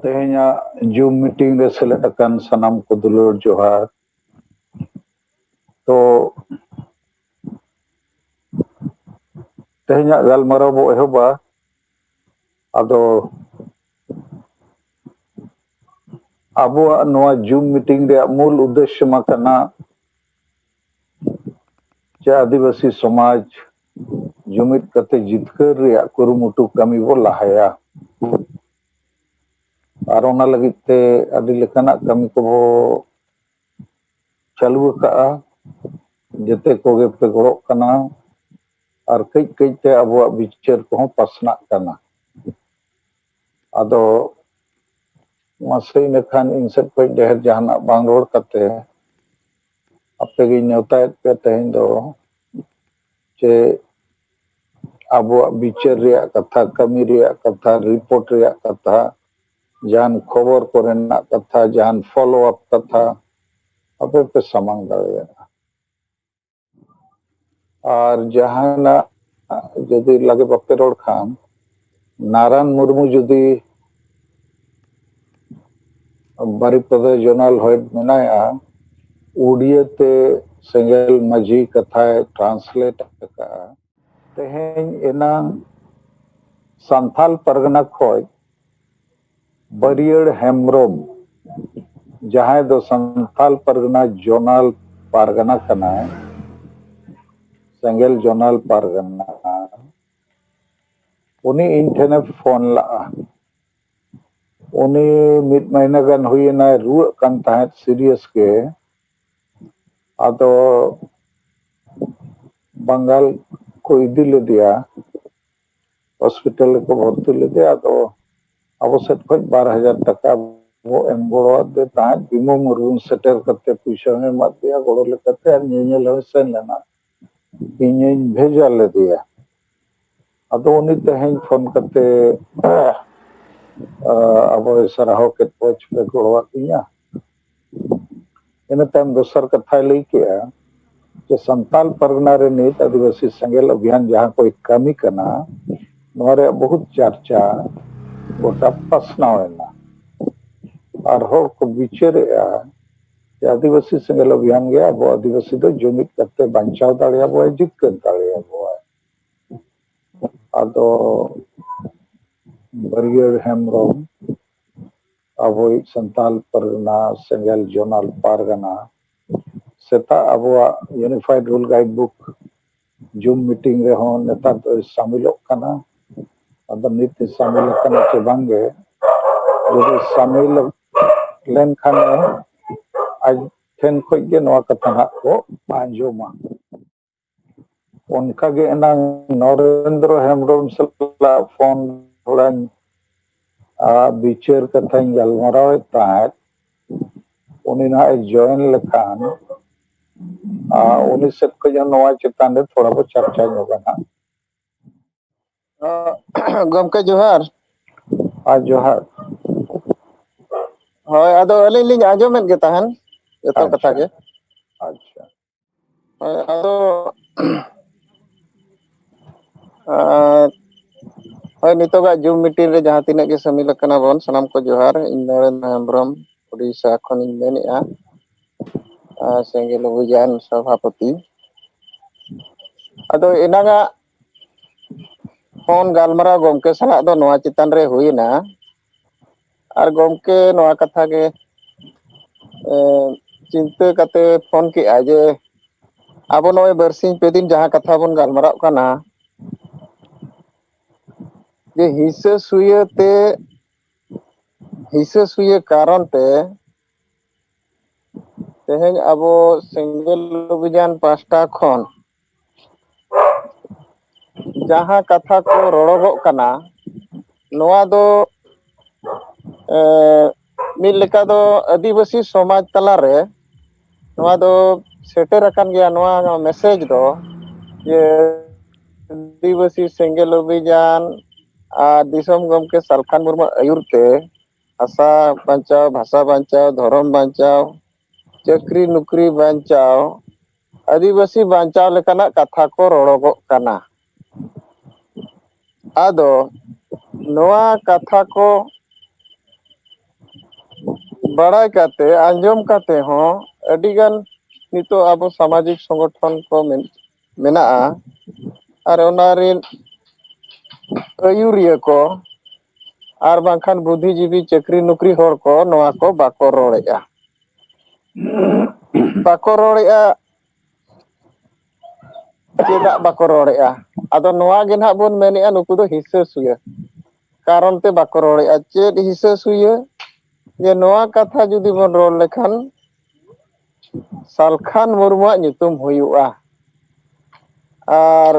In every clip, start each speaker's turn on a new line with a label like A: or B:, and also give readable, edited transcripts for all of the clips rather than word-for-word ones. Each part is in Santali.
A: तेहना जूम मीटिंग रे सेलेद अकान सनाम को दुलुर जोहार। तो तेहना गलमाराव बो एहोबा आदो आबुआ नोआ जूम मीटिंग रे मूल उद्देश्य मा कना जे आदिवासी समाज जुमिद कते जितकर रे कुरुमुटु कमी बो लाहाया और ओना लगिते आदि लेकाना कमी को बो चालू का जते कोगे पे गड़ो कना और कई कई ते अबुआ विचार को पासना कना आदो मासे नेखान इनसेट को डेहर जहाना बांग रोड कते अपे गी नेवता पे तेहन दो जे अबुआ विचार रे कथा कमी रे कथा रिपोर्ट रे कथा जान खबर कोरेना कथा जान फॉलो अप कथा अपे पे समांग दाड़ेया और जहाना जदि लगे बप्पे रोड खान नारायण मुर्मू जदि बारिपद जोनल हेड मेनाया उड़िया ते सेंगल मजी कथा ट्रांसलेट का तेहेन एनांग संथाल परगना खोज बरियर हेम्ब्रोम जहां दो संथाल परगना जोनल पारगना कना सेंगल जोनल पारगना उनी इन ठेने फोन ला उनी मिड महीना गन हुईना रुआ कन ताहेत सीरियस के आदो बंगाल को इदी ले दिया हॉस्पिटल को भर्ती ले दिया तो अब सेट खोज 12,000 टका वो एम गोड़ो दे ताहेत बिमो मुरुन सेटर करते पैसा में मत दिया गोड़ो ले करते नील हो सेन लेना इन भेजा ले दिया अदो उनी तेहेन फोन करते अब सराहो के पोच पे गोड़वा किया इन टाइम दोसर कथा लई के जे संताल परगना रे नीत आदिवासी संगेल अभियान जहां कोई कमी कना नोरे बहुत चर्चा गोटा पसनावेना और हो को विचार आदिवासी संगेल अभियान गया वो आदिवासी दो जुमित करते बंचाव दाड़िया बो जितकर दाड़िया बो आदो बरियर हेम्ब्रोम अबो संताल परगना सेंगल जोनल पारगना सेता Abua unified rule guide book zoom meeting रे हो नेता तो शामिलों कना अदो नित शामिल कना के बांगे यदि शामिल लेन खाने आज ठेन खोज के नवा कथा ना को आंजोमा उनका के ना नरेंद्र हेम्ब्रोम सला फोन थोड़ा विचार कथा गलमाराव ताहेत उनी ना जॉइन लेखान उनी सेट को नवा चितान रे थोड़ा बो चर्चा जोगना
B: गमके जोहार
A: आज जोहार
B: होय आदो अली लिंग आजोमेत गे ताहन एतो कथा के
A: अच्छा
B: आदो होय नितोगा जूम मीटिंग रे जहां तिना के शामिल कना बन सनाम को जोहार इन नरेंद्र हेम्ब्रम उड़ीसा खन इन मेनेआ सेंगेल अभियान सभापति आदो एनागा फोन गालमारा गमके सला दो नवा चितान रे हुईना और गमके नवा कथा के चिंता कते फोन के आजे अब नोय बरसिंग पे दिन जहां कथा बन गालमारा कना जे हिस्सा सुये कारण ते तेहेन अबो सेंगल अभियान पास्टा खन जहां कथा को रोड़गो कना नोआ दो मिल लेका दो आदिवासी समाज तला रे नोआ दो सेटर अकन गया नोआ मैसेज दो ये आदिवासी सेंगल अभियान दिसम गमके सालखान मुर्मू आयुरते आशा बांचाव भाषा बांचाव धर्म बांचाव चाकरी नौकरी बांचाव आदिवासी बांचाव लेकाना कथा को रोड़गो कना आदो नोआ कथा को बाड़ाय काते आंजम काते हो अडी गान नितो आबो सामाजिक संगठन को मेनाआ और ओना रेन आयुरिया को और बांखान बुद्धिजीवी चाकरी नौकरी होर को नोआ को बाको रोड़ेगा बाको रोड़ेगा चेदा बाको रोड़ेगा आदो नोआ गे ना बोन मेनेआ नुकु दो हिस्सा सुया कारण ते बाको रोड़ेगा चेद हिस्सा सुया जे नोआ कथा जुदी बोन रोड़ लेखान सालखान मुर्मुआ nyutum हुयुआ और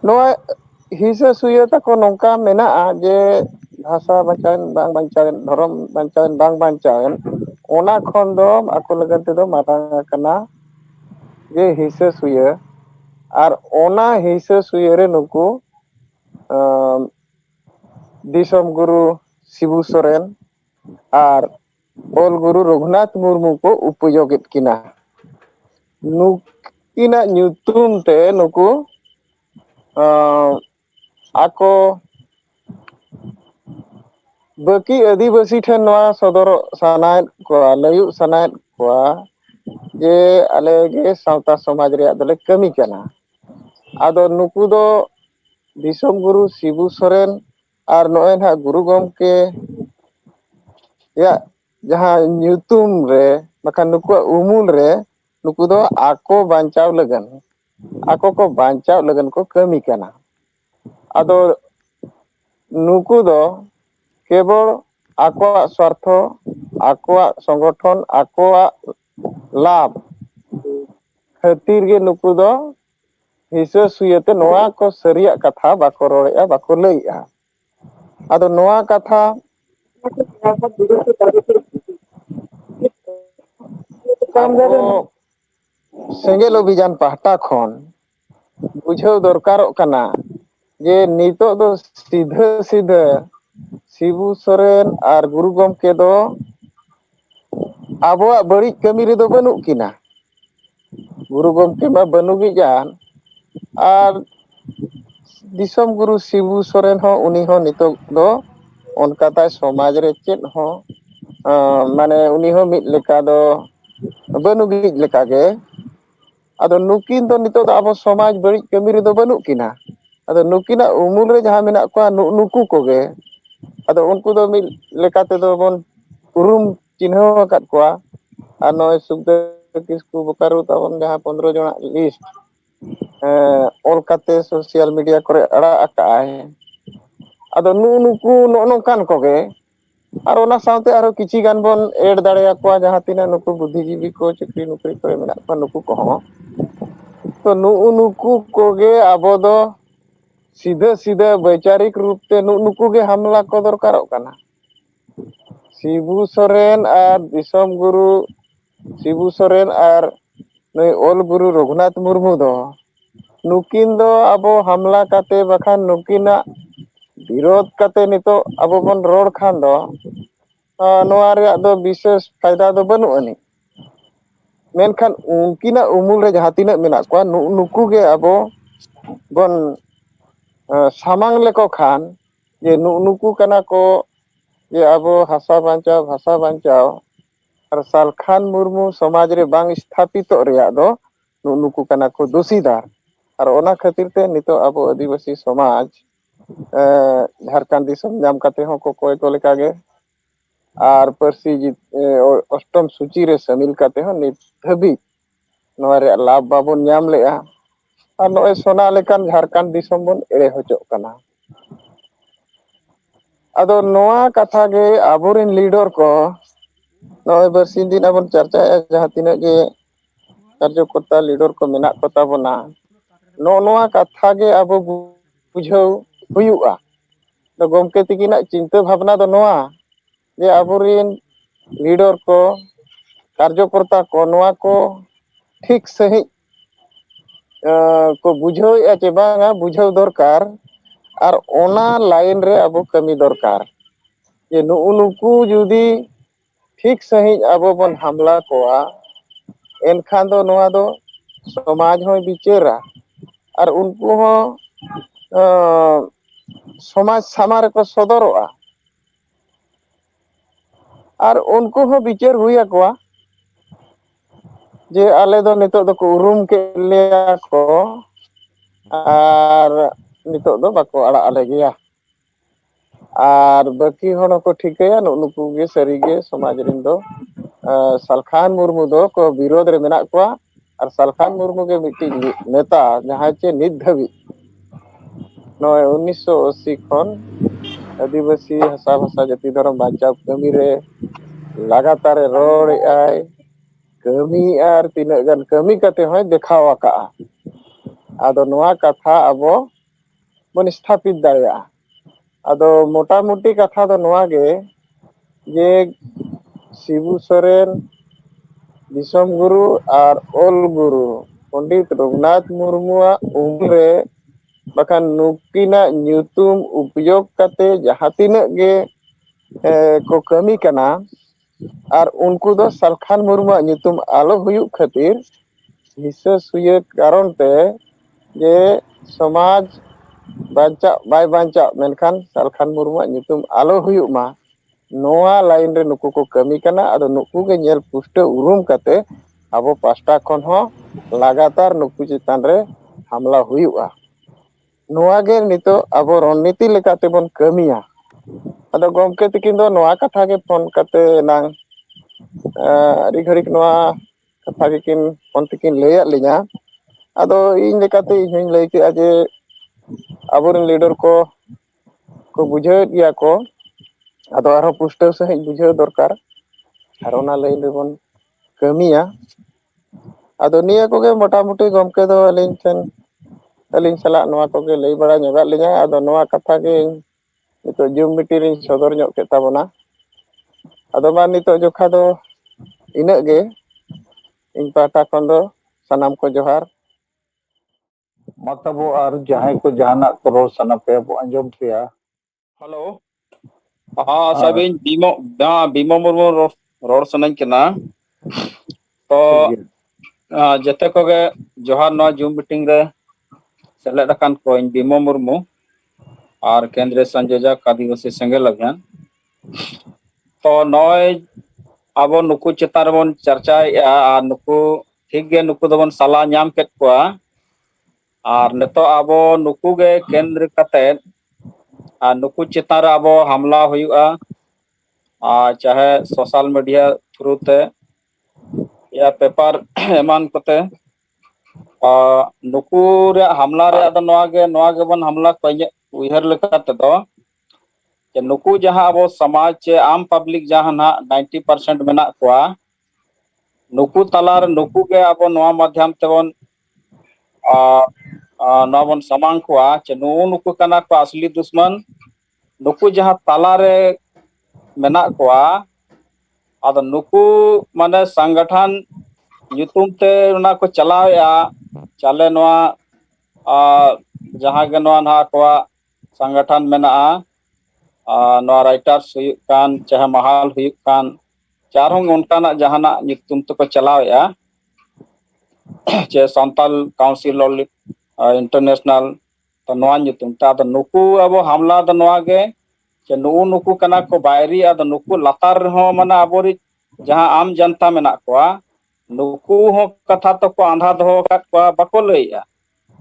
B: नोआ हिस्सा सुया तको नोंका मेनाआ जे भाषा बचावन बांग बचावन धर्म बचावन बांग बचावन ओना खन दो आको लगन ते दो मारांग कना जे हिस्सा सुया और ओना हिस्सा सुया रे नुकु दिसम गुरु शिबू सोरेन और ओल गुरु रघुनाथ मुर्मू को उपयोगित किना नुकिना nyutum ते नुकु आको बाकी आदिवासी ठेन नोआ सदर सनायत को लयु सनायत को जे आले गे सावता समाज रे आदले कमी कना आदो नुकु दो दिसम गुरु शिबू सोरेन और नोए ना गुरु गमके या जहाँ nyutum रे बखान नुकु उमूल रे नुकु दो आको बांचाव लगन आको को बांचाव लगन को कमी कना आदो नुकु दो केवल आको स्वार्थ आको संगठन आको लाभ खातिर गे नुकु दो हिस्सा सुयते नोआ को सरिया कथा बाको रोड़ेआ बाको लइआ आदो नोआ कथा सेंगेल अभियान पाहटा खन बुझाव दरकारों कना जे नितो दो सीधा सीधा शिबू सोरेन और गुरु गमके दो आबोआ बड़ी कमी रे दो बनु किना गुरु गमके मा बनु गी जान और दिसम गुरु शिबू सोरेन हो उनी हो नितो दो उनका ता समाज रे चेत हो माने उनी हो मिट लेका दो बनु गी लेका गे आदो नुकिन तो नितो दो आबो समाज बड़ी कमी रे दो बनु किना आदो नुकिना उमूल रे जहां मेना को नुकु को गे आदो उनको दो मिट लेका ते दो बोन उरुम चिन्ह अकात को और नय सुखदेव किसकु बोकारो ताबन जहां 15 जना लिस्ट ऑल काते सोशल मीडिया करे अड़ा आकाय आदो नुकु नोनकान को गे और ओना सावते आरो किछि गान बोन एड दाड़ेया को जहां तिना नुकु बुद्धिजीवी को चाकरी नौकरी करे मेना को नुकु को हो तो नुकु को गे आबो दो सीधा सीधा वैचारिक रूप ते नुकु गे हमला को दरकारो कना शिबू सोरेन और दिसम गुरु शिबू सोरेन और नय ओल गुरु रघुनाथ मुर्मू दो नुकिन दो आबो हमला काते बखान नुकिना विरोध काते नितो आबो बन रोड खान दो नोआ रे दो विशेष फायदा दो बनु अनि मेनखान उनकिना उमूल रे जहां तिना मेना को नुकु गे आबो बन सामांग लेको खान जे नुकु कना को जे आबो हासा बांचाव भाषा बांचाव और सालखान मुर्मू समाज रे बांग स्थापित रेया दो नुकु कना को दोषीदार और ओना खातिर ते नितो आबो आदिवासी समाज झारखंड दिसम जाम काते हो को कोय को लेका गे और परसी अष्टम सूची रे शामिल काते हो नित धबी नोआ रे लाभ बाबन नाम लेआ और नोए सोना लेकान झारखंड दिसम बन एड़े होचो कना आदो नोआ कथा गे आबोरिन लीडर को नोए बरसिन दिन अपन चर्चा जहां तिना गे कार्यकर्ता लीडर को मेना को ताबना नोआ कथा गे आबो बुझाव हुयुआ तो गमके तिकिना चिंता भावना दो नोआ जे आबोरिन लीडर को कार्यकर्ता को नोआ को ठीक सही को बुझाव चे बांगा बुझाव दरकार और ओना लाइन रे अब कमी दरकार जे नुकु जुदी ठीक सही अब बन हमला कोआ एनखान दो नोआ दो समाज हो बिचारा और उनको हो समाज सामार को सदरोआ ᱟᱨ ᱩᱱᱠᱩ ᱦᱚᱸ ᱵᱤᱪᱟᱹᱨ ᱦᱩᱭ ᱟᱠᱚᱣᱟ ᱡᱮ ᱟᱞᱮ ᱫᱚ ᱱᱤᱛᱚᱜ ᱫᱚᱠᱚ ᱩᱨᱩᱢ ᱠᱮᱫ ᱞᱮᱭᱟ ᱠᱚ ᱟᱨ ᱱᱤᱛᱚᱜ ᱫᱚ ᱵᱟᱠᱚ ᱟᱲᱟᱜ ᱟᱞᱮ ᱜᱮᱭᱟ ᱟᱨ ᱵᱟᱹᱠᱤ ᱦᱚᱲ ᱦᱚᱸᱠᱚ ᱴᱷᱤᱠᱟᱹᱭᱟ ᱱᱩᱠᱩ ᱜᱮ ᱥᱟᱹᱨᱤᱜᱮ ᱥᱚᱢᱟᱡᱽ ᱨᱮᱱ ᱫᱚ ᱥᱟᱞᱠᱷᱟᱱ ᱢᱩᱨᱢᱩ ᱫᱚ ᱠᱚ ᱵᱤᱨᱳধ ᱨᱮ ᱢᱮᱱᱟᱜ ᱠᱚᱣᱟ ᱟᱨ ᱥᱟᱞᱠᱷᱟᱱ ᱢᱩᱨᱢᱩ ᱜᱮ ᱢᱤᱫᱴᱤᱡ ᱱᱮᱛᱟ ᱡᱟᱦᱟᱸᱭ ᱪᱮ ᱱᱤᱛ ᱫᱷᱟᱹᱵᱤᱡ ᱱᱚᱜᱼᱚᱭ 1980 ᱠᱷᱚᱱ ᱟᱹᱫᱤᱵᱟᱹᱥᱤ ᱦᱟᱥᱟ ᱵᱷᱟᱥᱟ ᱡᱟᱹᱛᱤ ᱫᱷᱚᱨᱚᱢ ᱵᱟᱧᱪᱟᱣ ᱠᱟᱹᱢᱤᱨᱮ ᱞᱟᱜᱟᱛᱟᱨᱮ ᱨᱚᱲᱮᱜᱼᱟᱭ ᱠᱟᱹᱢᱤᱭᱮᱫᱼᱟ ᱟᱨ ᱛᱤᱱᱟᱹᱜ ᱜᱟᱱ ᱠᱟᱹᱢᱤ ᱠᱟᱛᱮ ᱦᱚᱸᱭ ᱫᱮᱠᱷᱟᱣ ᱟᱠᱟᱜᱼᱟ ᱟᱫᱚ ᱱᱚᱣᱟ ᱠᱟᱛᱷᱟ ᱟᱵᱚ ᱵᱚᱱ ᱥᱛᱷᱟᱯᱤᱛ ᱫᱟᱲᱮᱭᱟᱜᱼᱟ ᱟᱫᱚ ᱢᱚᱴᱟᱢᱩᱴᱤ ᱠᱟᱛᱷᱟ ᱫᱚ ᱱᱚᱣᱟ ᱜᱮ ᱡᱮ ᱥᱤᱵᱩ ᱥᱚᱨᱮᱱ ᱫᱤᱥᱚᱢ ᱜᱩᱨᱩ ᱟᱨ ᱚᱞ ᱜᱩᱨᱩ ᱯᱚᱸᱰᱤᱛ ᱨᱚᱜᱷᱩᱱᱟᱛᱷ ᱢᱩᱨᱢᱩᱣᱟᱜ ᱩᱢᱮᱨ ᱨᱮ ᱵᱟᱠᱷᱟᱱ ᱱᱩᱠᱤᱱᱟᱜ ᱧᱩᱛᱩᱢ ᱩᱯᱭᱳᱜᱽ ᱠᱟᱛᱮ ᱡᱟᱦᱟᱸ ᱛᱤᱱᱟᱹᱜ ᱜᱮ ᱠᱚ ᱠᱟᱹᱢᱤ ᱠᱟᱱᱟ ᱟᱨ ᱩᱱᱠᱩ ᱫᱚ ᱥᱟᱞᱠᱷᱟᱱ ᱢᱩᱨᱢᱩᱣᱟᱜ ᱧᱩᱛᱩᱢ ᱟᱞᱚ ᱦᱩᱭᱩᱜ ᱠᱷᱟᱹᱛᱤᱨ ᱦᱤᱥᱟᱹ ᱥᱩᱭᱟᱹ ᱠᱟᱨᱚᱱ ᱛᱮ ᱡᱮ ᱥᱚᱢᱟᱡᱽ ᱵᱟᱧᱪᱟᱜ ᱵᱟᱭ ᱵᱟᱧᱪᱟᱜ ᱢᱮᱱᱠᱷᱟᱱ ᱥᱟᱞᱠᱷᱟᱱ ᱢᱩᱨᱢᱩᱣᱟᱜ ᱧᱩᱛᱩᱢ ᱟᱞᱚ ᱦᱩᱭᱩᱜ ᱢᱟ ᱱᱚᱣᱟ ᱞᱟᱭᱤᱱ ᱨᱮ ᱱᱩᱠᱩ ᱠᱚ ᱠᱟᱹᱢᱤ ᱠᱟᱱᱟ ᱟᱫᱚ ᱱᱩᱠᱩ ᱜᱮ ᱧᱮᱞ ᱯᱩᱥᱴᱟᱹᱣ ᱩᱨᱩᱢ ᱠᱟᱛᱮ ᱟᱵᱚ ᱯᱟᱥᱴᱟ ᱠᱷᱚᱱ ᱦᱚᱸ ᱞᱟᱜᱟᱛᱟᱨ ᱱᱩᱠᱩ ᱪᱮᱛᱟᱱ ᱨᱮ ᱦᱟᱢᱞᱟ ᱦᱩᱭᱩᱜᱼᱟ ᱱᱚᱣᱟ ᱜᱮ ᱱᱤᱛᱚᱜ ᱟᱵᱚ ᱨᱚᱲᱱᱤᱛᱤ ᱞᱮᱠᱟᱛᱮᱵᱚᱱ ᱠᱟᱹᱢᱤᱭᱟ ᱟᱫᱚ ᱜᱚᱢᱠᱮ ᱛᱤᱠᱤᱱ ᱫᱚ ᱱᱚᱣᱟ ᱠᱟᱛᱷᱟ ᱜᱮ ᱯᱷᱳᱱ ᱠᱟᱛᱮ ᱮᱱᱟᱝ ᱟᱹᱰᱤ ᱜᱷᱟᱹᱲᱤᱡ ᱱᱚᱣᱟ ᱠᱟᱛᱷᱟ ᱜᱮᱠᱤᱱ ᱯᱷᱳᱱ ᱛᱮᱠᱤᱱ ᱞᱟᱹᱭᱟᱫ ᱞᱤᱧᱟ ᱟᱫᱚ ᱤᱧ ᱞᱮᱠᱟᱛᱮ ᱤᱧ ᱦᱚᱧ ᱞᱟᱹᱭ ᱠᱮᱫᱼᱟ ᱡᱮ ᱟᱵᱚᱨᱮᱱ ᱞᱤᱰᱟᱨ ᱠᱚ ᱵᱩᱡᱷᱟᱹᱣᱮᱫ ᱜᱮᱭᱟ ᱠᱚ ᱟᱫᱚ ᱟᱨᱦᱚᱸ ᱯᱩᱥᱴᱟᱹᱣ ᱥᱟᱺᱦᱤᱡ ᱵᱩᱡᱷᱟᱹᱣ ᱫᱚᱨᱠᱟর ᱟᱨ ᱚᱱᱟ ᱞᱟᱹᱭᱤᱱ ᱨᱮᱵᱚᱱ ᱠᱟᱹᱢᱤᱭᱟ ᱟᱫᱚ ᱱᱤᱭᱟᱹ ᱠᱚᱜᱮ ᱢᱚᱴᱟᱢᱩᱴᱤ ᱜᱚᱢᱠᱮ ᱫᱚ ᱟᱹᱞᱤᱧ ᱥᱟᱞᱟᱜ ᱱᱚᱣᱟ ᱠᱚᱜᱮ ᱞᱟᱹᱭ ᱵᱟᱲᱟ ᱧᱚᱜᱟᱜ ᱞᱤᱧᱟᱹ ᱟᱫᱚ ᱱᱚᱣᱟ ᱠᱟᱛᱷᱟ ᱜᱮ ᱱᱤᱛᱚᱜ ᱡᱩᱢ ᱢᱤᱴᱤᱝ ᱨᱤᱧ ᱥᱚᱫᱚᱨ ᱧᱚᱜ ᱠᱮᱫ ᱛᱟᱵᱚᱱᱟ ᱟᱫᱚ ᱢᱟ ᱱᱤᱛᱚᱜ ᱡᱚᱠᱷᱟ ᱫᱚ ᱤᱱᱟᱹᱜ ᱜᱮ ᱤᱧ ᱯᱟᱦᱴᱟ ᱠᱷᱚᱱ ᱫᱚ ᱥᱟᱱᱟᱢ ᱠᱚ ᱡᱚᱦᱟᱨ
A: ᱢᱟᱛᱟᱵᱚ ᱟᱨ ᱡᱟᱦᱟᱸᱭ ᱠᱚ ᱡᱟᱦᱟᱱᱟᱜ ᱠᱚ ᱨᱚᱲ ᱥᱟᱱᱟ ᱯᱮᱭᱟ ᱵᱚ ᱟᱸᱡᱚᱢ ᱯᱮᱭᱟ
C: हेलो हाँ साबिन बीमो मुर्मू रोड सनाई केना तो
A: ᱴᱷᱤक ᱜᱮᱭᱟ
C: जते कोगे जोहार नवा जूम मीटिंग रे सेलेद अकान कोइन बीमो मुर्मू और केंद्रीय संयोजक आदिवासी सेंगेल अभियान तो नय आबो नुकु चेतान बन चर्चाएगा और नुकु ठीक गे नुकु दबन साला नाम केत कोआ और नेतो आबो नुकु गे केंद्र कते और नुकु चेतान रे आबो हमला हुआ चाहे सोशल मीडिया थ्रू ते या पेपर एमान कोते नुकु रे हमला रे आदो नवा गे बन हमला कोई उहर लेका तेदो जे नुकु जहां अब समाज चे आम पब्लिक जहां ना 90% मेना कोआ नुकु तलार नुकु के अब नवा माध्यम तेबन नवा बन समांग कोआ चे नुकु कना को असली दुश्मन नुकु जहां तला रे मेना कोआ आदो नुकु माने संगठन ᱧᱩᱛᱩᱢ ᱛᱮ ᱚᱱᱟ ᱠᱚ ᱪᱟᱞᱟᱣᱮᱜᱼᱟ ᱪᱟᱞᱮ ᱱᱚᱣᱟ ᱡᱟᱦᱟᱸ ᱜᱮ ᱱᱚᱣᱟ ᱱᱟᱦᱟᱜ ᱟᱠᱚᱣᱟᱜ ᱥᱚᱝᱜᱚᱴᱷᱚᱱ ᱢᱮᱱᱟᱜᱼᱟ ᱱᱚᱣᱟ ᱨᱟइटर्स हुई कान चाहे महाल हुई कान चारों उनकानाग जहानाग ᱧᱩᱛᱩᱢ ᱛᱮᱠᱚ ᱪᱟᱞᱟᱣᱮᱜᱼᱟ चे संताल काउंसिल इंटरनेशनल तो नवा ᱧᱩᱛᱩᱢ ते आदो नुकु अब हमला द नवा गे चे नुकु कना को बायरी आदो नुकु लातार हो माने आबोरी जहां आम जनता मेना कोआ नुकु हो कथा तो को आंधा दहो काट कोआ बाको लइया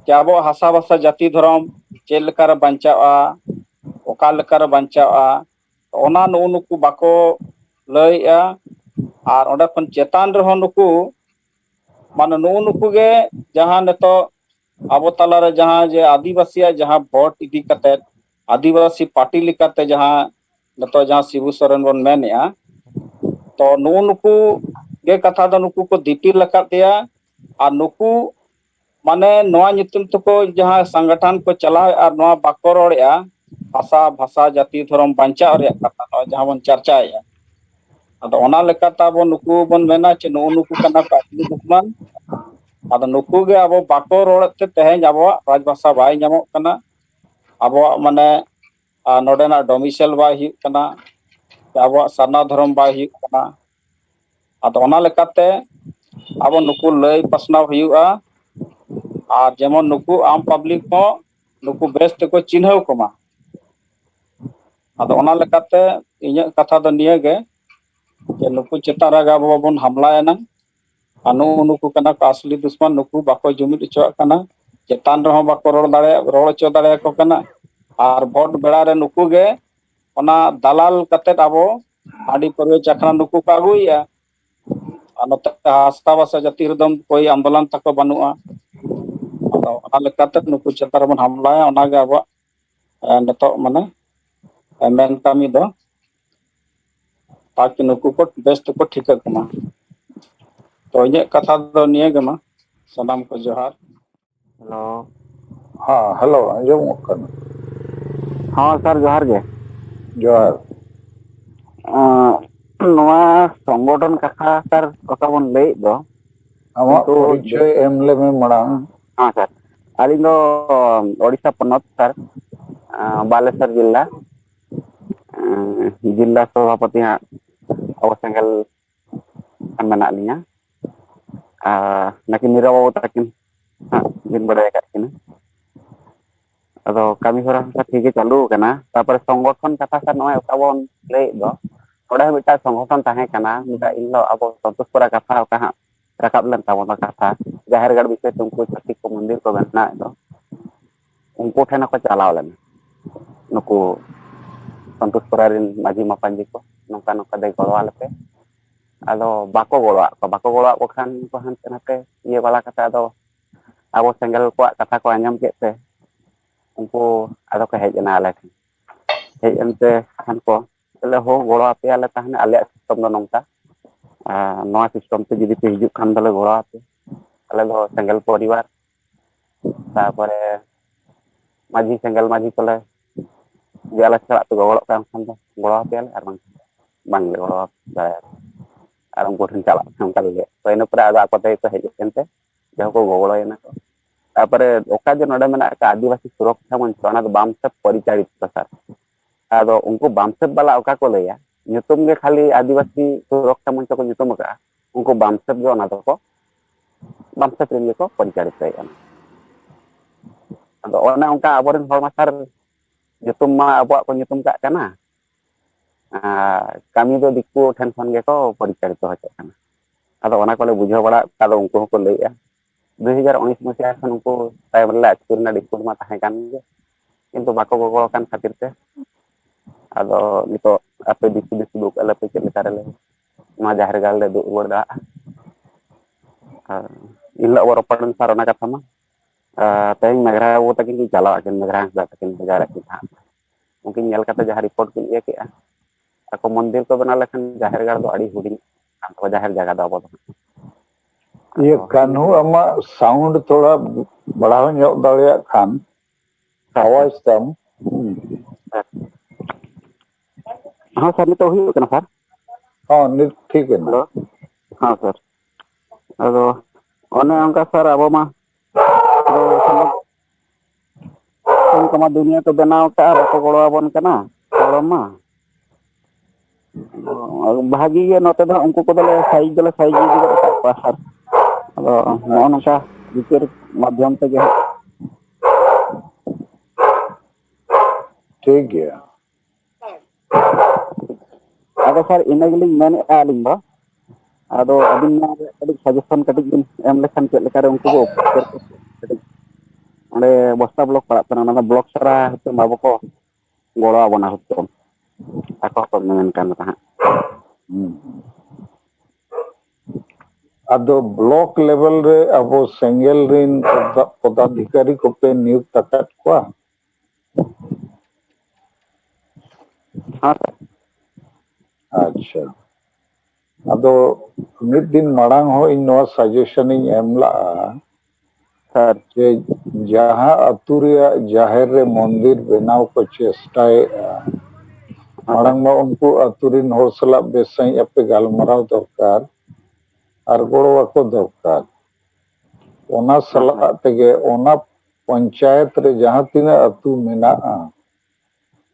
C: कि आबो हासा भाषा जाति धर्म चेल लेकर बंचावा ओका लेकर बंचावा ओना नुकु बाको लइया और ओंडे खन चेतान रहो नुकु माने नुकु गे जहां नेतो आबो तला रे जहां जे आदिवासी जहां वोट इदी कते आदिवासी पार्टी लेकाते जहां नेतो जहां शिबू सोरेन बन मेनेया तो नुकु गे कथा दो नुकु को दिपिल लकातेया और नुकु माने नवा ᱧᱩᱛᱩᱢ तको जहां संगठन को चलाव और नवा बाको रोड़या भाषा भाषा जाति धर्म बंचाव रे कथा न जहां बन चर्चाया अदो ओना लेकाता बो नुकु बन मेना चे नुकु कना का असली दुश्मन अदो नुकु गे अब बाको रोड़ते तेहें अब राजभाषा बाय नामक कना अब माने नोडेना डोमिसाइल बाय हुई कना अब सरना धर्म बाय हुई कना अदो ओना लेकाते अब नुकु लय पसनाव हुआ और जेमन नुकु आम पब्लिक को नुकु बेस तको चिन्हव कोमा अदो ओना लेकाते इᱧᱟᱹᱜ कथा दो निये गे जे नुकु चेतान रे आबो बाबन हमलायना अनु नुकु कना को असली दुश्मन नुकु बाको जुमिद होचोआग कना चेतान रहो बाको रोड़ होचो दाड़े को कना और भोट बेड़ा रे नुकु गे ओना दलाल कतेत आबो हाडी परवे चखना नुकु को आगुइया नोते हासता बासा जाति रदम कोई आंदोलन तक बनुआ आदो ओना लेकाते नुकु चेतान रे बन हमलाया ओना गे आबो नतो माने मेन कामी दो ताकि नुकु को बेस को ठिका कमा तो इने कथा दो निये गमा सलाम को जोहार
B: हेलो
A: हाँ हेलो आंजम करना
B: हाँ सर जोहार गे
A: जोहार
B: नवा संगठन कथा सर कथा बन लई दो
A: आमा परिचय एमले में मड़ांग
B: हाँ सर अली दो ओडिशा पनत सर बालेश्वर जिला जिला सभापति हाँ अब सेंगल मेना लिया नाकिन नीरा बाबू तकिन हाँ दिन बड़े किन अदो कमी होरा सर ठीक चालू कना तापर संगठन कथा सर नय ओकाबन लई दो ओडा मिटा संगठन ताहे कना मिटा इल्लो अब संतोषपुरा कथा ओका हाँ रकाब लन ताबन कथा जाहेरगढ़ विषय तुमको छत्तीस को मंदिर को बना दो उनको ठेना को चलाव लन नुको संतोषपुरा रिन माजी मापांजी को नौका नौका दे गड़वा लेते आदो बाको गड़वा को खान को हानते नाते ये वाला कथा दो अब सेंगल को कथा को आंजम केते उनको आदो को हेजना आले थी हेजनते खान को ले हो गड़वा पे आले ताहने आले सिस्टम दो नौका नवा सिस्टम ते जदी पे हिजु खान दले गड़वा पे आले दो सेंगल परिवार तापरे माजी सेंगल माजी कोले जाला चला तो गड़वा kan खान दो गड़वा पे आले आर बांग गड़वा दाया और उनको ठन चला हमका ले तो इन पर आदा पते तो हेजनते जहाँ को गड़वा को तापरे ओका जो नडे मेना का आदिवासी सुरक्षा मंच ओना दो बामसेप परिचालित सर आदो उनको बामसेप वाला ओका को लया nyutum ge खाली आदिवासी सुरक्षा मंच को nyutum का उनको बामसेप जो ना को बामसेप रिन को परिचालित है आदो ओना उनका अबरन हर मासर nyutum मा अब को nyutum का कना kami do दिक्कु ठन खन गे को परिचालित होचो कना आदो ओना को ले बुझो बड़ा तादो उनको को लया 2019 मसिया खन उनको ताय बल्ला एक्सपीरियंस डिस्पुट मा ताहे कान गे किंतु बाको गगो कान खातिर ते आदो नितो आपे दिसु दिसु दुक अले पे चले तारे मा जाहर गाल ले दु वरदा इल्ला वर पडन सारना कथा मा तें मेगरा वो तकिन की चला अकिन मेगरा दा तकिन बजारा की था उनकिन नेल कथा जहां रिपोर्ट की ये के ako मंदिर को बना लेखन जाहर गाल दो अड़ी हुडी तो जाहर जगह दो अब
A: ये कान्हू अमा साउंड थोड़ा बढ़ाव ᱧᱚᱜ दाड़िया खान आवाज तम
B: हाँ सर नितो हुई कना सर
A: हाँ नित ठीक है ना
B: हाँ सर अदो ओने अंका सर अब मा कमा दुनिया को बनाव का बाको गड़वा बन कना गड़वा मा भागी ये नते दा उनको को दले साइज दिगो सर अदो नोनका विचार माध्यम ते गे
A: ठीक है
B: अदो सर इनगली मेन आलिंग बा अदो अबिन ना कड़ी सजेशन कड़ी बिन एम लेखन चेक लेकारे उनको को ओंडे बस्ता ब्लॉक पड़ा तना ना ब्लॉक सारा हते बाबो को गड़वा बना हतो ako ko मेन kan ता
A: अदो ब्लॉक लेवल रे अब सेंगल रिन पदाधिकारी को पे नियुक्त तकत को
B: हाँ
A: अच्छा अदो मिद दिन मड़ांग हो इन नो सजेशन इन एमला
B: सर
A: जे जहां अतुरिया जाहिर रे मंदिर बनाव को चेष्टाए मड़ांग में उनको अतुरिन हौसला बेसई अपे गालमराव दरकार और गड़वा को दरकार ओना सलाह तेगे ओना पंचायत रे जहां तीना अतु मेना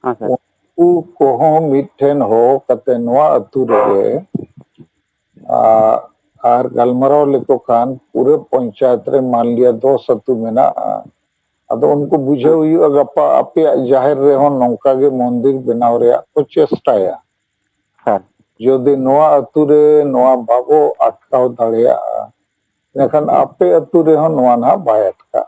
B: हाँ सर
A: को हो मिठेन हो कते नवा अतु रे और गालमराव लेको खान पूरे पंचायत रे मान लिया 10 अतु मेना अदो उनको बुझे हुई गपा आपे जाहिर रे हो नौका के मंदिर बनाव रे को चेष्टाया
B: सर
A: जोदि नोआ अतु रे नोआ बाबो अटकाव दाड़ेयागा एनखान आपे अतु रे हन नोआ ना बाय अटका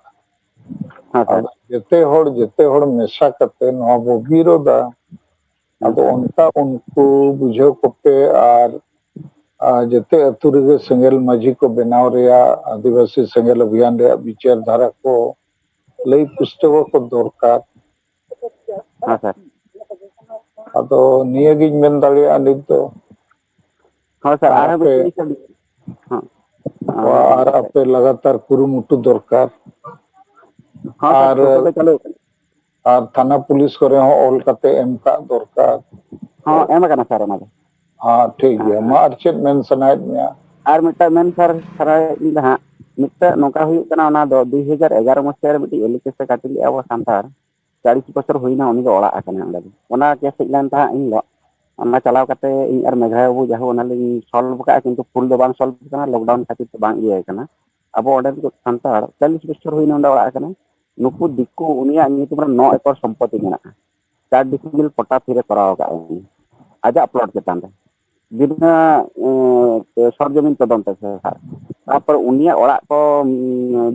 D: हाँ सर
A: जेते होड़ मेशा कते नोआ बो विरोधा आदो उनका उनको बुझाव कोपे आर जेते अतु रे सेंगेल माझी को बनाव रेया आदिवासी सेंगेल अभियान रे विचार धारा को लई पुस्तक को दरकार
D: हाँ सर
A: आदो निया गिन मेन दाड़ेया नित दो
D: हाँ सर
A: आर
D: आरे
A: आपे
D: हाँ
A: आर आपे लगातार कुरुमुटु दरकार
D: हाँ
A: आर
D: सर तो चलो
A: आर थाना पुलिस करे हो ऑल कते एम का दरकार
D: हाँ एम करना सर ना
A: हाँ ठीक है मा आर चेक मेन सनाइड में
D: आर मिट्टा मेन सर सारा इन हाँ मिट्टा नौका हुई करना ना दो 2011 मसीहा रे मिट्टी एलिकेस से काटिले अब सांतार 40 बছর हुईना उनी दो ओड़ा आकने अंडा ओना केस इलान ता इन लो ओना चलाव कते इन आर मेघाय बाबू जाहो ओना लिंग सॉल्व का किंतु फुल दो बांग सॉल्व करना लॉकडाउन खातिर तो बांग इए करना अब ओडे सांतार 40 बছর हुईना उंडा ओड़ा आकने नुकु दिक्कु उनिया नितुम 9 एकड़ संपत्ति मेना 4 डिसमिल पट्टा फिरे कराव का आजा प्लॉट चेतान रे बिना सरजमीन तदंत से सर तापर उनिया ओड़ा को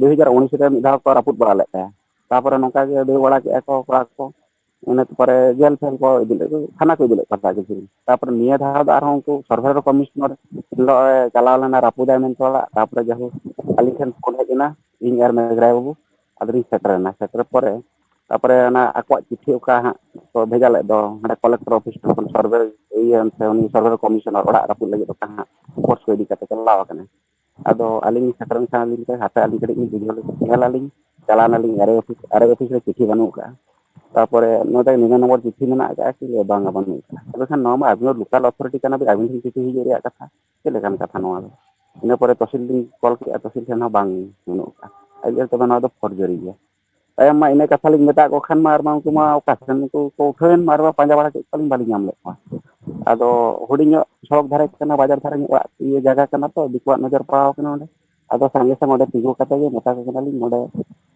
D: 2019 रे मिधा को रापुत बड़ा लेता है तापर नौका के दे बड़ा के को कड़ा को उन पर जेल फेल को इदिले थाना को इदिले पता के तापर निया धा दा रहो को सर्वर कमिश्नर चला लेना रापुदा मेन तोला तापर जहो अली ठन फोन हेजना इन यार मेग्राय बाबू अदरी सेटरना सेटर परे तापर ना आको चिट्ठी का हा तो भेजा ले दो हडे कलेक्टर ऑफिस को सर्वर इन से उनी सर्वर कमिश्नर ओड़ा रापुद लगे तो कहा फोर्स को इदी कते चलावा कने अदो अलिंग सेटरन सा अलिंग के हाथे अलिंग कड़ी बुझल नेल अलिंग चलाना अलिंग अरे ऑफिस रे चिट्ठी बनू का तापरे नोटे निना नंबर चिट्ठी मेना का कि बांगा बनू का तबे खान नोमा आबिनो लोकल अथॉरिटी कना भी आबिन चिट्ठी हिजे रे कथा के लेकान कथा नोआ इन परे तहसील कॉल के तहसील ठन बांग बनू का आइए तबे ना दो फॉर्जरी गया तायम मा इने कथा लिंग मेता को खान मार मा उनको मा ओकासन को उठेन मारवा पांजा बाड़ा के कलिंग बाली नाम ले आदो हुडिंग सड़क धारे कना बाजार धारे ये जगह कना तो दिकवा नजर पाव कना ओडे आदो संगे संग ओडे तिगो कते गे मेता को कना लिंग ओडे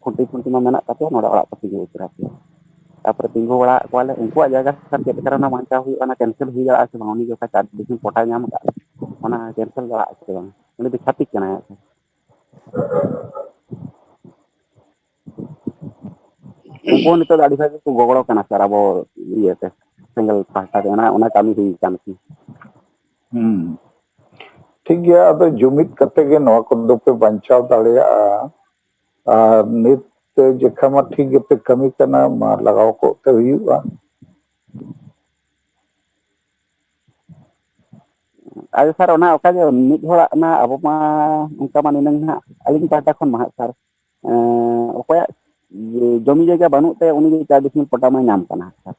D: खुंटी खुंटी मा मेना कते नोडे ओड़ा को तिगो उतरा तापर तिगो ओड़ा कोले उनको जगह सन के करना मानचा हुई ओना कैंसिल हुई जा से बाउनी जो का 4 दिन पोटा नाम का ओना कैंसिल जा से बांग उनी भी छाती कना उनको नितो दाड़ी भाई को गोगड़ो कना सर अब ये ते सिंगल पार्टा ओना कामी हुई कान की
A: ठीक गया अब जुमित कते के नवा को दो पे बंचाव दाड़ेया नित जेखा मा ठीक गे पे कमी करना मा लगाव को ते हुआ
D: आज सर ओना ओका जे मिट होड़ा ना अब मा उनका मा निनंग ना अलिंग पार्टा खन मा सर ओकया जमी जगह बानुते उनी 4 डिसमिल पटा मा नाम कना सर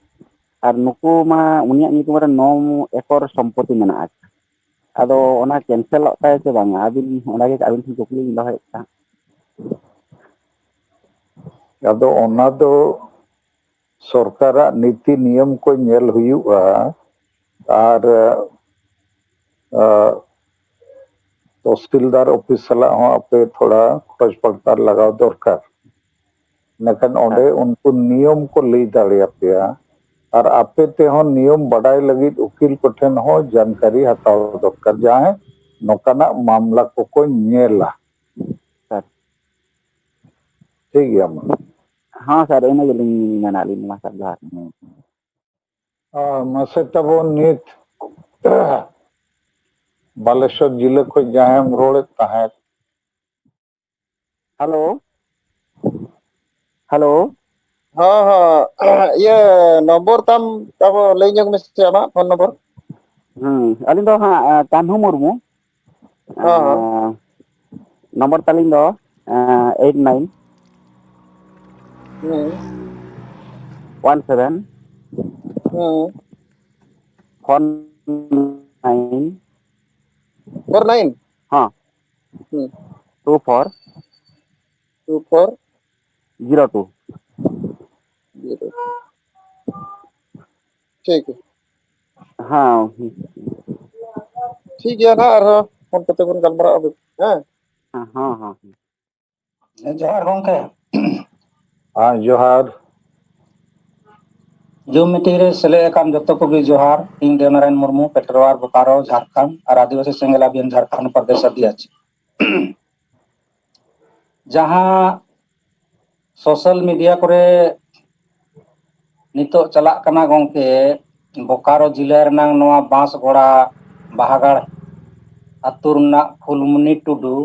D: और नुकु मा उनिया नितुम रे 9 एकड़ संपत्ति मेना आदो ओना कैंसिल होता से बांग आबिन ओना के आबिन की कुकली लहे
A: आदो ओना दो सरकारा नीति नियम को नेल हुआ और तहसीलदार ऑफिस सला हो आपे थोड़ा खोज पड़ताल लगाव दरकार नखन ओंडे उनको नियम को लई दाड़िया पेया और आपे ते हो नियम बड़ाई लगी उकिल को ठेन हो जानकारी हताव दरकार जाए नोकाना मामला को नेला
D: सर
A: ठीक है मा
D: हां सर एने गेलिंग मेनाली मा सर जहार
A: मसे तबो नित बालेश्वर जिले को जाए हम रोड़े ताहे
D: हेलो हेलो
B: हाँ हाँ ये नंबर तम तब ले जंग में से आमा फोन नंबर
D: अलिंग दो हां कान्हू मुर्मू
B: हाँ
D: नंबर तालिंग दो 89 17 49
B: 49
D: हाँ 24
B: 24
D: 02
B: ठीक है
D: हाँ
B: ठीक है ना और फोन करते बन गलमरा अब हां
D: हाँ हाँ
C: जोहार गोंके
A: हाँ जोहार
C: ᱡᱩᱢ ᱢᱤᱴᱤᱝ ᱨᱮ ᱥᱮᱞᱮᱫ ᱟᱠᱟᱱ ᱡᱚᱛᱚ ᱠᱚᱜᱮ ᱡᱚᱦᱟᱨ ᱤᱧ ᱫᱮᱣᱱᱟᱨᱟᱭᱚᱱ ᱢᱩᱨᱢᱩ ᱯᱮᱴᱨᱳᱣᱟᱨ ᱵᱳᱠᱟᱨᱳ ᱡᱷᱟᱲᱠᱷᱚᱸᱰ ᱟᱨ ᱟᱹᱫᱤᱵᱟᱹᱥᱤ ᱥᱮᱸᱜᱮᱞ ᱚᱵᱷᱤᱡᱟᱱ ᱡᱷᱟᱲᱠᱷᱚᱸᱰ प्रदेश अध्यक्ष जहां सोशल मीडिया करे नितो चलाक कना गंके बोकारो जिला रनांग नोआ बांसगोड़ा बाहागाड़ आतु रनाग फुलमुनी टुडू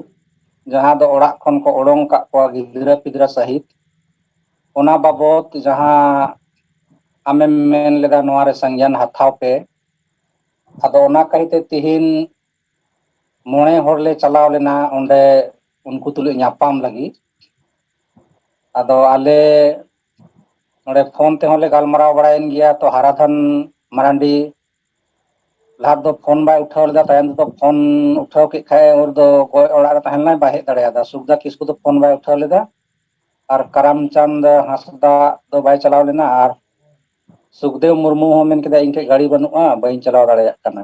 C: जहां दो ओड़ाग खन को ओडोंग का गिद्रा पिद्रा सहित ओना बाबत जहां आमें मेन लेदा नोआ रे संज्ञान हाथाव पे आदो ओना कहते तिहिन मोणे हर ले चलाव लेना ओंडे उनको तुले ᱧᱟᱯᱟᱢ लगी आदो आले नोडे फोन ते होले गालमराव बड़ायन गया तो हाराधन मरांडी लाहा दो फोन बाय उठाव लेदा तायन दो फोन उठाव के खाए और दो गोय ओड़ा रे तहन ना बाहे दड़ेयादा सुखदा किसको तो फोन बाय उठाव लेदा और करमचंद हांसदा दो बाय चलाव लेना और सुखदेव मुर्मू हो मेन केदा इनके गाड़ी बनुआ बाइन चलाव दाड़ेया कना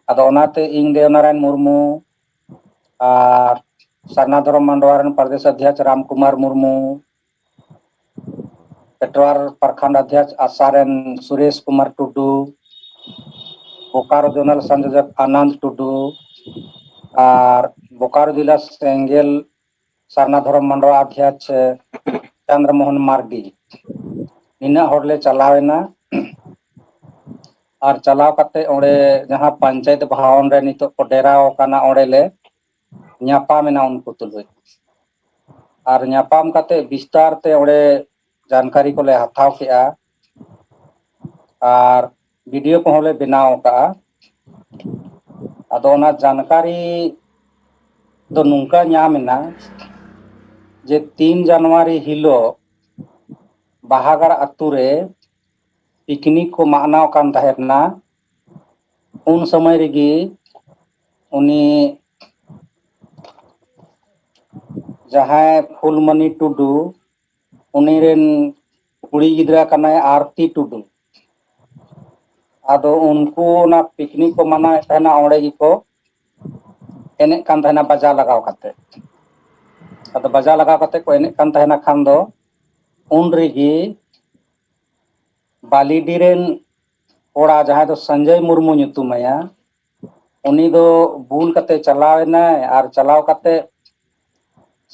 C: आदो ओनाते इन देवनारायण मुर्मू और सरना धरम मंडवा रन प्रदेश अध्यक्ष राम कुमार मुर्मू पेटवार प्रखंड अध्यक्ष आसारेन सुरेश कुमार टुडू बोकारो जोनल संयोजक आनंद टुडू और बोकारो जिला सेंगेल सरना धरम मंडवा अध्यक्ष चंद्रमोहन मार्डी इना हरले चलावेना और चलाव कते ओडे जहां पंचायत भवन रे नितो को डेराव काना ओडे ले ᱧᱟᱯᱟᱢᱮᱱᱟ उनको तुले और ᱧᱟᱯᱟᱢ कते विस्तार ते ओडे जानकारी को ले हथाव केआ और वीडियो को ले बनाव का आदो ओना जानकारी दो नुंका ᱧᱟᱢᱮᱱᱟ जे 3 जनवरी हिलो बाहागड़ अतु रे पिकनिक को मानाव कान तहेना उन समय रेगी उनी जहां फुलमणि टुडू उनी रेन कुड़ी गिद्रा कनाय आरती टुडू आदो उनको ना पिकनिक को मना तहना ओड़े गी को एने कान तहना बजा लगाव कते आदो बजा लगाव कते को एने कान तहना खान दो उन रेगी बालीडी रेन ओड़ा जहां दो संजय मुर्मू nyutumaya उनी दो बुल कते चलावेना और चलाव कते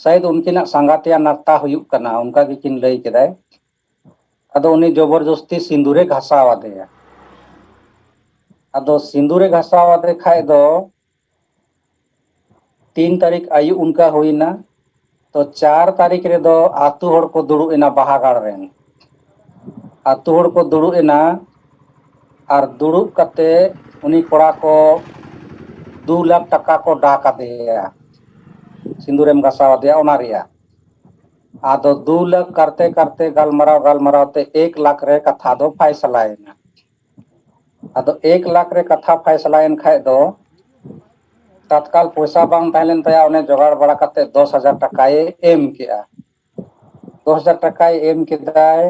C: शायद उनकिना संगातिया नर्ता हुयुक कना उनका की किन लई केदाय आदो उनी जबरदस्ती सिंदूरे घासाव आदेया आदो सिंदूरे घासाव आदे खाय दो 3 तारीख आयु उनका हुईना तो 4 तारीख रे दो आतु हड़ को दुड़ु एना बाहागाड़ रेन आतु हड़ को दुड़ु एना और दुड़ु कते उनी कोड़ा को 2 लाख टका को डाका देया सिंदूरेम घासाव दिया ओना रिया आदो 2 लाख करते करते गालमराव ते 1 लाख रे कथा दो फैसलायना आदो 1 लाख रे कथा फैसलायन खाय दो तत्काल पैसा बांग तहलेन तया उन्हें जोगाड़ बड़ा करते 10,000 टकाए एम किया 10,000 टकाए एम केदाय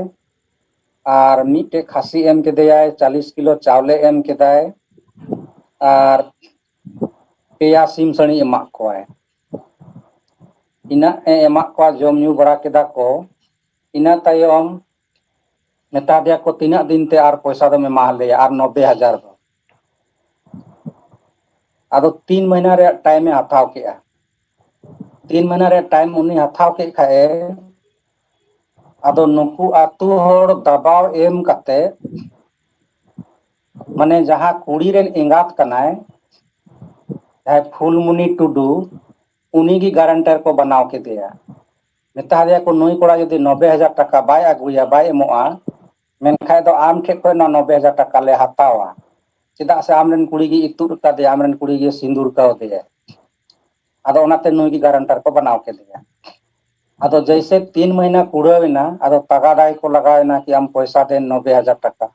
C: और मीटे खासी एम केदाय 40 किलो चावले एम केदाय और पेया सिम सणी एमा कोय इना एमा को जम न्यू बड़ा केदा को इना तायम नेता दिया को 3 दिन ते और पैसा दो में माहले और 90,000 दो आदो 3 महीना रे टाइम में हथाव केआ 3 महीना रे टाइम उनी हथाव के खाए आदो नुकु आतु हड़ दबाव एम कते माने जहां कुड़ी रेन एंगात कनाय है फुलमुनी टुडू उनी की गारंटर को बनाव के दिया मेता दिया को नई कोड़ा यदि 90,000 टका बाय अगुया बाय एमोआ मेनखाय दो आम खे को 90,000 टका ले हतावा चिदा से आमरन कुड़ी की इतुर का दे आमरन कुड़ी की सिंदूर का दे आदो ओनाते नई की गारंटर को बनाव के दिया आदो जैसे 3 महीना कुड़ावेना आदो तगादाय को लगावेना कि आम पैसा दे 90,000 टका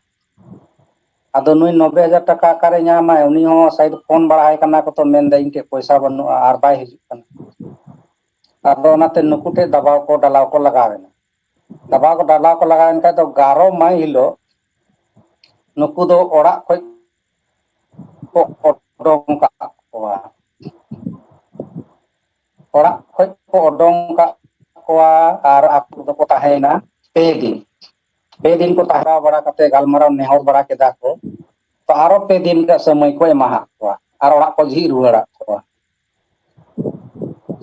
C: आदो नई 90,000 टका करे ᱧᱟᱢᱟ उनी हो शायद फोन बड़ाय कना को तो मेन दे इनके पैसा बनु आर बाय हिजुक कना आदो ओनाते नुकुटे दबाव को डालाव को लगावेना दबाव को डालाव को लगावेन का तो 11 मई हिलो नुकु दो ओड़ा को ओडोंग का कोआ ओड़ा को ओडोंग का कोआ आर आकु दो को ताहेना 2 दिन
E: पे दिन को ताहरा बड़ा कते गालमाराव नेहर बड़ा केदा को तो आरो पे दिन का समय को एमा को और ओड़ा को झी रुवाड़ा को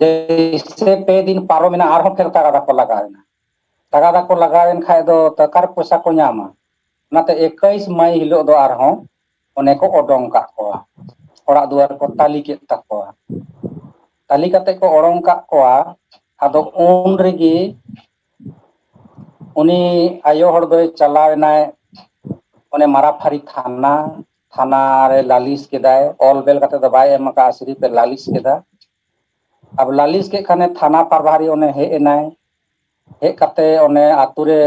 E: जैसे पे दिन पारो मेना आरो फिर तागा को लगावेना तागा को लगावेन खाय दो तकार पैसा को ᱧᱟᱢᱟ नाते 21 मई हिलो दो आरो ओने को ओडोंग का को ओड़ा दुआर को ताली के तको ताली कते को ओडोंग का को आदो उन रेगी उनी आयो हर दो चलावेनाय ओने माराफारी थाना रे लालिस केदाय ऑल बेल कते दो बाय एम का आसरी पे लालिस केदा अब लालिस के खाने थाना प्रभारी ओने हे एनाय हे कते ओने आतुरे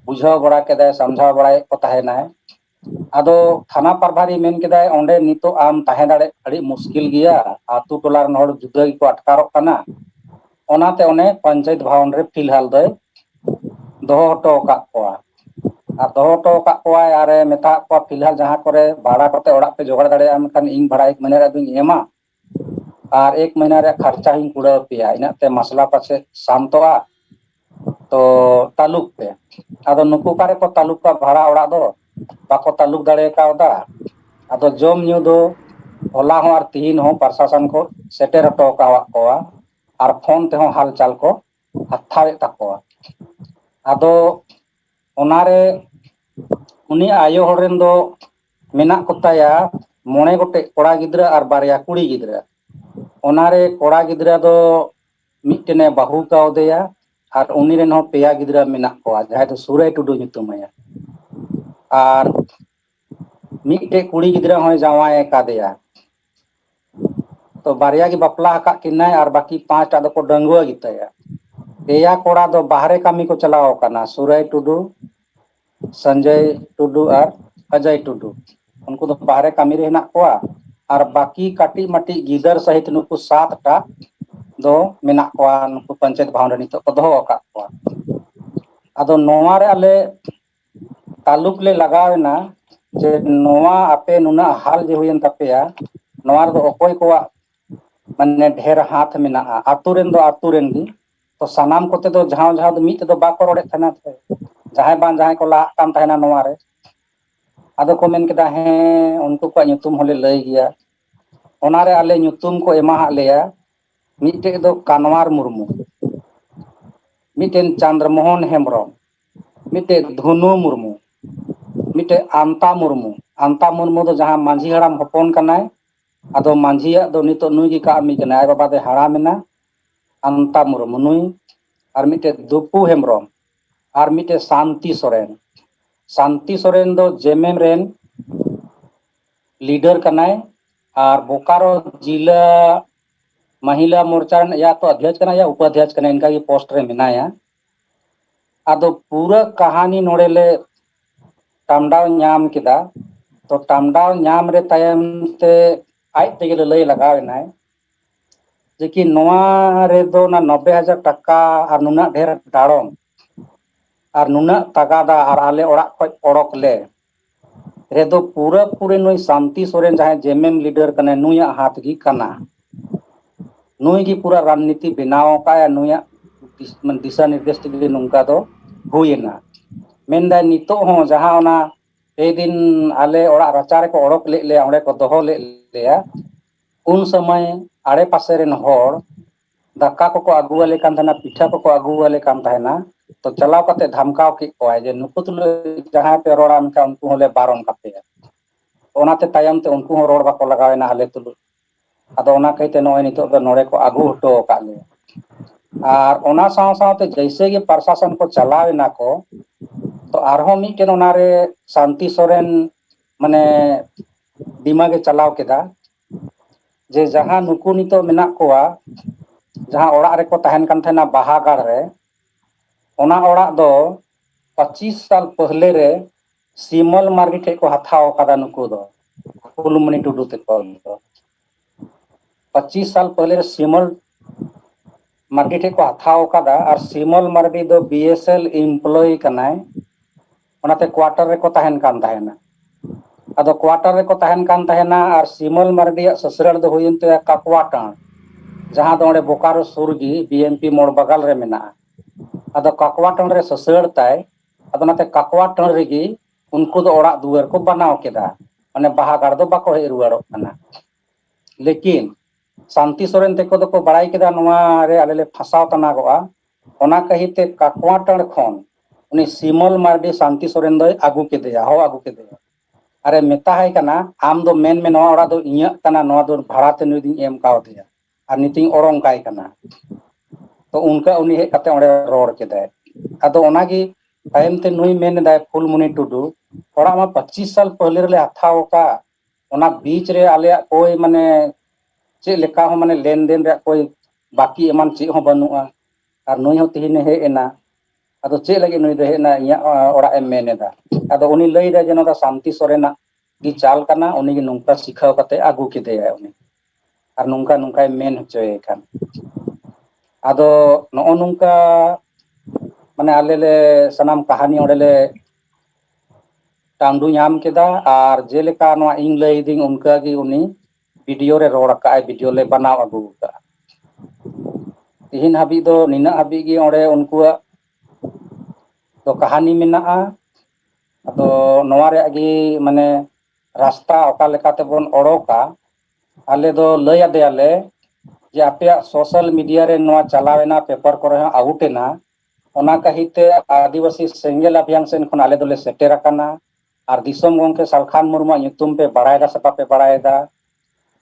E: बुझाव बड़ा केदाय समझाव बड़ा को ताहेनाय आदो थाना प्रभारी मेन केदाय ओंडे नितो आम ताहे दाड़े अड़ी मुश्किल गिया आतु टोला रन हर जुदा को अटकारोक कना ओनाते ओने पंचायत भवन रे फिलहाल दो दोहो हटो का कोआ और दोहो हटो का कोआ यारे मेता को फिलहाल जहां करे भाड़ा करते ओड़ा पे जोगाड़ दाड़े आम कन इन भाड़ा 1 महीना रे दुन एमा और 1 महीना रे खर्चा हिन कुड़ा पिया इनाते मसला पाछे शांतोआ तो तालुक पे आदो नुकु कारे को तालुक का भाड़ा ओड़ा दो बाको तालुक दाड़े कावदा आदो जोम न्यू दो होला हो और तीन हो प्रशासन को सेटेर हटो कावा कोआ और फोन ते हो हाल चाल को हत्थावे तकोआ आदो ओनारे उनी आयो हरेन दो मेना कोताया मोने गोटे कोड़ा गिद्रा और बारिया कुड़ी गिद्रा ओनारे कोड़ा गिद्रा दो मिटने बाहू कावदेया और उनी रेन हो पेया गिद्रा मेना कोआ जहां दो सुरे टुडू nyutumaya और मिटे कुड़ी गिद्रा हो जावाए कादेया तो बारिया की बपला का किनाय और बाकी 5 टा दो को डंगुआ गिताया पेया कोड़ा दो बाहरे कामी को चलाओ कना सुरय टुडू संजय टुडू और अजय टुडू उनको तो बाहरे कामी रे हेना कोआ और बाकी काटी मटी गिदर सहित नुकु 7 टा दो मेना कोआ नुकु पंचायत भवन रे नितो को दोहो का कोआ आदो नोवा रे आले तालुक ले लगावेना जे नोवा आपे नुना हाल जे हुयन तपेया नोवा रे दो ओकोय कोआ माने ढेर हाथ मेना आतुरेन दो आतुरेन गी तो सानाम कोते दो जहां जहां दो मीत दो बाको रोडे थाना थे जहां को ला काम थाना नोवा रे आदो को मेन केदा हे उनको को nyutum होले लई गिया ओनारे आले nyutum को एमा लेया मिटे दो कानवार मुर्मू मिटेन चंद्रमोहन हेम्ब्रम मिटे धुनु मुर्मू मिटे आंता मुर्मू दो जहां मांझी हराम हपन कनाय आदो मांझिया दो नितो नुई की कामी कनाय बाबा दे हरामेना अंता मुर्मू नुई और मिटे दुपू हेम्ब्रम और मिटे शांति सोरेन दो जेमेम रेन लीडर कनाय और बोकारो जिला महिला मोर्चा या तो अध्यक्ष कना या उपाध्यक्ष कना इनका ये पोस्ट रे मेनाया आदो पूरा कहानी नोड़ेले टामडाव ᱧᱟᱢ केदा तो टामडाव ᱧᱟᱢ रे तायम ते आज तेगे लई लगावेनाय जेकि नोआ रे दो ना 90,000 टका और नुना ढेर दाड़ों और नुना तगादा और आले ओड़ा खoj ओड़क ले रे दो पूरा पूरे नुई शांति सोरेन जहां जेएमएम लीडर कने नुया हाथ गी कना नुई की पूरा रणनीति बनाव का या नुया दिशा निर्देश गे नुंका दो हुयना मेनदा नितो हो जहां ओना ए दिन आले ओड़ा रचा रे को ओड़क ले ओड़े को दोहो लेया उन समय आड़े पासे रेन होड़ दाका को अगुवाले कान थाना पिठा को अगुवाले कान थाना तो चलाव कते धमकाव की को जे नुकु तुल जहां पे रोड़ा उनका उनको होले बारन काते ओनाते तायम ते उनको रोड बाको लगावेना हले तुल आदो ओना कहते नोय नितो दो नोड़े को आगु हटो का ले और ओना साव सावते जैसे कि प्रशासन को चलावेना को तो आरहो मिटेन ओनारे शांति सोरेन माने दिमागे चलाव केदा जे जहां नुकु नितो मेना कोआ जहां ओड़ा रे को तहन कान थाना बाहागढ़ रे ओना ओड़ा दो 25 साल पहले रे सिमल मार्गी ठे को हथाव कादा नुकु दो फुलमणि टुडू ते को 25 साल पहले रे सिमल मार्गी ठे को हथाव कादा और सिमल मार्गी दो बीएसएल एम्प्लॉय कनाय ओनाते क्वार्टर रे को तहन कान थाना आदो क्वार्टर रे को तहन कान थाना और सिमल मार्गी ससुराल दो हुयन ते काकवाटाण जहां दो ओंडे बोकारो सुरगी बीएमपी मोड़ बगल रे मेना आदो काकवाटाण रे ससुराल ताय ᱟᱫᱚ ᱚᱱᱟᱛᱮ ᱠᱟᱠᱣᱟ ᱴᱟᱺᱰ ᱨᱮᱜᱮ ᱩᱱᱠᱩ ᱫᱚ ᱚᱲᱟᱜ ᱫᱩᱣᱟᱹᱨ ᱠᱚ ᱵᱟᱱᱟᱣ ᱠᱮᱫᱟ, ᱢᱟᱱᱮ ᱵᱟᱦᱟ ᱜᱟᱲ ᱫᱚ ᱵᱟᱠᱚ ᱦᱮᱡ ᱨᱩᱣᱟᱹᱲᱚᱜ ᱠᱟᱱᱟ। ᱞᱮᱠᱤᱱ ᱥᱟᱱᱛᱤ ᱥᱚᱨᱮᱱ ᱛᱮᱠᱚ ᱫᱚᱠᱚ ᱵᱟᱲᱟᱭ ᱠᱮᱫᱟ ᱱᱚᱣᱟ ᱨᱮ ᱟᱞᱮ ᱞᱮ ᱯᱷᱟᱥᱟᱣ ᱛᱟᱱᱟᱜᱚᱜᱼᱟ, ᱚᱱᱟ ᱠᱟᱹᱦᱤᱛᱮ ᱠᱟᱠᱣᱟ ᱴᱟᱺᱰ ᱠᱷᱚᱱ ᱩᱱᱤ ᱥᱤᱢᱚᱞ ᱢᱟᱨᱰᱤ ᱥᱟᱱᱛᱤ ᱥᱚᱨᱮᱱ ᱫᱚᱭ ᱟᱹᱜᱩ ᱠᱮᱫᱮᱭᱟ, ᱦᱚ ᱟᱹᱜᱩ ᱠᱮᱫᱮᱭᱟ। ᱟᱨᱮ ᱢᱮᱛᱟᱦᱟᱭ ᱠᱟᱱᱟ ᱟᱢ ᱫᱚ ᱢᱮᱱᱢᱮ ᱱᱚᱣᱟ ᱚᱲᱟᱜ ᱫᱚ ᱤᱧᱟᱹᱜ ᱠᱟᱱᱟ, ᱱᱚᱣᱟ ᱫᱚ ᱵᱷᱟᱲᱟᱛᱮ ᱱᱩᱭ ᱫᱚᱧ ᱮᱢ ᱠᱟᱣᱫᱮᱭᱟ ᱟᱨ ᱱᱤᱛᱤᱧ ᱚᱨᱚᱝ ᱠᱟᱭ ᱠᱟᱱᱟ। ᱛᱚ ᱚᱱᱠᱟ ᱩᱱᱤ ᱦᱮᱡ ᱠᱟᱛᱮ ᱚᱸᱰᱮ ᱨᱚᱲ ᱠᱮᱫᱟᱭ। ᱟᱫᱚ ᱚᱱᱟᱜᱮ ᱛᱟᱭᱚᱢ ᱛᱮ ᱱᱩᱭ ᱢᱮᱱ ᱮᱫᱟᱭ ᱯᱷᱩᱞᱢᱚᱱᱤ ᱴᱩᱰᱩ, ᱚᱲᱟᱜ ᱢᱟ 25 ᱥᱟᱞ ᱯᱟᱦᱞᱮ ᱨᱮᱞᱮ ᱦᱟᱛᱟᱣ ᱟᱠᱟᱫ, ᱚᱱᱟ ᱵᱤᱪ ᱨᱮ ᱟᱞᱮᱭᱟᱜ ᱠᱳᱭ ᱢᱟᱱᱮ ᱪᱮᱫ ᱞᱮᱠᱟ ᱦᱚᱸ ᱢᱟᱱᱮ ᱞᱮᱱᱫᱮᱱ ᱨᱮᱭᱟᱜ ᱠᱳᱭ ᱵᱟᱠᱤ ᱮᱢᱟᱱ ᱪᱮᱫ ᱦᱚᱸ ᱵᱟᱹᱱᱩᱜᱼᱟ, ᱟᱨ ᱱᱩᱭ ᱦᱚᱸ ᱛᱮᱦᱮᱧᱮ ᱦᱮᱡ ᱮᱱᱟ, ᱟᱫᱚ ᱪᱮᱫ ᱞᱟᱹᱜᱤᱫ ᱱᱩᱭ ᱫᱚ ᱦᱮᱡ ᱮᱱᱟ ᱤᱧᱟᱹᱜ ᱚᱲᱟᱜ ᱮᱢ ᱢᱮᱱ ᱮᱫᱟ? ᱟᱫᱚ ᱩᱱᱤ ᱞᱟᱹᱭᱫᱟᱭ ᱡᱮ ᱱᱚᱣᱟ ᱫᱚ ᱥᱟᱱᱛᱤ ᱥᱚᱨᱮᱱᱟᱜ ᱜᱮ ᱪᱟᱞ ᱠᱟᱱᱟ, ᱩᱱᱤᱜᱮ ᱱᱚᱝᱠᱟ ᱥᱤᱠᱷᱟᱹᱣ ᱠᱟᱛᱮ ᱟᱹᱜᱩ ᱠᱮᱫᱮᱭᱟᱭ ᱩᱱᱤ, ᱟᱨ ᱱᱚᱝᱠᱟ ᱱᱚᱝᱠᱟᱭ ᱢᱮᱱ ᱦᱚᱪᱚᱭᱮ ᱠᱟᱱ। ᱟᱫᱚ ᱱᱚᱜᱼᱚ ᱱᱚᱝᱠᱟ ᱢᱟᱱᱮ ᱟᱞᱮ ᱞᱮ ᱥᱟᱱᱟᱢ ᱠᱟᱹᱦᱱᱤ ᱚᱸᱰᱮ ᱞᱮ ᱴᱟᱺᱰᱩ ᱧᱟᱢ ᱠᱮᱫᱟ, ᱟᱨ ᱡᱮᱞᱮᱠᱟ ᱱᱚᱣᱟ ᱤᱧ ᱞᱟᱹᱭᱫᱟᱹᱧ ᱚᱱᱠᱟᱜᱮ ᱩᱱᱤ ᱵᱷᱤᱰᱤᱭᱳ ᱨᱮ ᱨᱚᱲ ᱟᱠᱟᱜᱼᱟᱭ, ᱵᱷᱤᱰᱤᱭᱳ ᱞᱮ ᱵᱟᱱᱟᱣ ᱟᱹᱜᱩ ᱟᱠᱟᱜᱼᱟ। ᱛᱤᱦᱤᱧ ᱦᱟᱹᱵᱤᱡ ᱫᱚ ᱱᱤᱱᱟᱹᱜ ᱦᱟᱹᱵᱤᱡ ᱜᱮ ᱚᱸᱰᱮ ᱩᱱᱠᱩᱣᱟᱜ ᱫᱚ ᱠᱟᱹᱦᱱᱤ ᱢᱮᱱᱟᱜᱼᱟ। ᱟᱫᱚ ᱱᱚᱣᱟ ᱨᱮᱭᱟᱜ ᱜᱮ ᱢᱟᱱᱮ ᱨᱟᱥᱛᱟ ᱚᱠᱟ ᱞᱮᱠᱟ ᱛᱮᱵᱚᱱ ᱚᱰᱳᱠᱟ, ᱟᱞᱮ ᱫᱚ ᱞᱟᱹᱭ ᱟᱫᱮᱭᱟᱞᱮ ᱡᱮ ᱟᱯᱮᱭᱟᱜ ᱥᱳᱥᱟᱞ ᱢᱤᱰᱤᱭᱟ ᱨᱮ ᱱᱚᱣᱟ ᱪᱟᱞᱟᱣᱮᱱᱟ, ᱯᱮᱯᱟᱨ ᱠᱚᱨᱮ ᱦᱚᱸ ᱟᱣᱩᱴ ᱮᱱᱟ, ᱚᱱᱟ ᱠᱟᱹᱦᱤᱛᱮ ᱟᱹᱫᱤᱵᱟᱹᱥᱤ ᱥᱮᱸᱜᱮᱞ ᱚᱵᱷᱤᱭᱟᱱ ᱥᱮᱱ ᱠᱷᱚᱱ ᱟᱞᱮ ᱫᱚᱞᱮ ᱥᱮᱴᱮᱨ ᱟᱠᱟᱱᱟ, ᱟᱨ ᱫᱤᱥᱚᱢ ᱜᱚᱢᱠᱮ ᱥᱟᱞᱠᱷᱟᱱ ᱢᱩᱨᱢᱩᱣᱟᱜ ᱧᱩᱛᱩᱢ ᱯᱮ ᱵᱟᱲᱟᱭᱮᱫᱟ ᱥᱮ ᱵᱟᱯᱮ ᱵᱟᱲᱟᱭᱮᱫᱟ?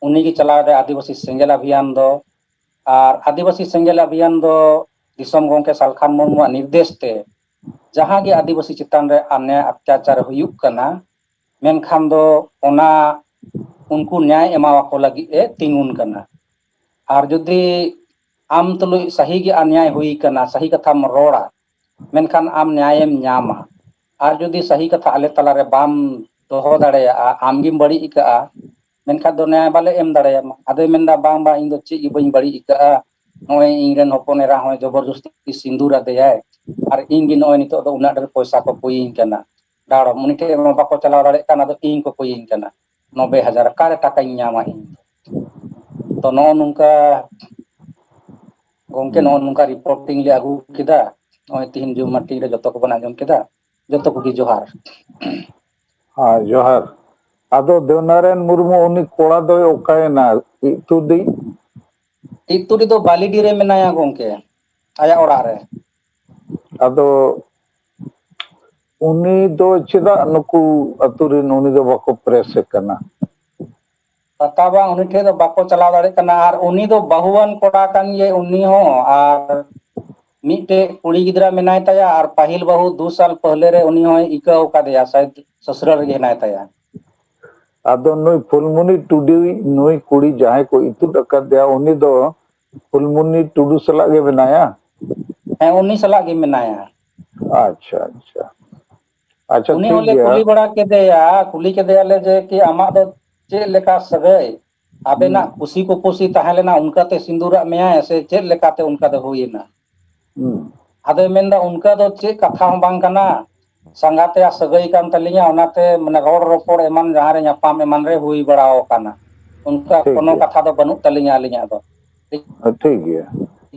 E: ᱩᱱᱤᱜᱮ ᱪᱟᱞᱟᱣᱮᱫᱟᱭ ᱟᱹᱫᱤᱵᱟᱹᱥᱤ ᱥᱮᱸᱜᱮᱞ ᱚᱵᱷᱤᱭᱟᱱ ᱫᱚ, ᱟᱨ ᱟᱹᱫᱤᱵᱟᱹᱥᱤ ᱥᱮᱸᱜᱮᱞ ᱚᱵᱷᱤᱭᱟᱱ ᱫᱚ ᱫᱤᱥᱚᱢ ᱜᱚᱢᱠᱮ ᱥᱟᱞᱠᱷᱟᱱ ᱢᱩᱨᱢᱩᱣᱟᱜ ᱱᱤᱨᱫᱮᱥ ᱛᱮ ᱡᱟᱦᱟᱸ ᱜᱮ ᱟᱹᱫᱤᱵᱟᱹᱥᱤ ᱪᱮᱛᱟᱱ ᱨᱮ ᱚᱱᱱᱭᱟᱭ ᱚᱛᱛᱟᱪᱟᱨ ᱦᱩᱭᱩᱜ ᱠᱟᱱᱟ, ᱢᱮᱱᱠᱷᱟᱱ ᱫᱚ ᱚᱱᱟ ᱩᱱᱠᱩ ᱱᱭᱟᱭ ᱮᱢᱟᱣᱟᱠᱚ ᱞᱟᱹᱜᱤᱫ ᱮ ᱛᱤᱸᱜᱩᱱ ᱠᱟᱱᱟ। ᱟᱨ ᱡᱩᱫᱤ ᱟᱢ ᱛᱩᱞᱩᱡ ᱥᱟᱹᱦᱤ ᱜᱮ ᱚᱱᱱᱭᱟᱭ ᱦᱩᱭ ᱠᱟᱱᱟ, ᱥᱟᱹᱦᱤ ᱠᱟᱛᱷᱟᱢ ᱨᱚᱲᱟ, ᱢᱮᱱᱠᱷᱟᱱ ᱟᱢ ᱱᱭᱟᱭᱮᱢ ᱧᱟᱢᱟ। ᱟᱨ ᱡᱩᱫᱤ ᱥᱟᱹᱦᱤ ᱠᱟᱛᱷᱟ ᱟᱞᱮ ᱛᱟᱞᱟᱨᱮ ᱵᱟᱢ ᱫᱚᱦᱚ ᱫᱟᱲᱮᱭᱟᱜᱼᱟ, ᱟᱢᱜᱮᱢ ᱵᱟᱹᱲᱤᱡ ᱟᱠᱟᱜᱼᱟ, ᱢᱮᱱᱠᱷᱟᱱ ᱫᱚ ᱱᱭᱟᱭ ᱵᱟᱞᱮ ᱮᱢ ᱫᱟᱲᱮᱭᱟᱢᱟ। ᱟᱫᱚᱭ ᱢᱮᱱᱫᱟ ᱵᱟᱝ ᱵᱟᱝ ᱤᱧ ᱫᱚ ᱪᱮᱫ ᱜᱮ ᱵᱟᱹᱧ ᱵᱟᱹᱲᱤᱡ ᱟᱠᱟᱜᱼᱟ, ᱱᱚᱜᱼᱚᱭ ᱤᱧᱨᱮᱱ ᱦᱚᱯᱚᱱ ᱮᱨᱟ ᱦᱚᱸ ᱡᱚᱵᱚᱨᱡᱚᱥᱛᱤ ᱥᱤᱸᱫᱩᱨ ᱟᱫᱮᱭᱟᱭ, ᱟᱨ ᱤᱧ ᱜᱮ ᱱᱚᱜᱼᱚᱭ ᱱᱤᱛᱚᱜ ᱫᱚ ᱩᱱᱟᱹᱜ ᱰᱷᱮᱨ ᱯᱚᱭᱥᱟ ᱠᱚ ᱠᱩᱭᱤᱧ ᱠᱟᱱᱟ, ᱰᱟᱲᱚᱢ ᱩᱱᱤ ᱴᱷᱮᱡ ᱢᱟ ᱵᱟᱠᱚ ᱪᱟᱞᱟᱣ ᱫᱟᱲᱮᱭᱟᱜ ᱠᱟᱱ, ᱟᱫᱚ ᱤᱧ ᱠᱚ ᱠᱩᱭᱤᱧ ᱠᱟᱱᱟ 90,000, ᱚᱠᱟᱨᱮ ᱴᱟᱠᱟᱧ ᱧᱟᱢᱟ ᱤᱧ ᱫᱚ? ᱛᱚ ᱱᱚᱜᱼᱚ ᱱᱚᱝᱠᱟ ᱜᱚᱝᱠᱮ, ᱱᱚᱜᱼᱚ ᱱᱚᱝᱠᱟ ᱨᱤᱯᱳᱨᱴᱤᱝ ᱞᱮ ᱟᱹᱜᱩ ᱠᱮᱫᱟ। ᱱᱚᱜᱼᱚᱭ ᱛᱤᱦᱤᱧ ᱡᱩᱢ ᱢᱤᱴᱤᱝ ᱨᱮ ᱡᱚᱛᱚ ᱠᱚᱵᱚᱱ ᱟᱸᱡᱚᱢ ᱠᱮᱫᱟ, ᱡᱚᱛᱚ ᱠᱚᱜᱮ ᱡᱚᱦᱟᱨ।
A: ᱦᱮᱸ ᱡᱚᱦᱟᱨ। ᱟᱫᱚ ᱫᱮᱵᱱᱟᱨᱟᱭᱚᱱ ᱢᱩᱨᱢᱩ ᱩᱱᱤ ᱠᱚᱲᱟ ᱫᱚᱭ ᱚᱠᱟᱭᱮᱱᱟ? ᱤᱛᱩᱫᱤ
E: ᱤᱛᱩᱫᱤ ᱫᱚ ᱵᱟᱹᱞᱤᱰᱤ ᱨᱮ ᱢᱮᱱᱟᱭᱟ ᱜᱚᱝᱠᱮ, ᱟᱭᱟᱜ ᱚᱲᱟᱜ ᱨᱮ।
A: ᱟᱫᱚ ᱩᱱᱤ ᱫᱚ ᱪᱮᱫᱟᱜ ᱱᱩᱠᱩ ᱟᱛᱩ ᱨᱮᱱ ᱩᱱᱤ ᱫᱚ ᱵᱟᱠᱚ ᱯᱨᱮᱥᱮ ᱠᱟᱱᱟ?
E: ᱠᱟᱛᱷᱟ ᱵᱟᱝ ᱩᱱᱤ ᱴᱷᱮᱡ ᱫᱚ ᱵᱟᱠᱚ ᱪᱟᱞᱟᱣ ᱫᱟᱲᱮᱭᱟᱜ ᱠᱟᱱᱟ, ᱟᱨ ᱩᱱᱤ ᱫᱚ ᱵᱟᱹᱦᱩᱣᱟᱱ ᱠᱚᱲᱟ ᱠᱟᱱ ᱜᱮᱭᱟᱭ ᱩᱱᱤ ᱦᱚᱸ, ᱟᱨ ᱢᱤᱫᱴᱮᱡ ᱠᱩᱲᱤ ᱜᱤᱫᱽᱨᱟᱹ ᱢᱮᱱᱟᱭ ᱛᱟᱭᱟ, ᱟᱨ ᱯᱟᱹᱦᱤᱞ ᱵᱟᱹᱦᱩ 2 ᱥᱟᱞ ᱯᱟᱦᱞᱮ ᱨᱮ ᱩᱱᱤ ᱦᱚᱸᱭ ᱤᱠᱟᱹᱣ ᱠᱟᱫᱮᱭᱟ, ᱥᱟᱭᱟᱫ ᱥᱚᱥᱩᱨᱟᱞ ᱨᱮᱜᱮ ᱦᱮᱱᱟᱭ ᱛᱟᱭᱟ।
A: ᱟᱫᱚ ᱱᱩᱭ ᱯᱷᱩᱞᱢᱚᱱᱤ ᱴᱩᱰᱩ ᱱᱩᱭ ᱠᱩᱲᱤ ᱡᱟᱦᱟᱸᱭ ko ᱤᱛᱩᱫ ᱟᱠᱟᱫᱮᱭᱟ, ᱩᱱᱤ ᱫᱚ ᱯᱷᱩᱞᱢᱚᱱᱤ ᱴᱩᱰᱩ ᱥᱟᱞᱟᱜ ᱜᱮ ᱢᱮᱱᱟᱭᱟ?
E: ᱦᱮᱸ ᱩᱱᱤ ᱥᱟᱞᱟᱜ ᱜᱮ ᱢᱮᱱᱟᱭᱟ।
A: ᱟᱪᱪᱷᱟ ᱟᱪᱪᱷᱟ ᱟᱪᱪᱷᱟ,
E: ᱩᱱᱤ
A: ᱴᱷᱤक
E: ᱦᱚᱸᱞᱮ
A: ᱜᱮᱭᱟ।
E: ᱠᱩᱞᱤ ᱵᱟᱲᱟ ᱠᱮᱫᱮᱭᱟ, ᱠᱩᱞᱤ ᱠᱮᱫᱮᱭᱟᱞᱮ ᱡᱮ ᱠᱤ ᱟᱢᱟᱜ ᱫᱚ ᱪᱮᱫ ᱞᱮᱠᱟ ᱥᱟᱹᱜᱟᱹᱭ? ᱟᱵᱮᱱᱟᱜ ᱠᱩᱥᱤ ᱠᱩᱯᱩᱥᱤ ᱛᱟᱦᱮᱸ ᱞᱮᱱᱟ ᱚᱱᱠᱟᱛᱮ ᱥᱤᱸᱫᱩᱨᱟᱜ ᱢᱮᱭᱟᱭ, ᱥᱮ ᱪᱮᱫ ᱞᱮᱠᱟᱛᱮ ᱚᱱᱠᱟ ᱫᱚ ᱦᱩᱭᱮᱱᱟ? ᱟᱫᱚᱭ ᱢᱮᱱᱫᱟ ᱚᱱᱠᱟ ᱫᱚ ᱪᱮᱫ ᱠᱟᱛᱷᱟ ᱦᱚᱸ ᱵᱟᱝ ᱠᱟᱱᱟ, ᱥᱟᱸᱜᱟᱛᱮᱭᱟᱜ ᱥᱟᱹᱜᱟᱹᱭ ᱠᱟᱱ ᱛᱟᱹᱞᱤᱧᱟ, ᱚᱱᱟᱛᱮ ᱢᱟᱱᱮ ᱨᱚᱲ ᱨᱚᱯᱚᱲ ᱮᱢᱟᱱ ᱡᱟᱦᱟᱸ ᱨᱮ ᱧᱟᱯᱟᱢ ᱮᱢᱟᱱ ᱨᱮ ᱦᱩᱭ ᱵᱟᱲᱟ ᱟᱠᱟᱱᱟ। ᱚᱱᱠᱟ
A: ᱴᱷᱤक
E: ᱠᱳᱱᱳ
A: गया
E: ᱠᱟᱛᱷᱟ ᱫᱚ ᱵᱟᱹᱱᱩᱜ ᱛᱟᱹᱞᱤᱧᱟ ᱟᱹᱞᱤᱧᱟᱜ ᱫᱚ।
A: ठीक गया।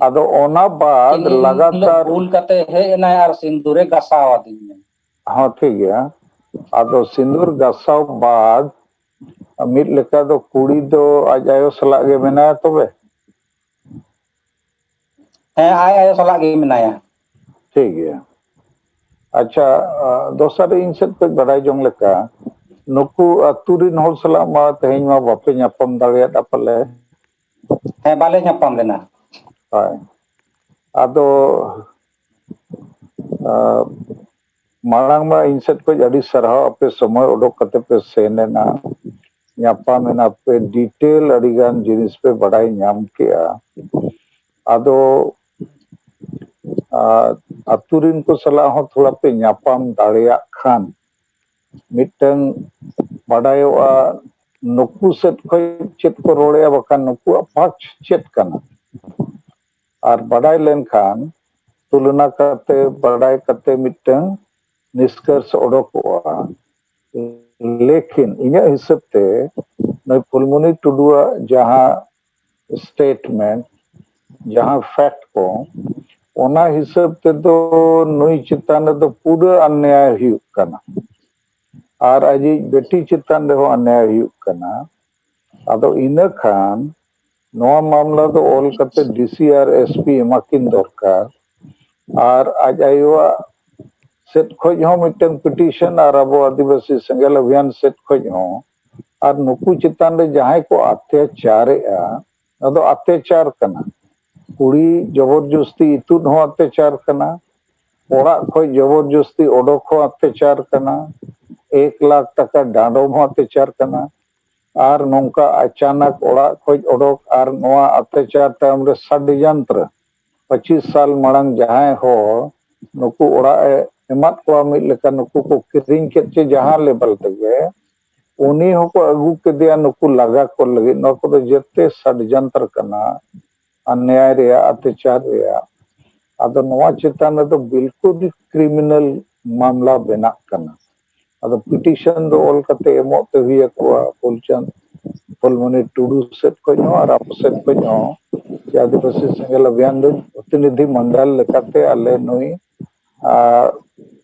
A: ᱟᱫᱚ ᱚᱱᱟ ᱵᱟᱫ
E: ᱦᱤᱞᱳᱜ
A: ᱞᱟᱜᱟतार
E: ᱵᱷᱩᱞ ᱠᱟᱛᱮ ᱦᱮᱡ ᱮᱱᱟᱭ ᱟᱨ ᱥᱤᱸᱫᱩᱨᱮ ᱜᱟᱥᱟᱣ ᱟᱹᱫᱤᱧᱟ।
A: ᱦᱚᱸ ᱴᱷᱤक गया। ᱟᱫᱚ ᱥᱤᱸᱫᱩᱨ ᱜᱟᱥᱟᱣ ᱵᱟᱫ ᱢᱤᱫ ᱞᱮᱠᱟ ᱫᱚ ᱠᱩᱲᱤ ᱫᱚ ᱟᱡ ᱟᱭᱳ ᱥᱟᱞᱟᱜ ᱜᱮ ᱢᱮᱱᱟᱭᱟ ᱛᱚᱵᱮ?
E: ᱦᱮᱸ ᱟᱡ ᱟᱭᱳ ᱥᱟᱞᱟᱜ ᱜᱮ ᱢᱮᱱᱟᱭᱟ।
A: ᱴᱷᱤक गया। ᱟᱪᱪᱷᱟ, ᱫᱚᱥᱟᱨ ᱤᱧ ᱥᱮᱫ ᱠᱷᱚᱱ ᱵᱟᱰᱟᱭ ᱡᱚᱝ ᱞᱮᱠᱟ, ᱱᱩᱠᱩ ᱟᱛᱩ ᱨᱮᱱ ᱦᱚᱲ ᱥᱟᱞᱟᱜ ᱢᱟ ᱛᱮᱦᱮᱧ ᱢᱟ ᱵᱟᱯᱮ ᱧᱟᱯᱟᱢ ᱫᱟᱲᱮᱭᱟᱫᱟ ᱯᱟᱞᱮ?
E: ᱦᱮᱸ ᱵᱟᱞᱮ ᱧᱟᱯᱟᱢ ᱞᱮᱱᱟ।
A: ᱦᱳᱭ। ᱟᱫᱚ ᱢᱟᱲᱟᱝ ᱢᱟ ᱤᱧ ᱥᱮᱫ ᱠᱷᱚᱱ ᱟᱹᱰᱤ ᱥᱟᱨᱦᱟᱣ, ᱟᱯᱮ ᱥᱚᱢᱚᱭ ᱩᱰᱩᱠ ᱠᱟᱛᱮ ᱯᱮ ᱥᱮᱱ ᱮᱱᱟ, ᱧᱟᱯᱟᱢ ᱮᱱᱟ ᱯᱮ, ᱰᱤᱴᱮᱞ ᱟᱹᱰᱤᱜᱟᱱ ᱡᱤᱱᱤᱥ ᱯᱮ ᱵᱟᱰᱟᱭ ᱧᱟᱢ ᱠᱮᱜᱼᱟ। ᱟᱫᱚ ᱟᱛᱩ ᱨᱮᱱ ᱠᱚ ᱥᱟᱞᱟᱜ ᱦᱚᱸ ᱛᱷᱚᱲᱟ ᱯᱮ ᱧᱟᱯᱟᱢ ᱫᱟᱲᱮᱭᱟᱜ ᱠᱷᱟᱱ ᱢᱤᱫᱴᱟᱝ ᱵᱟᱰᱟᱭᱚᱜᱼᱟ ᱱᱩᱠᱩ ᱥᱮᱫ ᱠᱷᱚᱡ ᱪᱮᱫ ᱠᱚ ᱨᱚᱲᱮᱜᱼᱟ, ᱵᱟᱠᱷᱟᱱ ᱱᱩᱠᱩᱣᱟᱜ ᱯᱟᱸᱪ ᱪᱮᱫ ᱠᱟᱱᱟ, ᱟᱨ ᱵᱟᱰᱟᱭ ᱞᱮᱱᱠᱷᱟᱱ ᱛᱩᱞᱚᱱᱟ ᱠᱟᱛᱮ ᱵᱟᱰᱟᱭ ᱠᱟᱛᱮ ᱢᱤᱫᱴᱟᱝ ᱱᱤᱥᱠᱟᱨᱥ ᱚᱰᱚᱠᱚᱜᱼᱟ। ᱞᱮᱠᱤᱱ ᱤᱧᱟᱹᱜ ᱦᱤᱥᱟᱹᱵ ᱛᱮ ᱱᱩᱭ ᱯᱷᱩᱞᱢᱚᱱᱤ ᱴᱩᱰᱩᱣᱟᱜ ᱡᱟᱦᱟᱸ ᱥᱴᱮᱴᱢᱮন্ট, ᱡᱟᱦᱟᱸ ᱯᱷᱮᱠᱴ ᱠᱚ, ओना हिसाब तेदो नुई चितान रेदो पूरा अन्याय हुयुग कना और आजी बेटी चितान रेहो अन्याय हुयुग कना आदो इना खान नवा मामला दो ऑल कते डीसी और एसपी एमाकिन दरकार और आज आयुवा सेट खोज हो मिटन पिटिशन और अब आदिवासी सेंगेल अभियान सेट खोज हो और नुकु चितान रे जहां को अत्याचार अदो अत्याचार कना कुड़ी जबरदस्ती इतुन हो अत्याचार कना ओड़ा खोज जबरदस्ती ओडोक हो अत्याचार कना 1 लाख टका डांडोम हो अत्याचार कना और नौका अचानक ओड़ा खोज ओडोक और नोआ अत्याचार तायम रे षड्यंत्र 25 साल मांग जहां हो नुकु ओड़ा एमत को मिल लेका नुकु को किरिंग के जहां लेवल तगे उनी होको अगु के दिया नुकु लगा को लगे नको तो जते षड्यंत्र कना अन्याय रे अत्याचार रे आदो नोआ चितान तो बिल्कुल क्रिमिनल मामला बना कना आदो पिटिशन दो ऑल कते एमो ते हुई को फुलचंद फुलमणि टुडू सेट को नो और आप सेट को नो आदिवासी सेंगेल अभियान दो प्रतिनिधि मंडल लेकाते आले नुई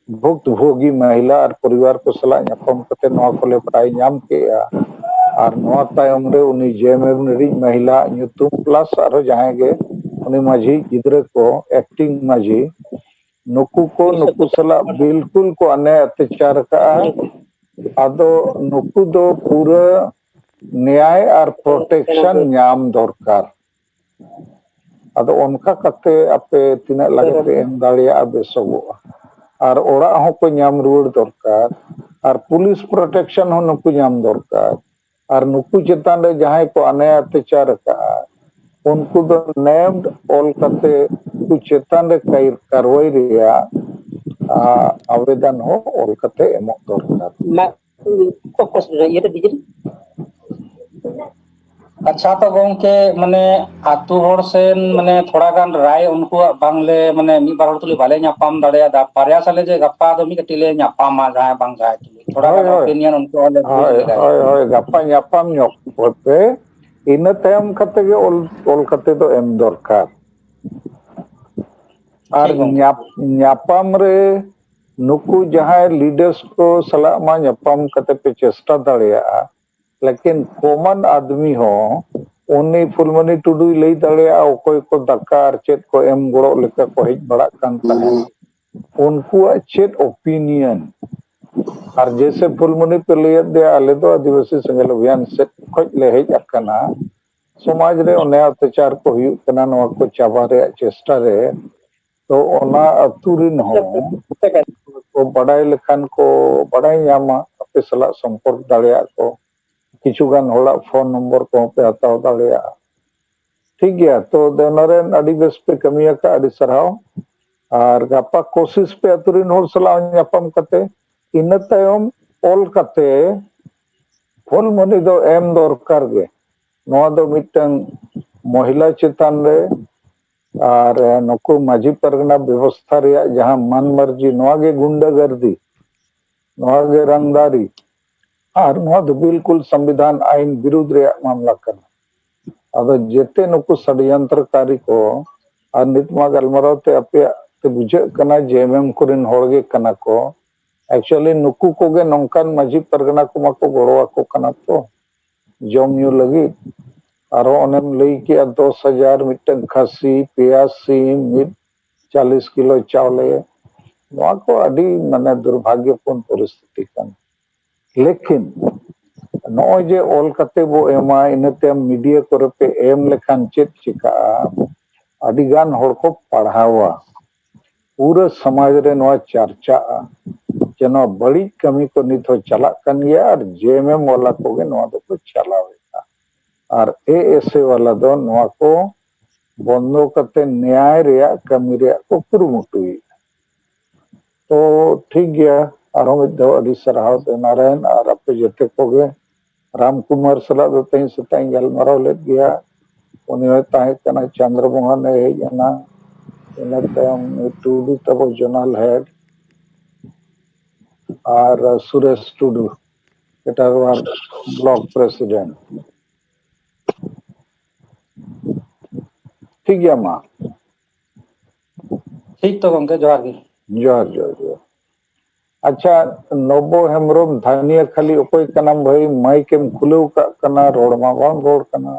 A: भुक्तभोगी महिला और परिवार को सलाह ᱧᱟᱯᱟᱢ कते नोआ कोले पढ़ाई ᱧᱟᱢ केया और नोआ तायम रे उनी जेएमएम री महिला ᱧᱩᱛᱩᱢ प्लस और जहां गे उनी माझी गिद्रे को एक्टिंग माझी नुकु सला बिल्कुल को अन्याय अत्याचार का आदो नुकु दो पूरा न्याय और प्रोटेक्शन ᱧᱟᱢ दरकार आदो उनका कते आपे तिना लगे पे एम दाड़िया बेसबो और ओड़ा हो को ᱧᱟᱢ रुवाड़ दरकार और पुलिस प्रोटेक्शन हो नुकु ᱧᱟᱢ दरकार और नुकु चितान रे जहां को अन्याय अत्याचार का उनको दो नेम्ड ऑल कते कु चितान रे कार्रवाई रिया आवेदन हो ऑल कते एमो दरकार
F: मा फोकस रे ये डिजिटल
E: अच्छा तो गोंके माने आतु होड़ सेन माने थोड़ा गान राय उनको बांगले माने मी बार तुली बाले ᱧᱟᱯᱟᱢ दाड़िया दा पारिया साले जे गप्पा दो मी कटिले ᱧᱟᱯᱟᱢᱟ जहां बांग जाय थोड़ा गान ओपिनियन उनको वाले
A: होय गप्पा ᱧᱟᱯᱟम ᱧᱚᱜ होते इन तयम कते गे ऑल कते तो एम दरकार और ᱧᱟᱯᱟम रे नुकु जहां लीडर्स को सलाह मा ᱧᱟᱯᱟम कते पे चेष्टा दाड़िया लेकिन कॉमन आदमी हो उन्नी फुलमणि टुडू लई दाड़िया ओकोय को दक्का और चेत को एम गोड़ो लेका को हेज बड़ा कान ताहे उनको चेत ओपिनियन और जैसे फुलमणि पे ले दे आले दो आदिवासी सेंगेल अभियान से खोज ले हेज अकना समाज रे ओने अत्याचार को हुयु कना नवा को चाबा रे चेष्टा रे तो ओना अतुरिन हो को बड़ाई लेखान को बड़ाई ᱧᱟᱢᱟ अपे सला संपर्क दाड़िया को किचुगान होला फोन नंबर को पे हताव दाड़िया ठीक गया तो देनरेन अडी बेस पे कमिया का अडी सराव और गापा कोशिश पे अतुरिन होल सला ᱧᱟᱯᱟᱢ कते इन तायम ऑल कते फुलमणि दो एम दरकार गे नोआ दो मिटन महिला चितान रे और नुकु माझी परगना व्यवस्था रे जहां मन मर्जी नोआ गे गुंडागर्दी नोआ गे रंगदारी और नोआ दो बिल्कुल संविधान आईन विरुद्ध रे मामला करना अदो जेते नुकु षड्यंत्रकारी को और नितमा गलमरावते अपे ते बुझे कना जेएमएम कुरिन होड़गे कना को एक्चुअली नुकु को गे नौकान माझी परगना को माको गोड़वा को कना तो जमयु लगी और ओनेम लई के 10,000 मिटन खसी पियासी मिट 40 किलो चावले नोआ को अडी माने दुर्भाग्यपूर्ण परिस्थिति कन लेकिन नॉय जे ऑल कते बो एमा इनते मीडिया करे पे एम लेखान चेत चिका अडी गान होड़ को पढ़ावा पूरा समाज रे नोआ चर्चा जनो बड़ी कमी को नित हो चला कन गया और जेएमएम वाला को गे नोआ दो को चलावेगा और एएसए वाला दो नोआ को बंदो कते न्याय रे कमी रे को कुरुमुटुई तो ठीक गया और हम दो अडी सराव दे नारायण और अपे जते को गे राम कुमार सला दो तई सताई गलमराव ले गया उनी ताहे कना चंद्रमोहन ने हेजना इनतम टुडू तब जोनल हेड और सुरेश टुडू एटा ब्लॉक प्रेसिडेंट ठीक है माँ
E: ठीक तो गंके जोहार गे
A: जोहार जोहार जोहार। अच्छा नब्बो हेम्ब्रम धानिया खाली ओकोय कनाम भाई माइक एम खुलेव का कना रोड मा बांग रोड कना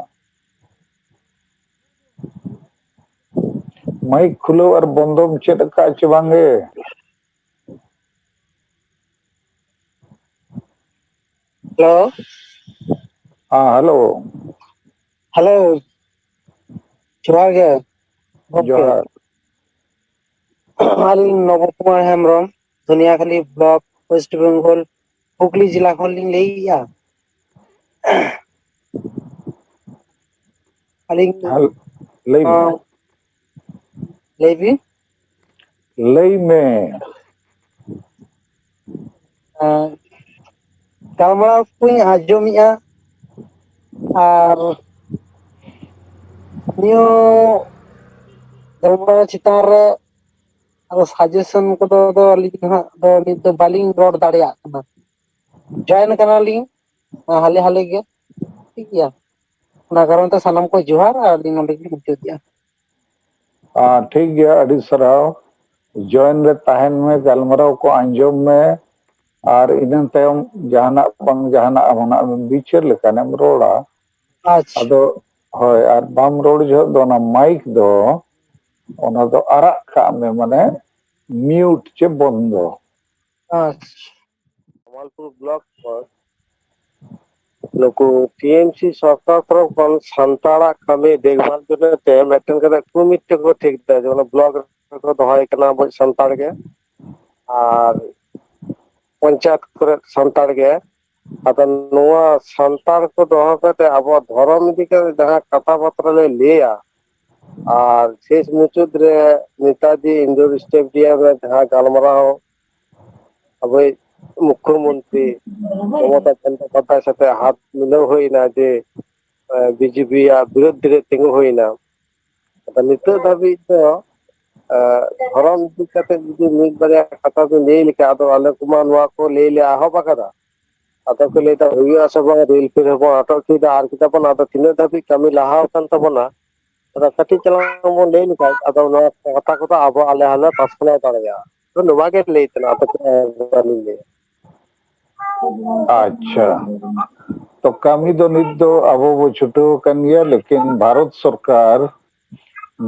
A: माइक खुलेव और बंदोम चेक का चे बांगे
F: हेलो
A: हाँ हेलो
F: हेलो जोहार गे गंके
A: जोहार
F: आलिंग नव कुमार हेम्ब्रम दुनियाखाली ब्लॉक वेस्ट बेंगल हुगली जिला खन लिंग लैया आलिंग
A: हल लई में
F: लैबी
A: लई में
F: गालमाराव कुኝ आजोमिया और नियो गालमाराव चितान रे अब सजेशन को दो अलिंग हा दो नित दो बालिंग रोड दाड़िया कना जॉइन कना लिंग हाले हाले गे ठीक गया ना कारण ते सनम को जोहार आलिंग नोंडे गे मुचादिया
A: हाँ ठीक गया अड़ी सराव जॉइन रे ताहन में गलमराव को अंजम में और इन तयम जहाना बंग जहाना होना बिचर लेकानेम रोड़ा
F: अच्छा
A: अदो होय और बाम रोड जो दोना माइक दो ओना दो अरग का में माने म्यूट चे बंदो
F: अच्छा
G: कमालपुर ब्लॉक पर नुकु टीएमसी सरकार तरफ खन संताड़ा कमी देखभाल जने ते मेटन कदा कमिटी को ठीक दे जो ब्लॉक को दोहाय कना ब संताड़ के और पंचायत करे संताड़ के अत नोआ संताड़ को दोहा कते अब धर्म इदी के जहां कथा पत्र ले लिया और शेष मुचुद रे नेताजी इंडोर स्टेडियम रे जहां गालमराव अब मुख्यमंत्री ममता बंदोपाध्याय साथे हाथ मिलाव होइना जे बीजेपी या विरोध रे तिंगु होइना नित धाबी तो धर्म इदी कते जुदी मिद बारे कथा तो ले लिखा तो आले कुमार नवा को ले ले आहो बकदा अतो को लेता हुआ सब रेल फिर हो ऑटो की आर किता पन अतो तिने धाबी कमी लहाव कन तबना अतो कटी चला मो ले लिखा अतो नवा कथा को अब आले हाले पासना ताड़या तो नवा के लेतना अतो ले
A: अच्छा तो कमी दो नित दो अबो वो छुटो कन गया लेकिन भारत सरकार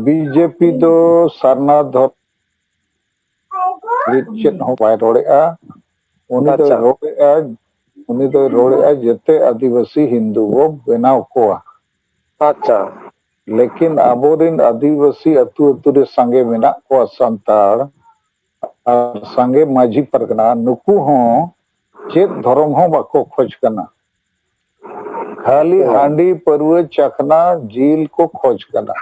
A: बीजेपी दो सरना धर चेत हो पाए रोड़ेआ उनी दो रोड़ेआ उनी दो रोड़ेआ जते आदिवासी हिंदू वो बेनाव कोआ
G: अच्छा
A: लेकिन अबोरिन आदिवासी अतु अतु रे संगे मेना को संताड़ और संगे माझी परगना नुकु हो चेत धर्म हो बाको खोज कना खाली हांडी परवे चखना जील को खोज कना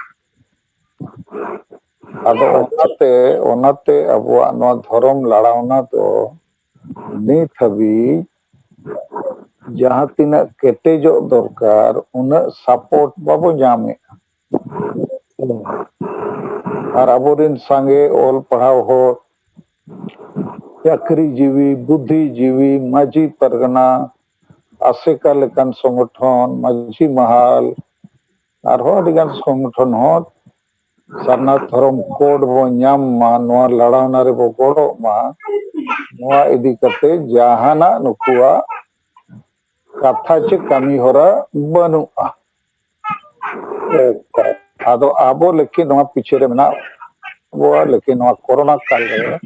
A: अदो ओनाते अबुआ नवा धर्म लड़ावना तो नित हबी जहां तिना केटेजो दरकार उना सपोर्ट बाबो जामे और अबोरिन संगे ओल पढ़ाव हो चाकरी जीवी बुद्धिजीवी माझी परगना आसेका लेकान संगठन माझी महाल और हो अडिगान संगठन हो सरना धर्म कोड बो नाम मा नवा लड़ावना रे बो गोड़ो मा नवा इदी करते जहाना नुकुआ कथा चे कमी होरा बनुआ आदो आबो लेकिन नवा पीछे रे मना वो लेकिन नवा कोरोना काल रे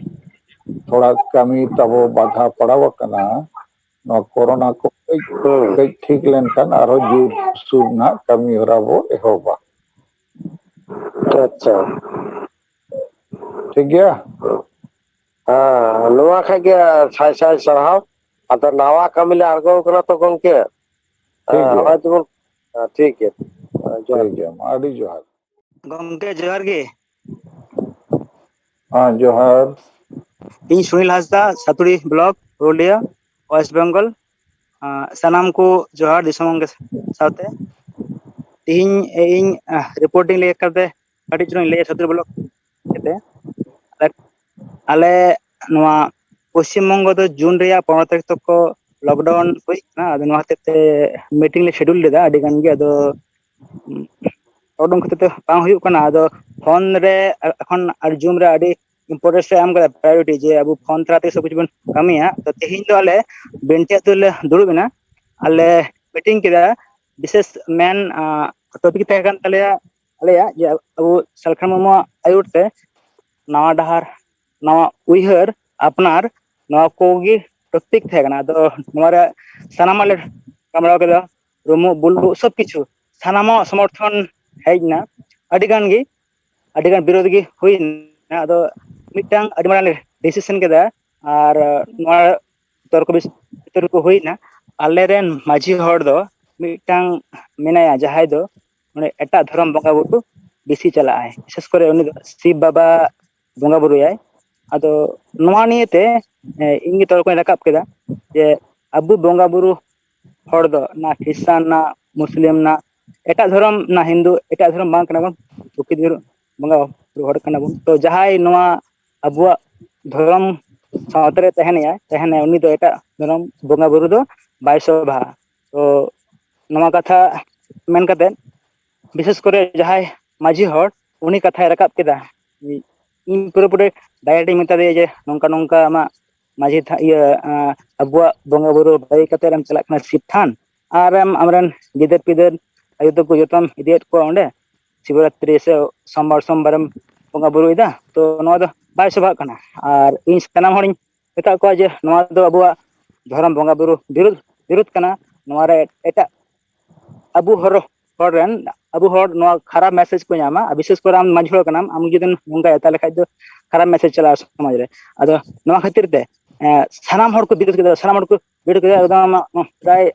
A: थोड़ा कमी तबो बाधा पड़ाव कना नवा कोरोना को कई ठीक लेन कन आरो जुर सुना कमी होरा वो एहोबा
G: अच्छा
A: ठीक गया
G: हाँ नवा खा गया साई साई सराव अत नवा कमी ले आगो कना तो गंके आज ठीक है
A: ठीक है आडी जोहार
H: गंके जोहार गे
A: हाँ जोहार
H: इन सुनील हांसदा सातुड़ी ब्लॉक रोलिया वेस्ट बेंगल सनाम को जोहार दिसोम साथे तीन इन रिपोर्टिंग ले करते कटी चुन ले सातुड़ी ब्लॉक केते आले नवा पश्चिम बंग दो जून रे 15 तारीख तक को लॉकडाउन हुई ना अद नवा ते मीटिंग ले शेड्यूल लेदा अडी गान गे अदो लॉकडाउन खते बांग हुई कना अदो फोन रे एखन आर जूम रे अडी इम्पोर्टेंस से एम कदा प्रायोरिटी जे अब फोन तराते सब कुछ बन कमिया तो तेहिं दो आले बेंटे तो ले दुरुबिना आले मीटिंग केदा विशेष मेन टॉपिक तहे कान तलेया आलेया जे अब सलखन मामा आयुरते नवा डहार नवा उइहर अपनार नवा कोगी टॉपिक तहे काना तो नवारे सनामाले कामराव केदा रुमु बुलबु सब किछु सनामा समर्थन हेजना अडिगान गी अडिगान विरोध गी हुइना अदो मिटांग अडिमारान डिसीजन केदा आर नवा तर्क बितर को हुइना आलेरेन माझी हर दो मिटांग मेनाया जहाय दो माने एटा धर्म बंगा बुरु बेसी चला है विशेष करे उनी शिव बाबा बंगा बुरु याय अदो नवा नियते इंगी तर्क को रकाब केदा जे अबु बंगा बुरु हर दो ना क्रिश्चियन ना मुस्लिम ना एटा धर्म ना हिंदू एटा धर्म बांग कना बन प्रकृति बंगा बुरु हर कना बन तो जहाय नवा अबुआ धर्म सावतरे तहने उनी दो एटा धर्म बंगा बुरु दो बाय सभा तो नवा कथा मेन कते विशेष करे जहाय माझी हर उनी कथा रकाब केदा इन पूरे डायरेक्ट मेता दे जे नोंका नोंका मा माझी अबुआ बंगा बुरु बाय कते रम चला कना सिपथान आरम अमरन गिदर पिदर आयु तो को जतम इदियत को ओंडे शिवरात्रि से सोमवार बंगा बुरु इदा तो नवा दो बाय सभा कना और इन सनाम हरिन मेता को जे नवा दो अबुआ धर्म बंगा बुरु विरोध कना नवा रे एटा अबु हरन अबु हर नवा खराब मैसेज को नामा विशेष कर आम माझी कनाम आम जदन नंगा एता लेखा दो खराब मैसेज चला समाज रे अदो नवा खातिर ते सनाम हर को विरोध के सनाम हर को विरोध के एकदम प्राय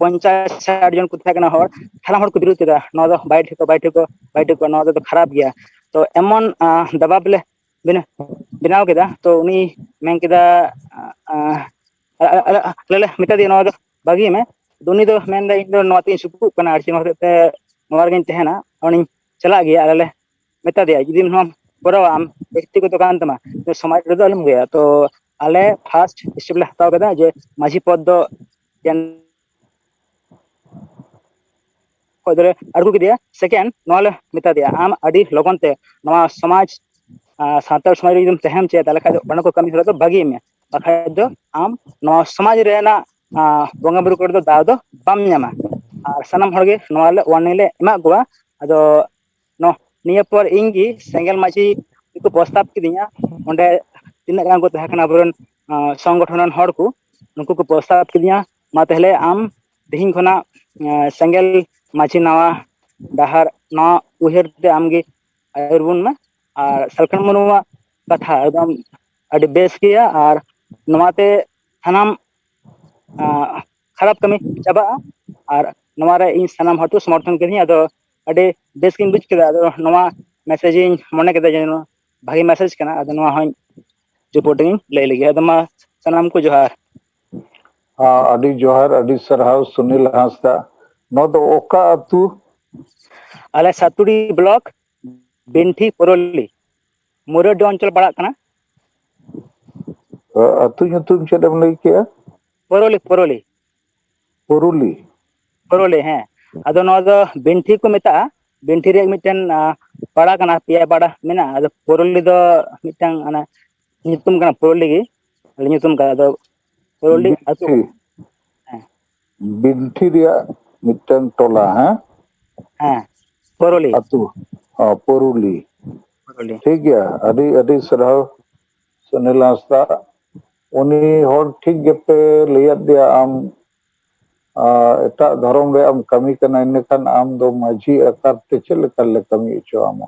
H: 50-60 जन को थाकना हर सनाम हर को विरोध के नवा दो बाइट को नवा दो खराब गया तो एमन दबाव ले बनाव केदा तो उनी मेन केदा ले मिटा दे नवा दो बागी में दोनी दो मेन दा इन दो नवा तीन सुकु कना आरसी नोते नवा गे तहना उनी चला गया आले मिटा दे जदी हम बरो आम व्यक्तिगत कान तमा तो समाज रे दो अलम गया तो आले फर्स्ट स्टेप ले हताव केदा जे माझी पद दो जन कोदरे अरगु किदिया सेकेंड नवाले मिटा दिया आम अडी लगन ते नवा समाज सातार समाज रे तहम चे ताले खा बन को कमी तो भागी में बखा दो आम नवा समाज रे ना बंगा बुरु को दाव दो बाम न्यामा और सनम हरगे नवाले वानिले एमा गोवा अदो नो निया पर इंगी सेंगल माची को प्रस्ताव किदिया ओंडे तिना गांग को तहकना बरन संगठनन हर को उनको को प्रस्ताव किदिया मा तहले आम दिहिं खना सेंगल माची नवा डहार ना उहेर ते आमगे आयुर्बुन में और सलखन मनुवा कथा एकदम अडी बेस किया और नवाते सनाम खराब कमी चाबा और नवारे इन सनाम हटू समर्थन के अदो अडी बेस किन बुझ केदा अदो नवा मैसेज इन मने केदा जे भागी मैसेज कना अदो नवा हन रिपोर्टिंग ले लगे अदो मा सनाम को जोहार
A: अडी जोहार अडी सरहाव सुनील हांसदा नो दो ओका अतु
H: आले सातुड़ी ब्लॉक बेंठी पोरोली मुरड अंचल पड़ा कना
A: अतु nyutum चेदम लई के पोरुली
H: हैं अदो नो दो बेंठी को मेता बेंठी रे मिटन पड़ा कना पिया पड़ा मेना अदो पोरोली दो मिटन अना nyutum कना पोरोली गी nyutum का अदो पोरोली अतु
A: बिंठी रिया मिटन टोला हैं
H: पोरोली
A: अतु पोरुली ठीक गया अडी सरहाव सुनील हांसदा उनी हर ठीक गेपे लैया दिया आम एटा धर्म रे आम कमी कना इनखान आम दो माझी आकार ते चलेका ले कमी इचो आम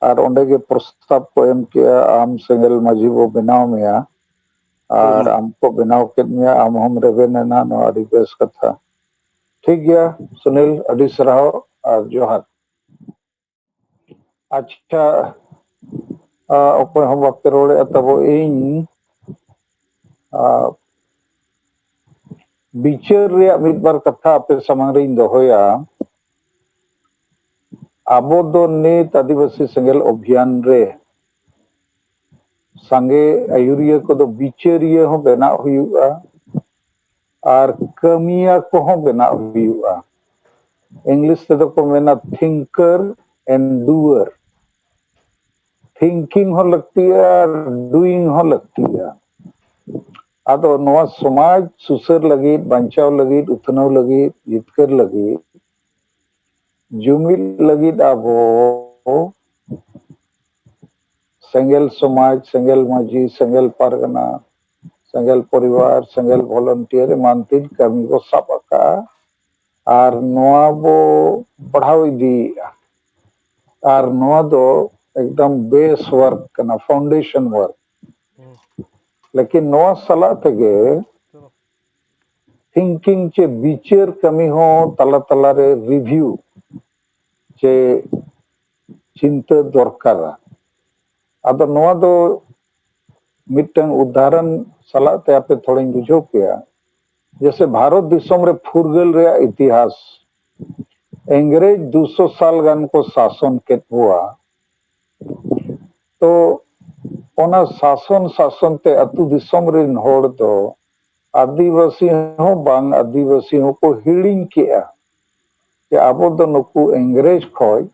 A: और ओंडे गे प्रस्ताव को एम किया आम सेंगल माझी बो बनाव मिया और आम को बनाव के मिया आम हम रेवेना ना नो अडी बेस कथा ठीक गया सुनील अडी सरहाव और जोहार अच्छा हम वक्त रोड़े तब इन बिचार रे मिद बार कथा पे समांग रे दोहोया आबो दो नीत आदिवासी सेंगल अभियान रे संगे आयुरिया को दो बिचारिया हो बेना हुआ और कमिया को हो बेना हुआ इंग्लिश ते दो को मेना थिंकर एंड डूअर थिंकिंग हो लगती है डूइंग हो लगती है आदो नवा समाज सुसर लगी बंचाव लगी उतनाव लगी जितकर लगी जुमिल लगी आबो सेंगेल समाज सेंगेल माजी सेंगेल पारगना सेंगेल परिवार सेंगेल वॉलंटियर मानतीन कमी को सापका और नवा बो पढ़ाव इदी और नवा दो एकदम बेस वर्क कना फाउंडेशन वर्क लेकिन नवा सला तेगे थिंकिंग चे विचार कमी हो तला तला रे रिव्यू चे चिंता दरकार आदो नवा दो मिटन उदाहरण सला ते आपे थोड़ी बुझो किया जैसे भारत दिसम रे फुरगल रे इतिहास अंग्रेज 200 साल गान को शासन केत हुआ तो ओना शासन शासन ते अतु दिसम रे होड़ दो आदिवासी हो बांग आदिवासी हो को हिड़िंग किया कि आबो दो नुकु अंग्रेज खोय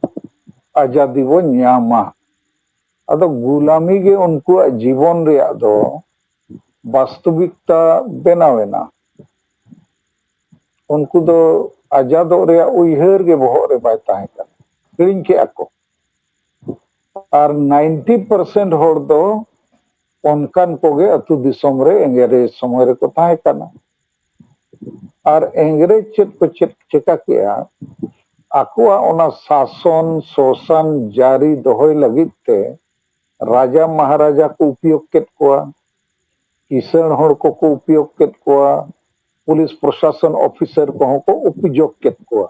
A: आजादी वो न्यामा अदो गुलामी के उनको जीवन रे दो वास्तविकता बनावेना उनको दो आजादो रे उइहर के बहर रे बाय ताहे का हिड़िंग के आको और 90% होड़ दो उनकान कोगे अतु दिसम रे अंग्रेज समय रे को ताहे काना और अंग्रेज चेत को चेका किया आकुआ ओना शासन शोषण जारी दोहय लगित ते राजा महाराजा को उपयोग केत कोआ किसान होड़ को उपयोग केत कोआ पुलिस प्रशासन ऑफिसर को उपयोग केत कोआ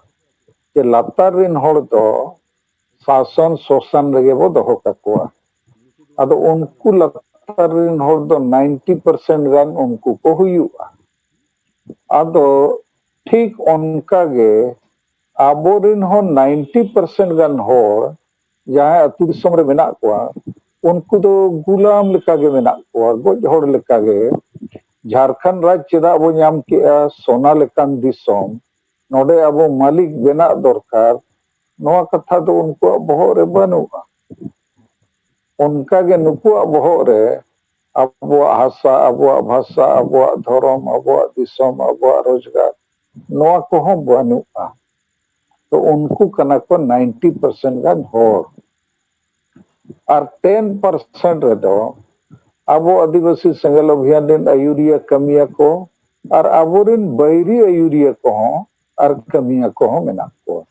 A: जे लातार रिन होड़ दो शासन शोषण रे बो दोहो का कोआ आदो उनको लातार रिन होड़ दो 90% गान उनको को हुयुआ आदो ठीक उनका गे आबोरिन हो 90% गान होड़ जहां अतु दिसम रे मेना कोआ उनको दो गुलाम लेका गे मेना कोआ गोज होड़ लेका गे झारखंड राज्य चेदा अबो नाम के सोना लेकान दिसम नोडे अबो मालिक बेना दरकार नवा कथा दो उनको बहो रे बनुआ उनका गे नुकु बहो रे अबो हासा अबो भाषा अबो धर्म अबो दिसम अबो रोजगार नवा को हो बनुआ तो उनको कना को 90% गान होड़ और 10% रे दो अबो आदिवासी संगल अभियान दिन आयुरिया कमिया को और अबोरिन बैरी आयुरिया को हो और कमिया को हो मेना को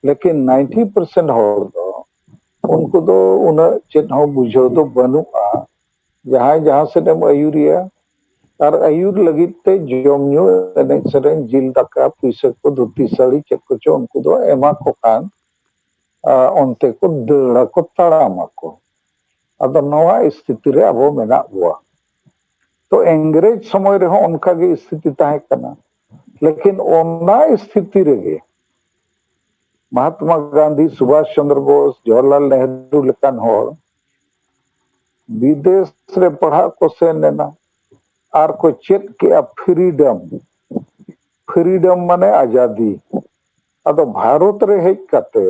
A: लेकिन 90% होड़ दो उनको दो उन चेत हो बुझो दो बनुआ जहां जहां से दम आयुरिया और आयुर लगित ते जोमन्यू एने सरेन जिल दाका पैसा को धोती साड़ी चेक को चो उनको दो एमा को कान onte ko dera ko tarama ko ado नवा स्थिति रे अबो मेना हुआ तो अंग्रेज समय रे हो उनका के स्थिति ताहे कना लेकिन ओना स्थिति रे महात्मा गांधी सुभाष चंद्र बोस जवाहरलाल नेहरू लेकान होड़ विदेश रे पढ़ा को से नेना आर को चेत के फ्रीडम माने आजादी अदो भारत रे हेज काते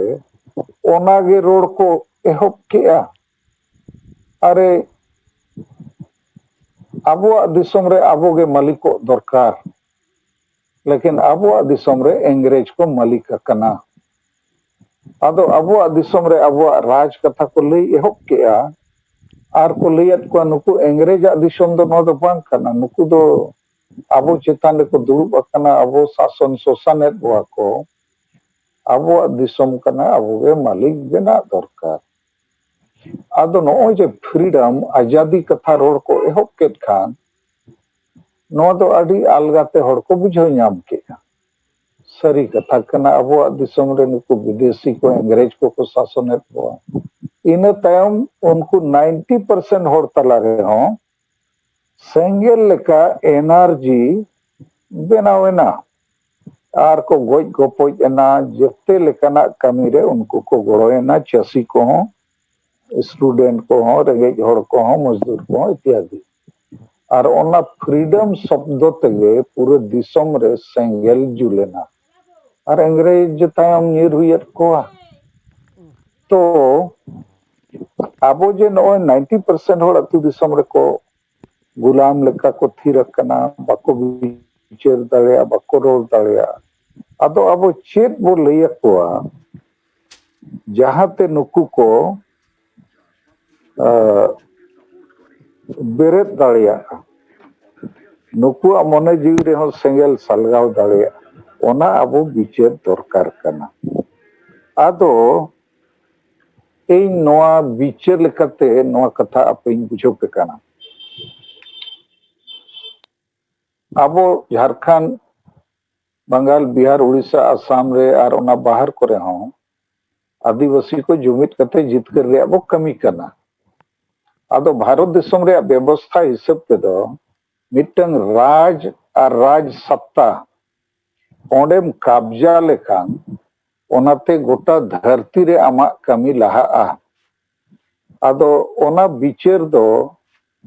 A: ओनागे रोड को एहब किया अरे अबो दिसम रे अबो गे मालिको दरकार लेकिन अबो दिसम रे अंग्रेज को मालिक कना आदो अबो दिसम रे अबो राज कथा को लई एहब किया आर को लईत को नुकु अंग्रेज दिसम दो न दो बांग कना नुकु दो अबो चेतान को दुरुब कना अबो शासन शोषण बुआ को अबो दिसम कना अबो गे मालिक बेना दरकार आदो नो जे फ्रीडम आजादी कथा रोड को एहब केत खान नो दो अडी अलगाते होड़ को बुझो नाम केया सरी कथा कना अबो दिसम रे नुकु विदेशी को अंग्रेज को शासन बुआ इन तायम उनको 90% होड़ तला रे हो सेंगेल लेका एनर्जी बेनावेना आर को गोज गोपोज एना जते लेकाना कमी रे उनको को गड़ोएना चासी को हो स्टूडेंट को हो रेगेज होड़ को हो मजदूर को हो इत्यादि और ओना फ्रीडम शब्द तेगे पूरे दिसम रे सेंगेल जुलेना और अंग्रेज तायम नीर हुयत को तो ᱟᱵᱚ ᱡᱮ ᱱᱚᱜᱼᱚᱭ 90% ᱦᱚᱲ ᱟᱹᱛᱩ ᱫᱤᱥᱚᱢ ᱨᱮᱠᱚ गुलाम लेका को थी रखना बाको विचार दाड़िया बाको रोल दाड़िया अदो अब चेत बो लैया कोआ जहाते नुकु को बेरेत दाड़िया नुकु मने जीवी रे हो सेंगेल सलगाव दाड़िया ओना अब विचार दरकार कना अदो इन नोआ विचार लेकाते नोआ कथा अपेन बुझो पे कना अबो झारखंड बंगाल बिहार उड़ीसा आसाम रे और ओना बाहर करे हों आदिवासी को जुमित कते जितकर रे अब कमी करना अदो भारत दिसम रे व्यवस्था हिसाब ते दो मिटंग राज और राज सत्ता ओंडेम कब्जा लेखान ओनाते गोटा धरती रे आमा कमी लहा अदो ओना विचार दो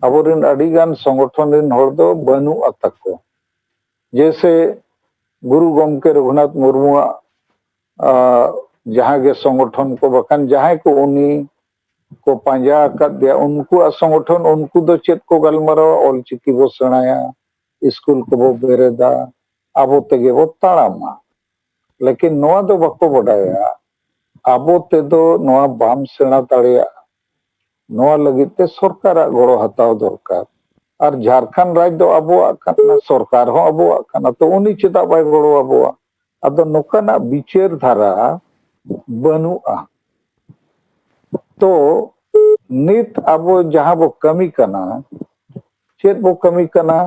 A: अबोरिन अडिगान संगठन रिन होड़ दो बनु अतको जैसे गुरु गोमके रघुनाथ मुर्मू जहाँ के संगठन को बखान जहाँ को उनी को पांजा कर दिया उनको संगठन उनको दो चेत को गलमरो ऑल चिकी बो सेणाया स्कूल को बो बेरेदा आबो तेगे बो ताड़ामा लेकिन नोआ दो बको बडाया आबो ते दो नोआ बाम सेणा ताड़िया नोआ लगिते सरकार गड़ो हताव दरकार और झारखंड राज्य दो अबो सरकार हो अबो तो उनी चेदा बाय गड़ो अबो अदो नोकाना विचार धारा बनुआ तो नित अबो जहां बो कमी कना चेद बो कमी कना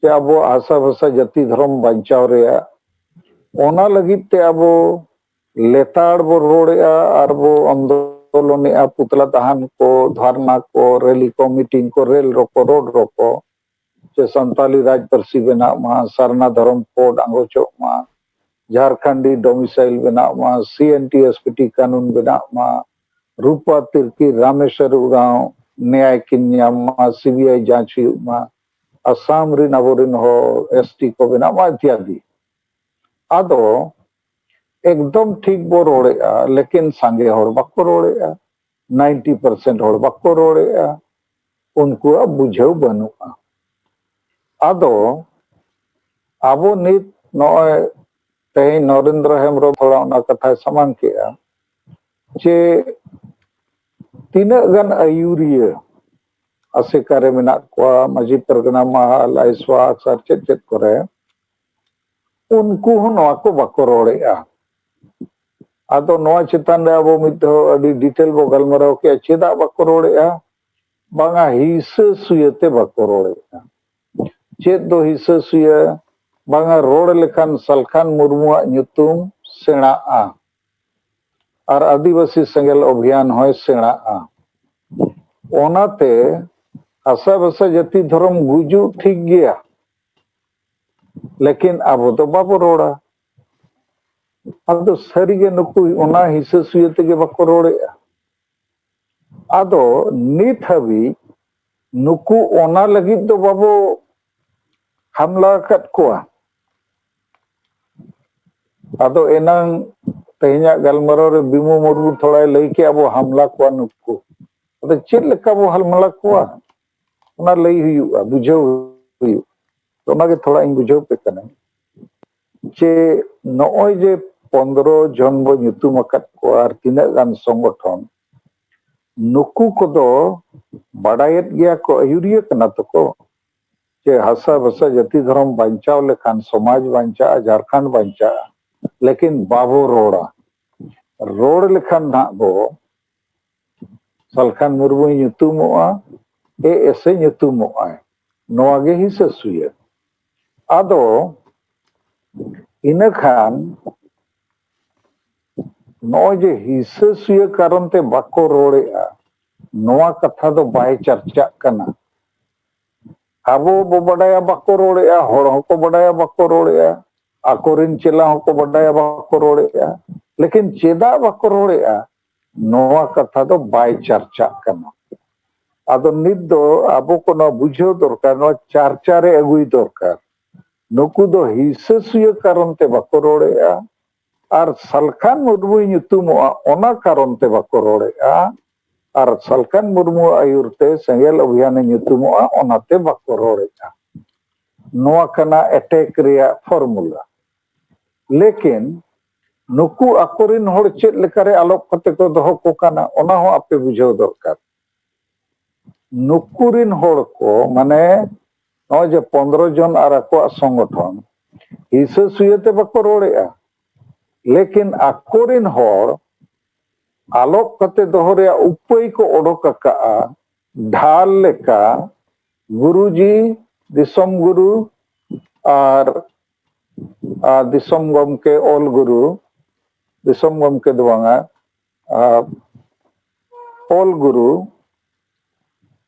A: कि अबो आशा भाषा जाति धर्म बचाव रेया ओना लगिते अबो लेताड़ बो रोड़ेया और बो आंदोलन पुतला दहन को धरना को रैली को मीटिंग को रेल रोको रोड रोको जे संताली राज परसी बना मा सरना धर्म कोड आंगोचो मा झारखंडी डोमिसाइल बना मा CNTSPT कानून बना मा रूपा तिरकी रामेश्वर उराव न्याय किन्या मा CBI जांच मा असम रिन अबोरिन हो ST को बना मा इत्यादि अदो एकदम ठीक बो रोड़ेया लेकिन सांगे होड़ बाको रोड़ेया 90% होड़ बाको रोड़ेया उनको अब बुझाव बनुआ अदो आबो नित नॉय तेई नरेंद्र हेम्ब्रम थोड़ा उना कथा समान किया जे तीना गन आयुरिया असेकारे मेना कोआ मजी परगना महल आइसवा अक्सर चेत चेत करे उनको हो नवा को बाको रोड़ेया अदो नवा चितान रे अबो मितो अडी डिटेल बो गलमराव के चेदा बाको रोड़ेया बांगा हिस्सा सुयते बाको रोड़ेया चेद दो हिस्सा सुया बांगा रोड लेखान सलखान मुर्मुआ ᱧᱩᱛᱩᱢ सेणाआ और आदिवासी सेंगेल अभियान होय सेणाआ ओनाते आशा भाषा जाति धर्म गुजु ठीक गया लेकिन अब तो बाबो रोड़ा अदो सरीगे नुकु ओना हिस्सा सुयते के बाको रोड़ेया अदो नित हबी नुकु ओना लगित दो बाबो हमला कत कोआ अदो एनांग तेहना गलमरो रे बिमु मुर्मू थोड़ा लई के अब हमला कोआ नुकु अदो चेद लेका बो हमला कोआ ओना लई हुयुआ बुझाव हुयु तो ओना के थोड़ा इन बुझाव पे कने जे नॉय जे 15 जन बो ᱧᱩᱛᱩᱢ अकत कोआ और तिना गान संगठन नुकु को दो बड़ायत गया को अयुरिया कना तो को जे हासा भाषा जाति धर्म बचाव लेखान समाज बचा झारखंड बचा लेकिन बाबो रोड़ा रोड लेखान ना बो सलखान मुर्मू ᱧᱩᱛᱩᱢᱚᱜᱼᱟ ए ऐसे ᱧᱩᱛᱩᱢᱚᱜᱼᱟ नोआ गे हिस्सा सुया अदो इना खान नॉय जे हिस्सा सुया कारण ते बाको रोड़ेया नोआ कथा दो बाय चर्चा कना आबो बो बडाया बाको रोड़ेया होड़ होको बडाया बाको रोड़ेया आकोरिन चेला होको बडाया बाको रोड़ेया लेकिन चेदा बाको रोड़ेया नोआ कथा दो बाय चर्चा कना आदो नित दो आबो को न बुझो दरकार न चर्चा रे अगुई दरकार नुकु दो हिस्सा सुया कारण ते बाको रोड़ेया और सलखान मुर्मू ᱧᱩᱛᱩᱢᱚᱜᱼᱟ ओना कारण ते बाको रोड़ेया ar Salkan Murmu ayurte sengel abhiyan nyutumoa onate bako rorega noa kana attack ria formula lekin nuku akorin hor chet lekare alop kate ko doho ko kana ona ho ape bujhaw dorkar nukurin hor ko mane no je 15 jon ar ako songothon hisa suyate bako rorega lekin akorin hor alop kate doho ria upay ko odok aka'a ढाल लेका गुरुजी दिसम गुरु और दिसम गमके ऑल गुरु दिसम गमके दोंगा ऑल गुरु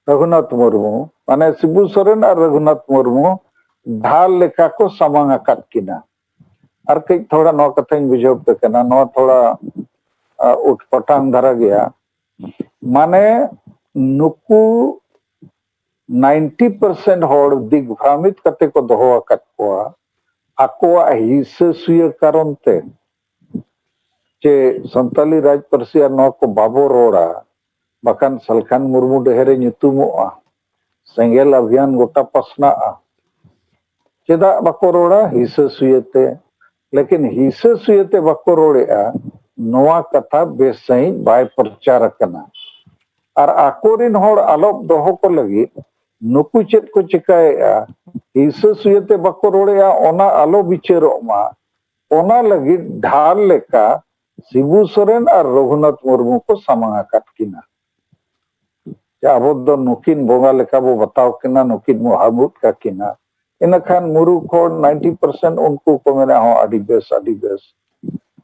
A: रघुनाथ मुर्मू माने शिबू सोरेन और रघुनाथ मुर्मू ढाल लेका को समांग आकात किना और कई थोड़ा नौ कथाñ बुझाव पे कना नौ थोड़ा उठपटांग धरा गया माने नुकु 90% हॉड़ दिग्भ्रामित कते को दोहो आकात कोआ आकोआ हिस्सा सुय कारण ते जे संताली राज परसिया नो को बाबो रोड़ा बकान सलखान मुर्मू डेहरे nyutumoa सेंगेल अभियान गोटा पसनाआ चेदा बको रोड़ा हिस्सा सुयते लेकिन हिस्सा सुयते बको रोड़ेआ नोआ कथा बेसई बाय प्रचार कना और आकोरिन होड़ आलोप दोहो को लगी नुकु चेत को चिकाएआ हिस्सा सुयते बको रोड़ेआ ओना आलो बिचारोमा ओना लगी ढाल लेका शिबू सोरेन और रघुनाथ मुर्मू को समांगा काट किना अब दो नुकिन बोंगा लेका वो बताओ किना नुकिन मुहाबुत का किना इन खान मुरु को 90% उनको को मेरा हो अडी बेस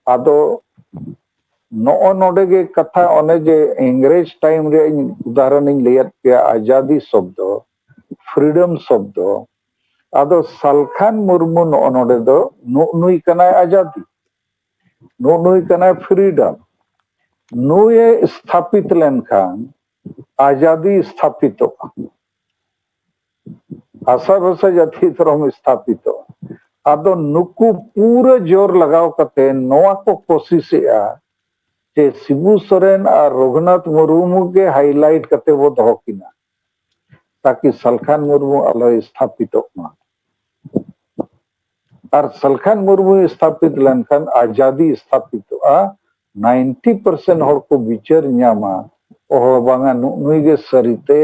A: आदो नो नोडे के कथा ओने जे इंग्रेज टाइम रे उदाहरण इन लेयत पे आजादी शब्द फ्रीडम शब्द आदो सलखान मुर्मू नो नोडे दो नुई कना आजादी नुई कना फ्रीडम नुए स्थापित लेनखान आजादी स्थापित आशा भाषा जाति धर्म स्थापित आदो नुकु पूरा जोर लगाव कते नोआ को कोशिश जे शिबू सोरेन और रघुनाथ मुर्मू के हाईलाइट कते वो दोहो किना ताकि सलखान मुर्मू आलो स्थापित और सलखान मुर्मू स्थापित लेनखान आजादी स्थापित 90% हर को विचार न्यामा ओह बांगा नुई गे सरिते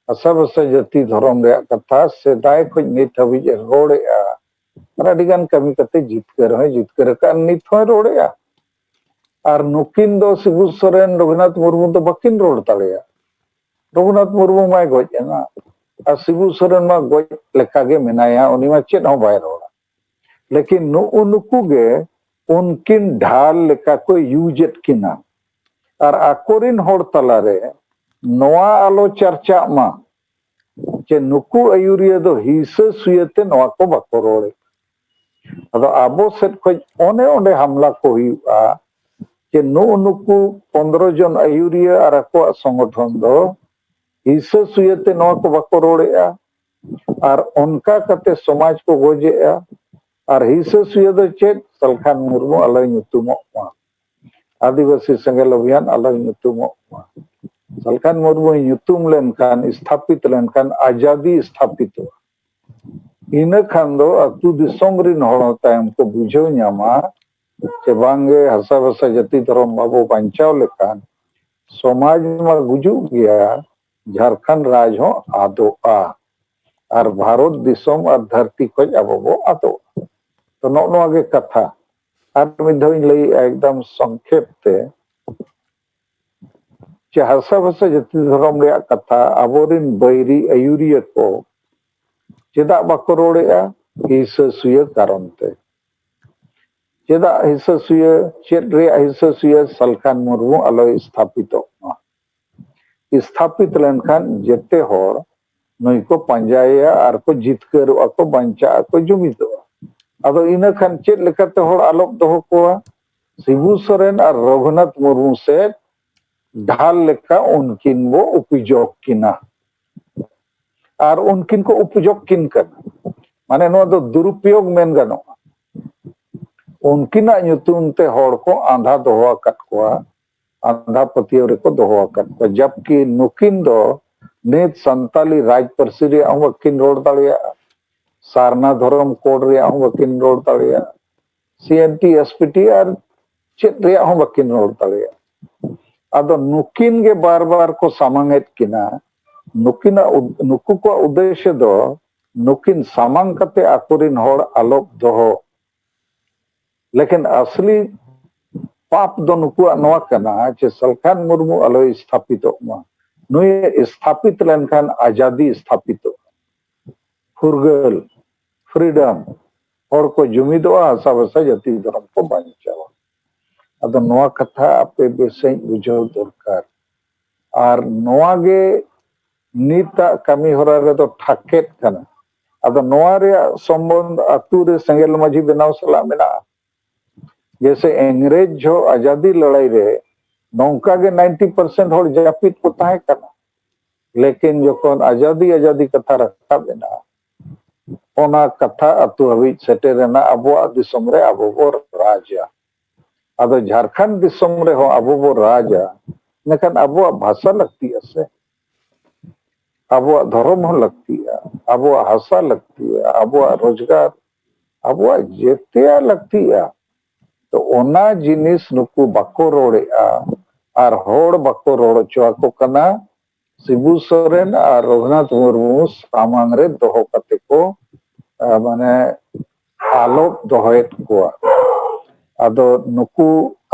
A: आशा भाषा जाति धर्म रे कथा सेदाय को नित हबि रोड़ेआ अडिगान कमी कते जितकर का नित हो रोड़ेआ और नुकिन दो शिबू सोरेन रघुनाथ मुर्मू तो बकिन रोड़ तालेया रघुनाथ मुर्मू माय गोजना और शिबू सोरेन मा गोज लेका गे मेनाया उनी मा चेत हो बाय रोड़ा लेकिन नुकु गे उनकिन ढाल लेका को यूजेट किना और आकोरिन होड़ तलारे नोआ आलो चर्चा मा जे नुकु आयुरिया दो हिस्सा सुयते नोआ को बको रोड़े अदो आबो सेट को ओने ओंडे हमला को हुआ जे नुकु 15 जन आयुरिया और आको संगठन दो हिस्सा सुयते नोआ को बको रोड़ेआ और उनका कते समाज को गोजेआ और हिस्सा सुय दो चेत सलखान मुर्मू आलो nyutumoa आदिवासी सेंगेल अभियान अलग nyutumoa सलखान मुर्मू nyutum लेनखान स्थापित लेनखान आजादी स्थापित इन खान दो अतु दिसोम रिन होड़ तायम को बुझाव न्यामा जे बांगे हसा भाषा जाति धर्म बाबू बांचाव लेखान समाज में गुजु गया झारखंड राज हो आदोआ और भारत दिसोम और धरती को अब आदो तो नो गे कथा एकदम संक्षेप ते हसा भाषा जाति धर्म रे कथा अबोरिन बैरी आयुरिया को चेदा बाको रोड़ेआ हिस्सा सुय कारण ते चेदा हिस्सा सुय चेद रे हिस्सा सुय सलखान मुर्मू आलो स्थापित लेनखान जेते होड़ नई को पंजाया और को जितकर को बंचा को जुमिदो अदो इन खान चेद लेकाते होड़ आलोक दोहो कोआ शिबू सोरेन और रघुनाथ मुर्मू से ढाल लेका उनकिन वो उपयोग किना और उनकिन को उपयोग किन करना माने नो दो दुरुपयोग मेन गानोआ उनकिना nyutum ते होड़ को आंधा दोहो आकात कोआ आंधा पतियो रे को दोहो आकत को जबकि नुकिन दो नित संताली राज परसी रे वकिन रोड दाड़िया सारना धर्म कोड रे वकिन रोड दाड़िया सीएनटी एसपीटी और चेत रे वकिन रोड दाड़िया आदो नुकिन के बार बार को सामांगेत किना नुकिना नुकु को उद्देश्य दो नुकिन सामांग कते आकुरिन होड़ आलोक दोहो लेकिन असली पाप दो नुकुआ नवा कना चे सलखान मुर्मू अलो स्थापित मा नुय स्थापित लेनखान आजादी स्थापित फुरगल फ्रीडम और को जुमिदोआ हसा वसा जाति धर्म को बांचावा अदो नवा कथा आपे बेसई बुझाव दरकार और नवा गे नीता कमी होरा रे तो ठाकेत कना अदो नवा रे संबंध अतु रे संगेल माझी बनाव सला मेना जैसे अंग्रेज जो आजादी लड़ाई रे नौका के 90% होड़ जापित को ताहे करना लेकिन जो आजादी आजादी कथा रखा बिना ओना कथा अतु हबी सेटेरना अबो दिसम रे अबो बो राजा अदो झारखंड दिसम रे हो अबो बो राजा नेकन अबो भाषा लगती है अबो धर्म हो लगती है अबो भाषा लगती है अबो रोजगार अबो जेते लगती है तो ओना जिनिस नुकु बाको रोड़ेआ और होड़ बाको रोड़ चुआको कना शिबू सोरेन और रघुनाथ मुर्मू सामांग रे दोहो कते को माने आलोक दोहोएत कोआ आदो नुकु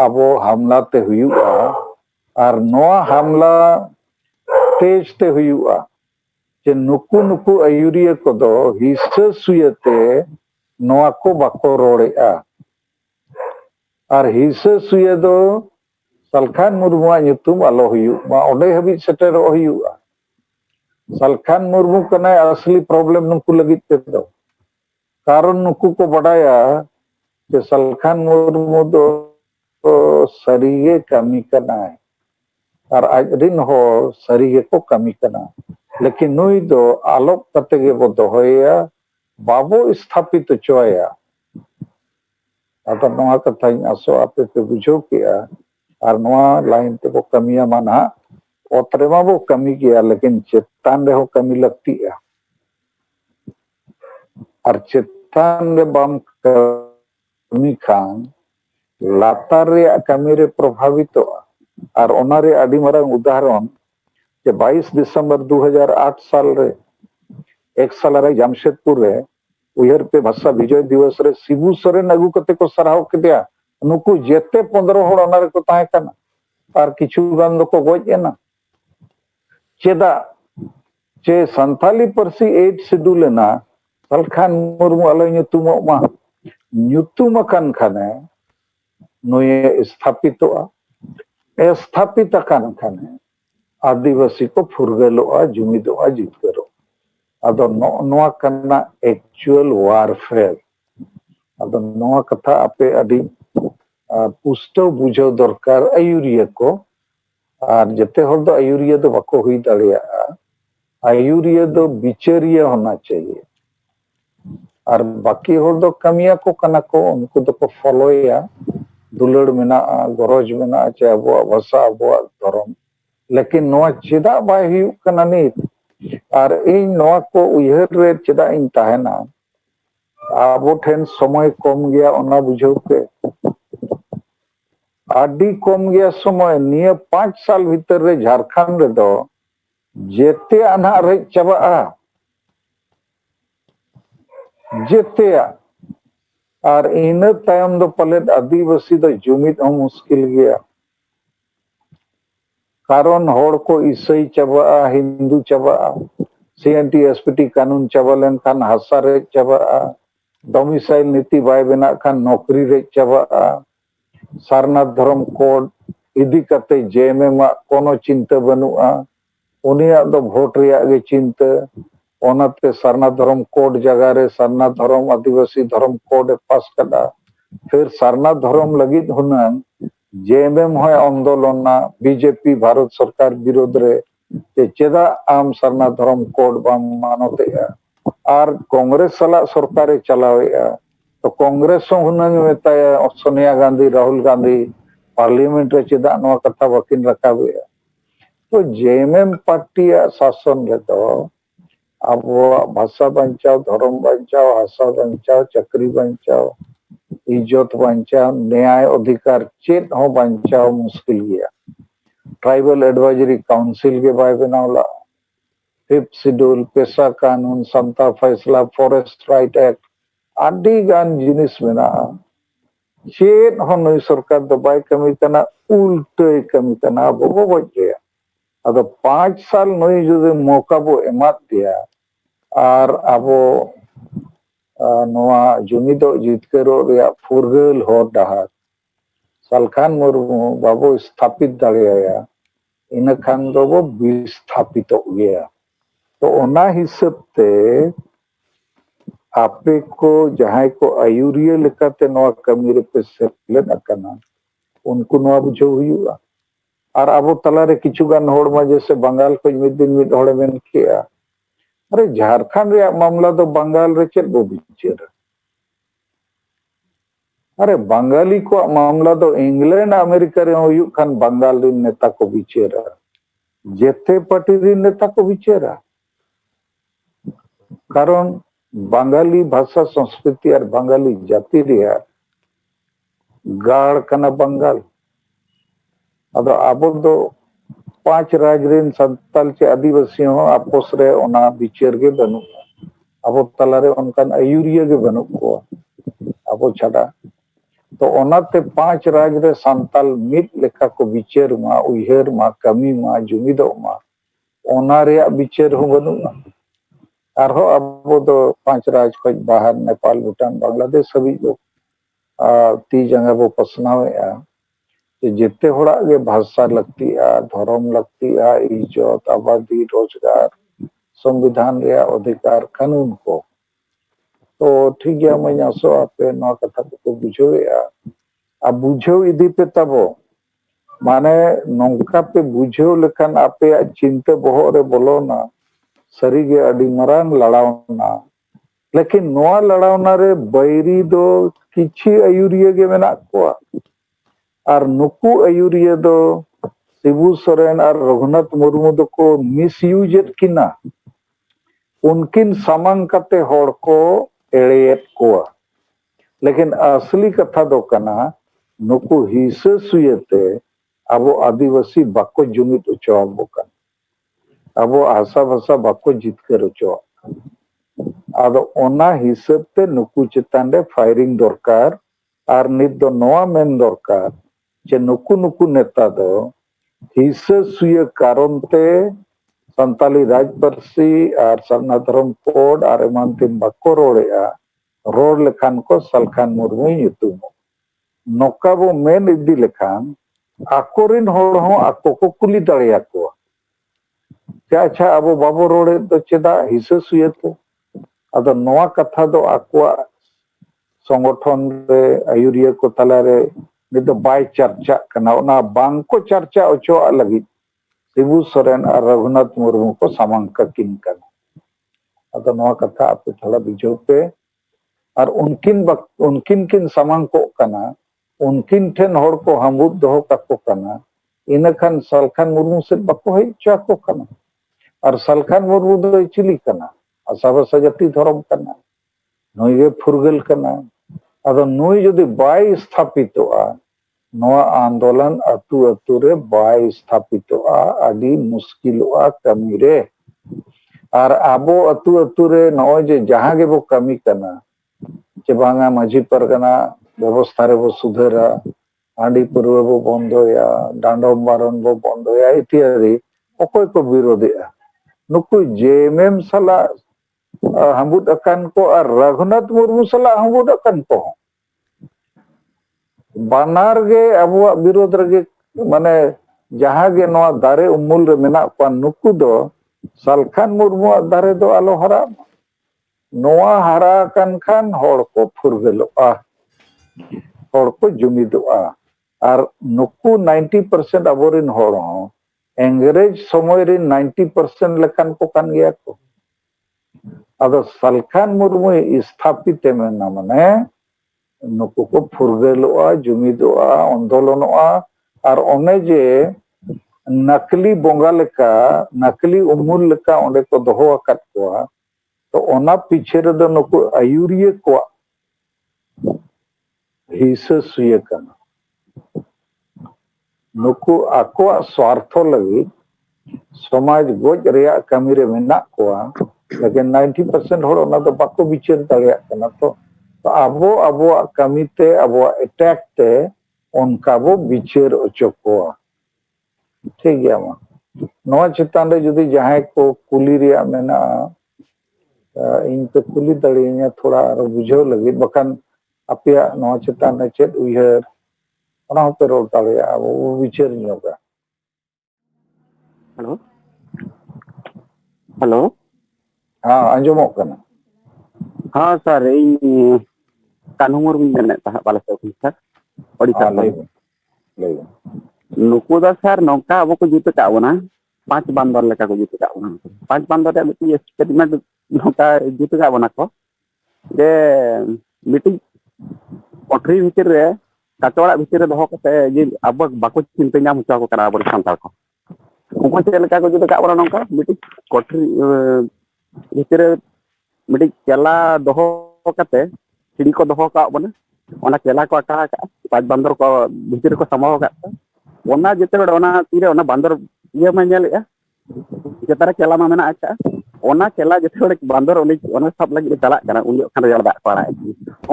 A: अबो हमला ते हुयुआ और नोआ हमला तेज ते हुयुआ जे नुकु नुकु अयुरिया को दो हिस्सा सुयते नोआ को बाको रोड़ेआ और हिस्सा सुये दो सलखान मुर्मुआ नुतुम आलो हुयु मा ओडे हबी सेटर हुयुआ सलखान मुर्मू कना असली प्रॉब्लम नुकु लगित ते दो कारण नुकु को बड़ाया कि सलखान मुर्मू दो सरिये कमी करना है और आज दिन हो सरिये को कमी करना लेकिन नुई दो आलोक कते गे बो दोहोया बाबो स्थापित चोया अतः नवा कथा आसो आपे पे बुझो किया और नवा लाइन ते को कमिया माना ओतरेमा वो कमी किया लेकिन चेतान रे हो कमी लगती है और चेतान रे बम कमी खान लातार रे कमी रे प्रभावित और ओना रे आदि मारंग उदाहरण के 22 दिसंबर 2008 साल रे एक साल रे जमशेदपुर रे उयर पे भाषा विजय दिवस रे शिबू सोरेन अगु कते को सराव केदिया नुकु जेते 15 होड़ ओना रे को ताहे कना और किछु गान को गोज एना चेदा चे संथाली परसी 8 शेड्यूल ना सलखान मुर्मू अलो ᱧᱩᱛᱩᱢ मा ᱧᱩᱛᱩᱢ कान खाने नुये स्थापित कान खाने आदिवासी को फुरगलोआ जुमिदोआ जितकरो अदो नोआ कना एक्चुअल वारफेयर अदो नोआ कथा आपे अडी पुष्टो बुझो दरकार आयुरिया को और जते हर दो आयुरिया दो बाको हुई दाड़िया आयुरिया दो बिचारिया होना चाहिए और बाकी हर दो कमिया को कना को उनको दो को फॉलोया दुलड़ मेना गरज मेना चाहे अबो भाषा अबो धर्म लेकिन नोआ चेदा बाय हुयु कना नित और इन नोआ को उयहर रे चेदा इन ताहेना आबो ठेन समय कम गया ओना बुझो के आडी कम गया समय निये 5 साल भीतर रे झारखंड रे दो जेते अना रे चबा जेते और इन तायम दो पले आदिवासी दो जुमिद हो मुश्किल गया कारण होड़ को ईसाई चबा हिंदू चबा सीएनटी एसपीटी कानून चबा लेन खान हसा रे चबा डोमिसाइल नीति बाय बेना खान नौकरी रे चबा सारनाथ धर्म कोड इदी कते जेएमएम कोनो चिंता बनुआ उनिया दो वोट रिया गे चिंता ओनाते सारनाथ धर्म कोड जगह रे सारनाथ धर्म आदिवासी धर्म कोड पास कदा फिर सारनाथ धर्म लगित हुनन जेएमएम होय आंदोलन ना बीजेपी भारत सरकार विरोध रे चेदा आम सारनाथ धर्म कोड बाम मानते और कांग्रेस साला सरकार चलावे तो कांग्रेस हुनन मेताया सोनिया गांधी राहुल गांधी पार्लियामेंट रे चेदा नवा कथा बाकिन रकाबे तो जेएमएम पार्टी शासन रे तो अब भाषा बचाओ धर्म बचाओ हासा बचाओ चक्री बचाओ इज्जत बचाओ न्याय अधिकार चेत हो बचाओ मुश्किल गया ट्राइबल एडवाइजरी काउंसिल के बाय बनावला 5th शेड्यूल पेशा कानून समता फैसला फॉरेस्ट राइट एक्ट आदि गान जिनिस मेना चेत हो नई सरकार दो बाय कमी कना उल्टे कमी कना बो बजे अब 5 साल नई जुदे मौका बो एमात दिया और अबो नवा जुमिदो जितकरो रे फुरगल हो डहार सालखान मुर्मू बाबू स्थापित दाड़ेया इन खान दो वो विस्थापित हो गया तो ओना हिसाब ते आपे को जहां को आयुरिया लेकाते नवा कमी रे पे सेलेन अकना उनको नवा बुझो हुआ और अब तलारे किछु गान होड़ मा जैसे बंगाल को मिद दिन मिद होड़े मेन किया अरे झारखंड रे मामला तो बंगाल रे चेद बो बिचार अरे बंगाली को मामला तो इंग्लैंड अमेरिका रे हुयु खान बंगाल रे नेता को बिचारा जेते पार्टी रे नेता को बिचारा कारण बंगाली भाषा संस्कृति और बंगाली जाति रे गाड़ कना बंगाल अब आबो दो 5 राज रेन संताल चे आदिवासी हो आपस रे ओना बिचार के बनु अब तलारे उनकान आयुरिया के बनु को अब छाड़ा तो ओनाते 5 राज रे संताल मिट लेखा को बिचार मा उयहर मा कमी मा जुमिदो मा ओना रे बिचार हो बनु आरो अब दो 5 राज को बाहर नेपाल भूटान बांग्लादेश सभी लोग ती जगह वो पसनावे जिते होड़ा के भाषा लगती है धर्म लगती है इज्जत आबादी रोजगार संविधान रे अधिकार कानून को तो ठीक है मैं आसो आपे नवा कथा को बुझोए अब बुझो इदी पे तबो माने नौका पे बुझो लेखन आपे चिंता बहो रे बोलो ना सरी गे अडी मरांग लड़ावना लेकिन नवा लड़ावना रे बैरी दो किछि आयुरिया के मेना को और नुकु आयुरिया दो शिबू सोरेन और रघुनाथ मुर्मू दो को मिसयूजेट किना उनकिन सामंग कते होड़ को एड़ेत को लेकिन असली कथा दो कना नुकु हिस्से सुयते अब आदिवासी बाको जुमित उचो बोकन अब आशा भाषा बाको जितकर उचो आदो ओना हिसाब ते नुकु चितान रे फायरिंग दरकार और नित दो नवा मेन दरकार जे नुकु नुकु नेता दो हिस्से सुय कारण ते संताली राज परसी और सरना धर्म कोड और एमानतिन बाको रोड़ेया रोड लेखान को सलखान मुर्मू युतुम नोका बो मेन इदी लेखान आकोरिन होड़ हो आको को कुली दाड़िया को अच्छा अब बाबो रोड़े तो चेदा हिस्से सुयते अदो नवा कथा दो आकुआ संगठन रे आयुरिया को तला रे निदो बाय चर्चा कना ओना बांग को चर्चा ओचो लगी शिबू सोरेन और रघुनाथ मुर्मू को सामंक किन कना अदो नवा कथा आप थोड़ा बिजो पे और उनकिन किन सामंको कना उनकिन ठेन होड़ को हमबुद दो काको कना इनखान सलखान मुर्मू से बको है चाको कना और सलखान मुर्मू दो चिली कना आसाबा सजाती धर्म कना नई फुरगल कना अदो नई जदि बाय स्थापितोआ नवा आंदोलन अतु अतु रे बाय स्थापितोआ आदि मुश्किलोआ कमी रे और आबो अतु अतु रे नय जे जहां गे बो कमी कना जे बांगा माझी परगना व्यवस्था रे बो सुधरा आंडी पूर्व बो बंदोया डांडम बारन बो बंदोया इत्यादि अकोय को विरोधिया नुकु जेएमएम सला हम्बुद अकान को और रघुनाथ मुर्मू सला हम्बुद अकान को बानार गे अबुआ विरोध रे माने जहां गे नवा दारे उमूल रे मेना को नुकु दो सलखान मुर्मू दारे दो आलो हरा नवा हरा कान खान होड़ को फुरगलोआ होड़ को जुमिदोआ और नुकु 90% अबोरिन होड़ हो अंग्रेज समय रे 90% लेखान को कान गया को अदो सलखान मुर्मू स्थापित मेना माने नुकु को फुरगेलोआ जुमिदोआ आंदोलनोआ और ओने जे नकली बोंगा लेका नकली उमुल लेका ओंडे को दोहो आकात कोआ तो ओना पीछे रे दो नुकु आयुरिये को हिस्सा सुये कना नुकु आको स्वार्थ लगी समाज गोज रेया कमी रे मेना कोआ लेकिन 90% होड़ ओना तो बाको विचार दाड़िया कना तो आबो आबो कमी ते आबो अटैक ते उनका बो विचार ओचो कोआ ठीक गया मा नवा चितान रे जुदी जहां को कुली रिया मेना इन तो कुली दाड़िया थोड़ा बुझाव लगी बखान अपिया नवा चितान रे चेत उयहर ओना पे रोड दाड़िया आबो विचार न्योगा
D: हेलो हेलो
A: हाँ अंजमो कना
D: हाँ सर इन कान्हू मुर्मू मेने तहा बाले सर ओडिसा
A: ले
D: नुकु दा सर नौका अब को जीत का बना 5 बांदर लेका को जीत का बना 5 बांदर रे मिटी एक्सपेरिमेंट नौका जीत का बना को जे मिटी कोठरी भीतर रे काटोड़ा भीतर रे दोहो कते जे अब बाको चिंता नाम होचा को करा अब संताल को उनको चेल का को जीत का बना नौका मिटी कोठरी भीतर मिटी केला दोहो कते सिड़ी को दोहो का बना ओना केला को आका 5 बांदर को भीतर को समाव का ओना जेते बड़ ओना तीरे ओना बांदर ये मा नेलेया जेतारा केला मा मेना आका ओना केला जेते बड़ बांदर ओना सब लगी चला कना उनी खान रेल दा पड़ा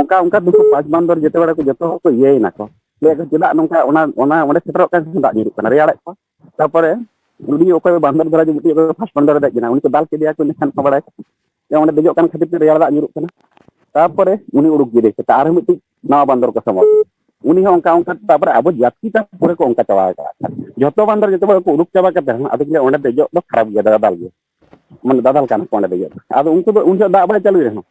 D: ओंका ओंका दुको 5 बांदर जेते बड़ को जतो को ये ना को ले को चला नोंका ओना ओना ओने सेटरो का दा जिरु कना रेल को तापरे उनी ओको बांदर धरा जे मिटी फर्स्ट बांदर दा जना उनी को दाल के दिया को निखान खबड़ा ये ओने देजो कान खातिर रेल दा जिरु कना तापरे उनी उडुक गिरे तार मिटी नवा बांदर को समाव उनी होंका होंका तापर अब जाति ता पूरे को होंका चवा का जतो बांदर जतो को उडुक चवा करते हैं अदे के ओंडे देजो दो खराब गया दादाल गया मन दादाल कान कोंडे देजो अब उनको तो उनसे दा बा चालू रहे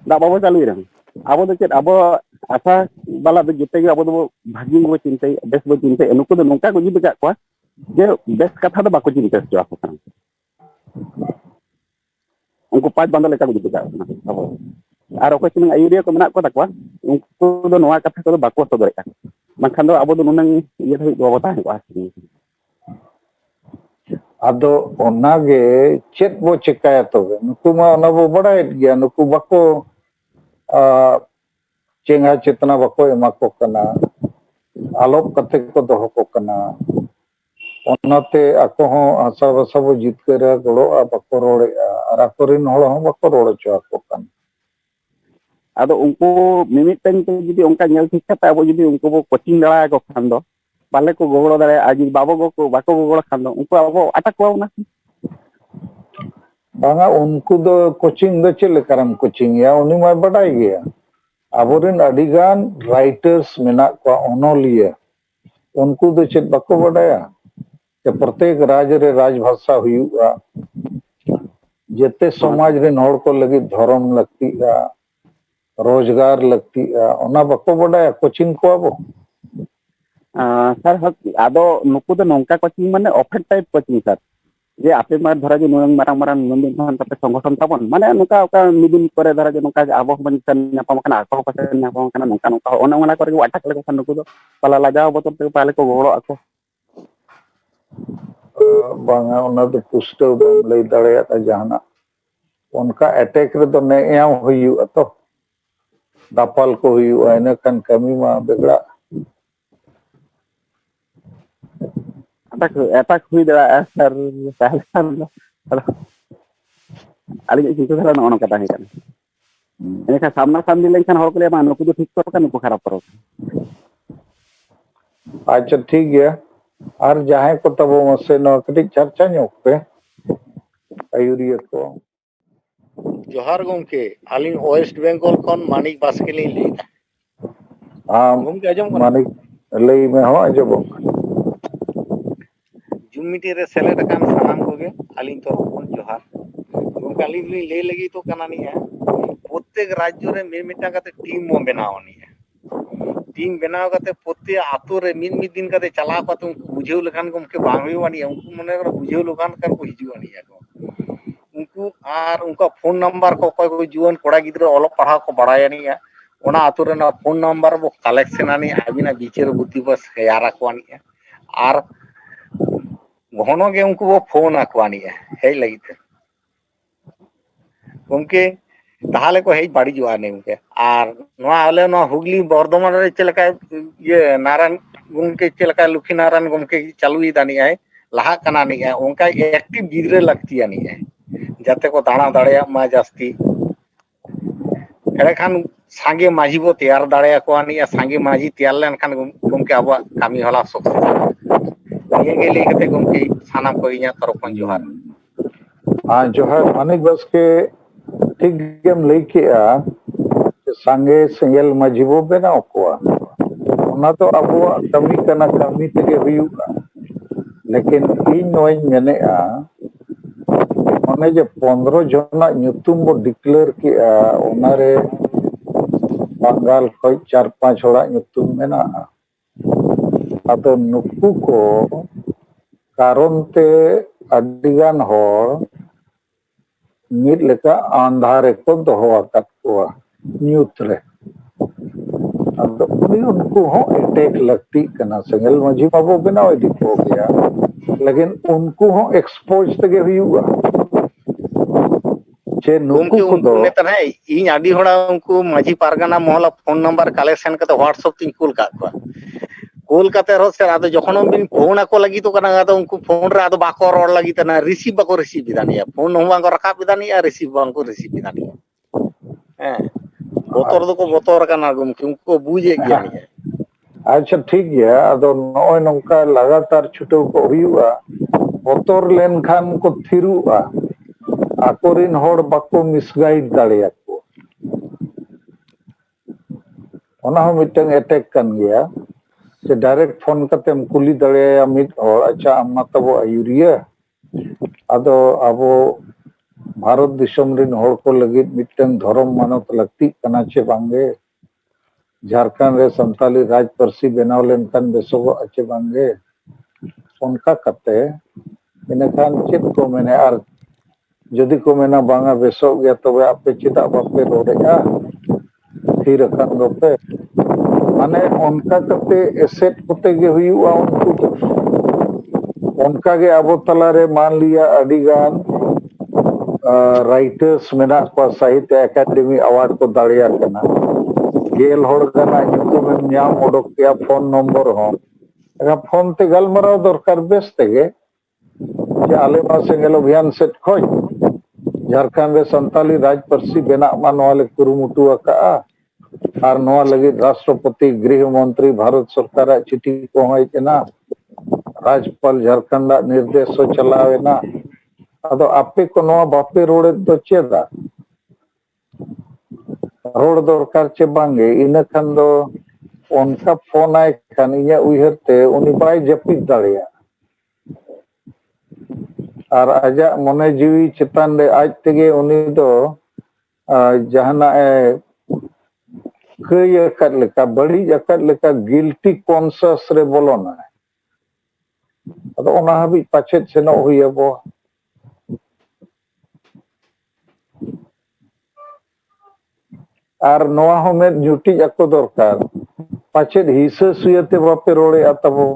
D: दा बाबा चालू रहे अब तो चेत अब आशा बाला दो जते के अब तो भागी को चिंता बेस बो चिंता उनको तो नोंका को जीत का को जे बेस कथा तो बाको चिंता जो आपको उनको 5 बांदर लेका को जीत का अब और ओको चिंग आयुरिया को मेना को तकवा उनको दो नवा कथा को बाको सदरे का मानखान दो अब दो नुनंग ये धई दो बता है
A: आदो ओनागे चेत बो चिकाया तोबे नुकु मा ओना बो बड़ाय गया नुकु बाको चेंगा चेतना बाको एमा को कना आलोप कथे को दोहो को कना ओनाते आको हो आशा बसा बो जीत करे गड़ो आ बाको रोड़े और आकोरिन होड़ हो बाको रोड़ चो को कना
D: आदो उनको मिमिटन तो जुदी उनका नेल ठीक था अब जुदी उनको वो कोचिंग दड़ा को खान दो बाले को गोगड़ो दड़े आज बाबो को बाको गोगड़ो खान दो उनको अब अटक को ना
A: बांगा उनको दो कोचिंग दो चले करम कोचिंग या उनी मा बड़ाई गया अबोरिन अडिगान राइटर्स मेना को ओनोलिया उनको दो चेत बाको बड़ाया के प्रत्येक राज्य रे राजभाषा हुआ जेते समाज रे नोड़ को लगी धर्म लगती है रोजगार लगती है ओना बाको बड़ाया कोचिंग को अब
D: सर आदो नुकु तो नौका कोचिंग माने ऑफर टाइप कोचिंग सर जे आपे मार धरा जे नुंग मारांग मारांग नंदिन खान तपे संगठन ताबन माने नुका ओका मिदिन करे धरा जे नुका आबो बन सन नापम खाना आको पासे नापम खाना नुका नुका ओना ओना करे अटक ले खान नुकु दो पाला लाजाव बतो ते पाले को गोड़ो आको
A: बांगा ओना तो पुष्टो बम लई दाड़या ता जहाना उनका अटैक रे तो ने याव हुई तो दापाल को हुई आने कन कमी मा बेगड़ा
D: अटैक हुई दड़ा सर सहल अली चिंता धरा न कथा है कन एने सामना सामने लेखन हर को ले मा नुकु तो ठीक कर नुकु खराब करो
A: अच्छा ठीक है और जहां को तब मसे न कटी चर्चा न्योक पे आयुरिया को
I: जोहार गोमके आलिन वेस्ट बेंगल खन मानिक बास्के ले लेदा
A: हां
I: गोमके आजम
A: मानिक लई में हो आजम
I: जुमिटी रे सेलेक्ट कान सानाम कोगे आलिन तो कोन जोहार गोमके आलिन ले लगी तो कनानी है प्रत्येक राज्य रे मिमिटा काते टीम मो बनावनी है टीम बनाव काते प्रत्येक आतो रे मिन दिन काते चला पाते उनको बुझेउ लखान गोमके बांग हुईवानी है उनको मने बुझेउ लखान कान को हिजुवानी है उनको और उनका फोन नंबर को कोई जुआन कोड़ा गिद्रा ओलो पढ़ा को बड़ाया नहीं है ᱚᱱᱟ ᱟᱛᱳ ᱨᱮᱱᱟᱜ ᱯᱷᱳᱱ ᱱᱟᱢᱵᱟᱨ ᱵᱚ ᱠᱟᱞᱮᱠᱥᱚᱱ ᱟᱹᱱᱤᱡ ᱟᱹᱵᱤᱱᱟᱜ ᱵᱤᱪᱟᱹᱨ ᱵᱩᱫᱽᱫᱷᱤ ᱵᱚ ᱥᱮᱭᱟᱨ ᱟᱠᱚᱣᱟᱱᱤᱡ ᱟᱨ ᱜᱷᱚᱱᱚ ᱜᱮ ᱩᱱᱠᱩ ᱵᱚ ᱯᱷᱳᱱ ᱟᱠᱚᱣᱟᱱᱤᱡ ᱦᱮᱡ ᱞᱟᱹᱜᱤᱫ ᱛᱮ ᱜᱚᱢᱠᱮ ᱛᱟᱦᱚᱞᱮ ᱠᱚ ᱦᱮᱡ ᱵᱟᱹᱲᱤᱡᱚᱜᱼᱟ ᱜᱚᱢᱠᱮ ᱟᱨ ᱱᱚᱣᱟ ᱟᱞᱮ ᱱᱚᱣᱟ ᱦᱩᱜᱽᱞᱤ ᱵᱚᱨᱫᱷᱚᱢᱟᱱ ᱨᱮ ᱪᱮᱫ ᱞᱮᱠᱟ ᱤᱭᱟᱹ ᱱᱟᱨᱟᱭᱚᱱ ᱜᱚᱢᱠᱮ ᱪᱮᱫ ᱞᱮᱠᱟ ᱞᱚᱠᱠᱷᱤ ᱱᱟᱨᱟᱭᱚᱱ ᱜᱚᱢᱠᱮ ᱪᱟᱹᱞᱩᱭᱮᱫᱟ ᱱᱤᱡ ᱞᱟᱦᱟᱜ ᱠᱟᱱᱟ ᱱᱤᱡ ᱚᱱᱠᱟ ᱮᱠᱴᱤᱵᱷ ᱜᱤᱫᱽᱨᱟᱹ ᱞᱟᱹᱠᱛᱤᱭᱟᱱᱤᱡ ᱡᱟᱛᱮ ᱠᱚ ᱫᱟᱬᱟ ᱫᱟᱲᱮᱭᱟᱜ ᱢᱟ ᱡᱟᱹᱥᱛᱤ ᱮᱸᱰᱮᱠᱷᱟᱱ ᱥᱟᱸᱜᱮ ᱢᱟᱹᱡᱷᱤ ᱵᱚ ᱛᱮᱭᱟᱨ ᱫᱟᱲᱮᱭᱟᱠᱚᱣᱟ ᱱᱤᱡ ᱥᱟᱸᱜᱮ ᱢᱟᱹᱡᱷᱤ ᱛᱮᱭᱟᱨ ᱞᱮᱱᱠᱷᱟन ᱜᱚᱢᱠᱮ ᱟᱵᱚᱣᱟᱜ ᱠᱟᱹᱢᱤ ᱦᱚᱨᱟ ᱥᱚᱠᱥᱮᱥ ᱱᱤᱭᱟᱹ ᱜᱮ ᱞᱟᱹᱭ ᱠᱟᱛᱮ ᱜᱚᱢᱠᱮ ᱥᱟᱱᱟᱢ ᱠᱚ ᱤᱧᱟᱹᱜ ᱛᱚᱨᱚᱯ ᱠᱷᱚᱱ ᱡᱚᱦᱟᱨ
A: जोहार मानिक बास्के ठीक गेम लई केआ सांगे सेंगेल माजी बो बनाव कोआ ओना तो अबुआ कमी कना कमी तेगे हुयुगा लेकिन इन नोई मेनेआ ओने जे 15 जना nyutum बो डिक्लेयर केआ ओनारे बंगाल खोई 4-5 होड़ा nyutum मेना आदो नुकु को कारण ते अडिगान होड़ मीट लेका आंधार को दोहो आकत कोआ न्यूट रे अदो उनी उनको हो अटैक लगती कना सेंगल मजी बाबू बनाओ इदी को गया लेकिन उनको हो एक्सपोज तगे हुआ चे नुकु को दो
I: नेता है इन आदि होड़ा उनको मजी Pargana Mohla phone number collection करते व्हाट्सएप तिन कुल का कुल काते रो से आदो जखन बिन फोन को लगी तो कना आदो उनको फोन रे आदो बाको रोड लगी तना रिसीव बाको रिसीव बिदानिया फोन हुआ को रखा बिदानिया रिसीव बाको रिसीव बिदानिया बोतर दो को बोतर कना उनको बुझे गया नहीं
A: अच्छा ठीक है अदो नय नंका लगातार छुटो को हुआ बोतर लेन खान को थिरुआ आकोरिन होड़ बाको मिसगाइड दाड़िया को ओना हो मिटंग अटैक कन गया से डायरेक्ट फोन कतेम कुली दाड़िया मिट होड़ अच्छा अम्मा तबो आयुरिया अदो अबो भारत दिसम रिन होड़ को लगित मिटंग धर्म मानत लगती कना चे बांगे झारखंड रे संताली राज परसी बनाव लेन खान बेसोगो अच्छे बांगे उनका कते इनखान चित को मैंने आर जदि को मेना बांगा बेसो गया तबे आपे चिदा बापे रोडेगा थी रखन दोपे माने उनका कते एसेट कोते गे हुआ उनको उनका गे अबो तलारे मान लिया अडिगान राइटर्स मेना को साहित्य एकेडमी अवार्ड को दाड़िया कना गेल होड़ कना nyutum ᱧᱟᱢ ओडोक के फोन नंबर हो एगा फोन ते गलमराव दरकार बेस तेगे जे आले मा सेंगेल अभियान सेट खोज झारखंड रे संताली राज परसी बेना मा नोले कुरुमुटु आका आर नोआ लगी राष्ट्रपति गृह मंत्री भारत सरकार चिठी को होय केना राज्यपाल झारखंड निर्देश चलावेना अदो आपे को नोआ बापे रोड दो चेदा रोड दरकार चे बांगे इन खान दो उनका फोन आए खान इया उयहरते उनी बाय जपित दाड़िया आर आजा मने जीवी चितान रे आज तेगे उनी दो जहाना कई अकद लेका बड़ी अकद लेका गिल्टी कॉन्शियस रे बोलोना अदो ओना हबी पाछेत सेनो हुयबो आर नोआ हो में जुटी जाको दरकार पाछेत हिस्सा सुयते बापे रोड़े आतबो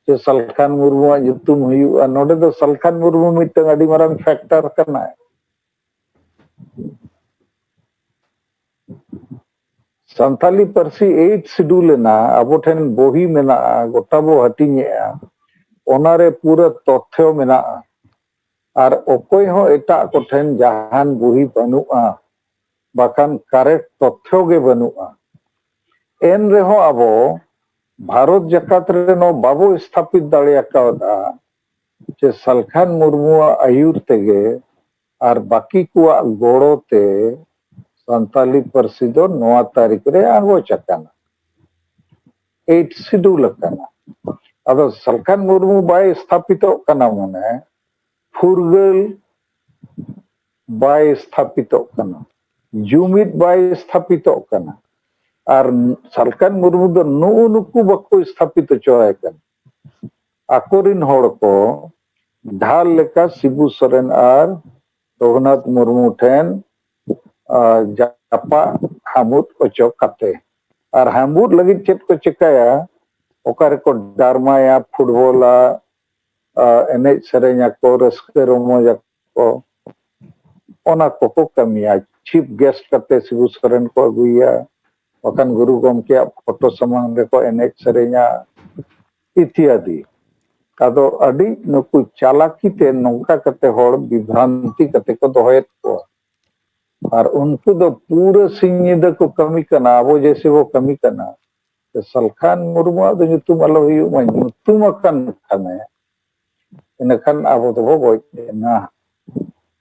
A: जे सलखान मुर्मू युतुम हुआ नोडे दो सलखान मुर्मू मिटंग अडी मारन फैक्टर करना संताली परसी 8 शेड्यूल ना अबो ठेन बोही मेना गोटा बो हटिङेआ ओनारे पूरा तथ्य मेना आर ओकोय हो एटा को ठेन जहान बोही बनुआ बाकान करेक्ट तथ्य गे बनुआ एन रेहो अबो भारत जकात रे नो बाबो स्थापित दाड़िया कावदा जे सलखान मुर्मू आयुर तेगे आर बाकी कुआ गोड़ो ते संताली परसी दो 9 तारीख रे आगो चकाना 8 शेड्यूल कना अदो सलखान मुर्मू बाय स्थापित कना मने फुरगल बाय स्थापित कना जुमित बाय स्थापित कना आर सलखान मुर्मू दो नुकु बको स्थापित चोय कन आकोरिन होड़ को ढाल लेका शिबू सोरेन आर रघुनाथ मुर्मू ठेन जापा हामुद ओचो कते और हामुद लगी चेत को चिकाया ओकारे को डारमाया फुटबॉला एने सेरेnya को रस्के रोमोजा को ओना को कमिया चीफ गेस्ट कते सिबु सोरेन को अगुया बखान गुरु गमके फोटो समांग रे को एने सेरेnya इत्यादि आदो अडी नुकु चालाकी ते नौका कते होड़ विभ्रांति कते को दोहेत को और उनको दो पूरे सिंह को कमी करना वो जैसे वो कमी करना तो सलखान मुर्मू दो nyutum alo hiu ma nyutum akan खाने इनखान आबो दो वो ना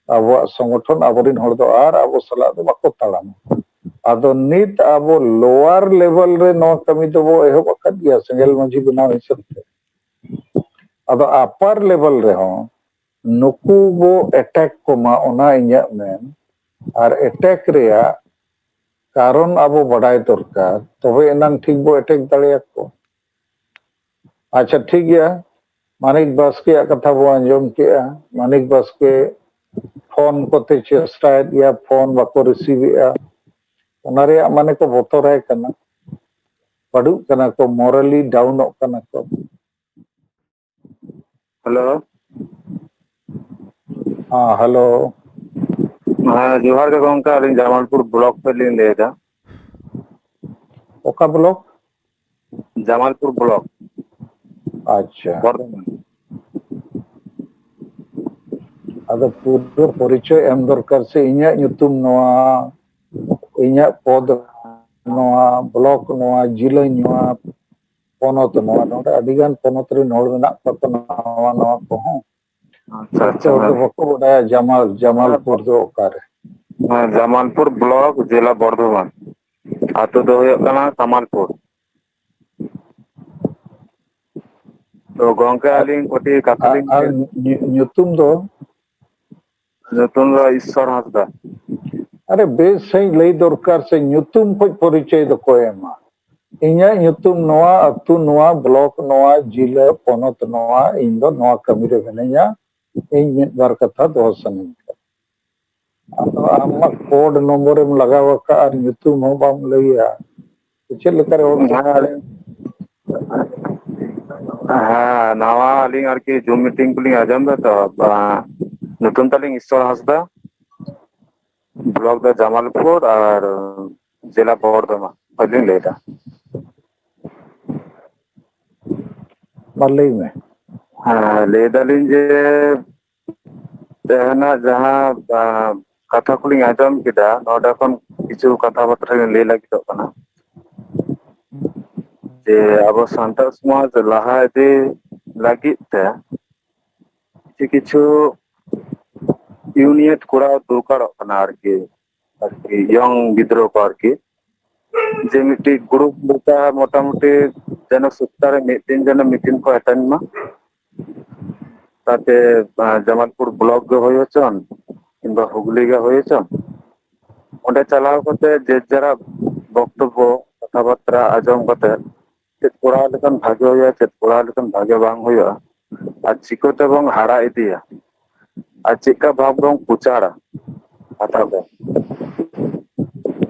A: आबो संगठन आबोरिन होड़ दो आर आबो सला दो बाको ताड़ाम आदो नित आबो लोअर लेवल रे नो कमी दो वो एहो बकत गया सेंगेल मंजी बनाव हिसाब से आदो अपर लेवल रे हो नुकु वो अटैक को मा ओना इnya मेन और अटैक रेया कारण आबो बड़ाई दरकार तबे एनांग ठीक बो अटैक दाड़िया को अच्छा ठीक गया मानिक बास्के कथा बो आंजम केया मानिक बास्के फोन कोते चेष्टायत या फोन बाको रिसीव या ओनारे माने को बोतराय कना पडु कना को मोरली डाउन कना को
G: हेलो
A: हाँ हेलो
G: हाँ जोहार के गंका अलिन जमालपुर ब्लॉक पे लिन लेदा
A: ओका ब्लॉक
G: जमालपुर ब्लॉक
A: अच्छा
G: बर्धमान
A: आदो पूरा परिचय एम दरकार से इnya nyutum noa inya pod noa blok noa जिला noa ponot noa नोडे अधिगान ponot रे नोड मेना को नवा नवा को हो
G: अच्छा
A: अच्छा तो बको बडाया जमालपुर दो ओकारे
G: हाँ जमालपुर ब्लॉक जिला बर्धमान आतो दो हुयो कना कमालपुर तो गंका अलिन कोटी काथलिन
A: nyutum दो
G: नतुन ईश्वर हासदा
A: अरे बेस सही लई दरकार से nyutum को परिचय दो को एमा इnya nyutum noa अतु noa block noa जिला ponot noa इंदो noa कमी रे बनेया इन मिद बार कथा दो सनन आमा कोड नंबर में लगावा का और nyutum हो बाम लइया चेल लेकर और
G: हाँ नवा अलिन आर की जूम मीटिंग कुलिंग आजम दा तो नतुन तालिंग ईश्वर हासदा ब्लॉक दा जमालपुर और जिला बर्धमान अलिन लेदा
A: मलई में
G: हाँ लेदा लिन जे तेहना जहाँ कथा कुलिंग आजम किदा नोडा खन किछु कथा बतरा ले लगी तो कना जे अब सांताल समाज लाहा दे लगी ते किछु यूनिट कोड़ा दरकार कना आरकी यंग गिद्रो को आरकी जे मिट्टी ग्रुप बुता मोटा मोटी जन सप्ताह रे दिन जन मीटिंग को अटेंड मा ताते जमालपुर ब्लॉक गे होयो चन किंबा हुगली गे होयो चन ओंडे चलाव कते जे जरा वक्तव्य कथा बार्ता आजम कते चेत कोड़ा लेकन भागे होया चेत कोड़ा लेकन भागे बांग होया आ चिकोते बंग हाड़ा इदिया आ चिका भाग बंग पुचारा कथा को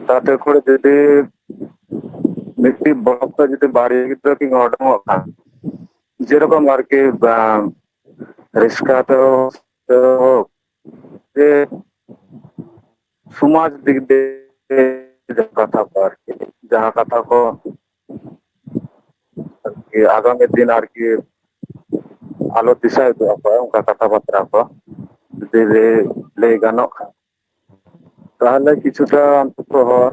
G: ताते कोड़े जदि मिट्टी ब्लॉक का जदि बाड़ी गिद्रो की ऑर्डर का जेरकम आरके रिस्का तो जे समाज दिग दे कथा को आरके जहाँ कथा को आगामी दिन आरके आलो दिशा दो apa उनका कथा बार्ता को दे ले गानो ताहले किछुटा अंतत हर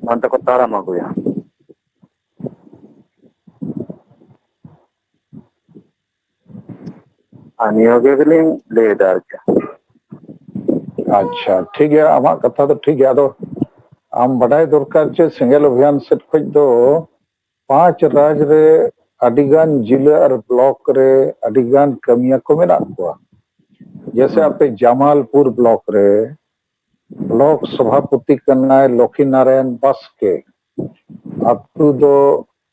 G: मानते को तारा मागुया अनियोगे गलिंग ले दार के
A: अच्छा ठीक है आमा कथा तो ठीक है आदो आम बड़ाई दरकार चे सिंगल अभियान सेट खज दो 5 राज रे अडिगान जिला और ब्लॉक रे अडिगान कमिया को मेना को जैसे आपे जमालपुर ब्लॉक रे ब्लॉक सभापति करना है लक्ष्मी नारायण बास्के अतु दो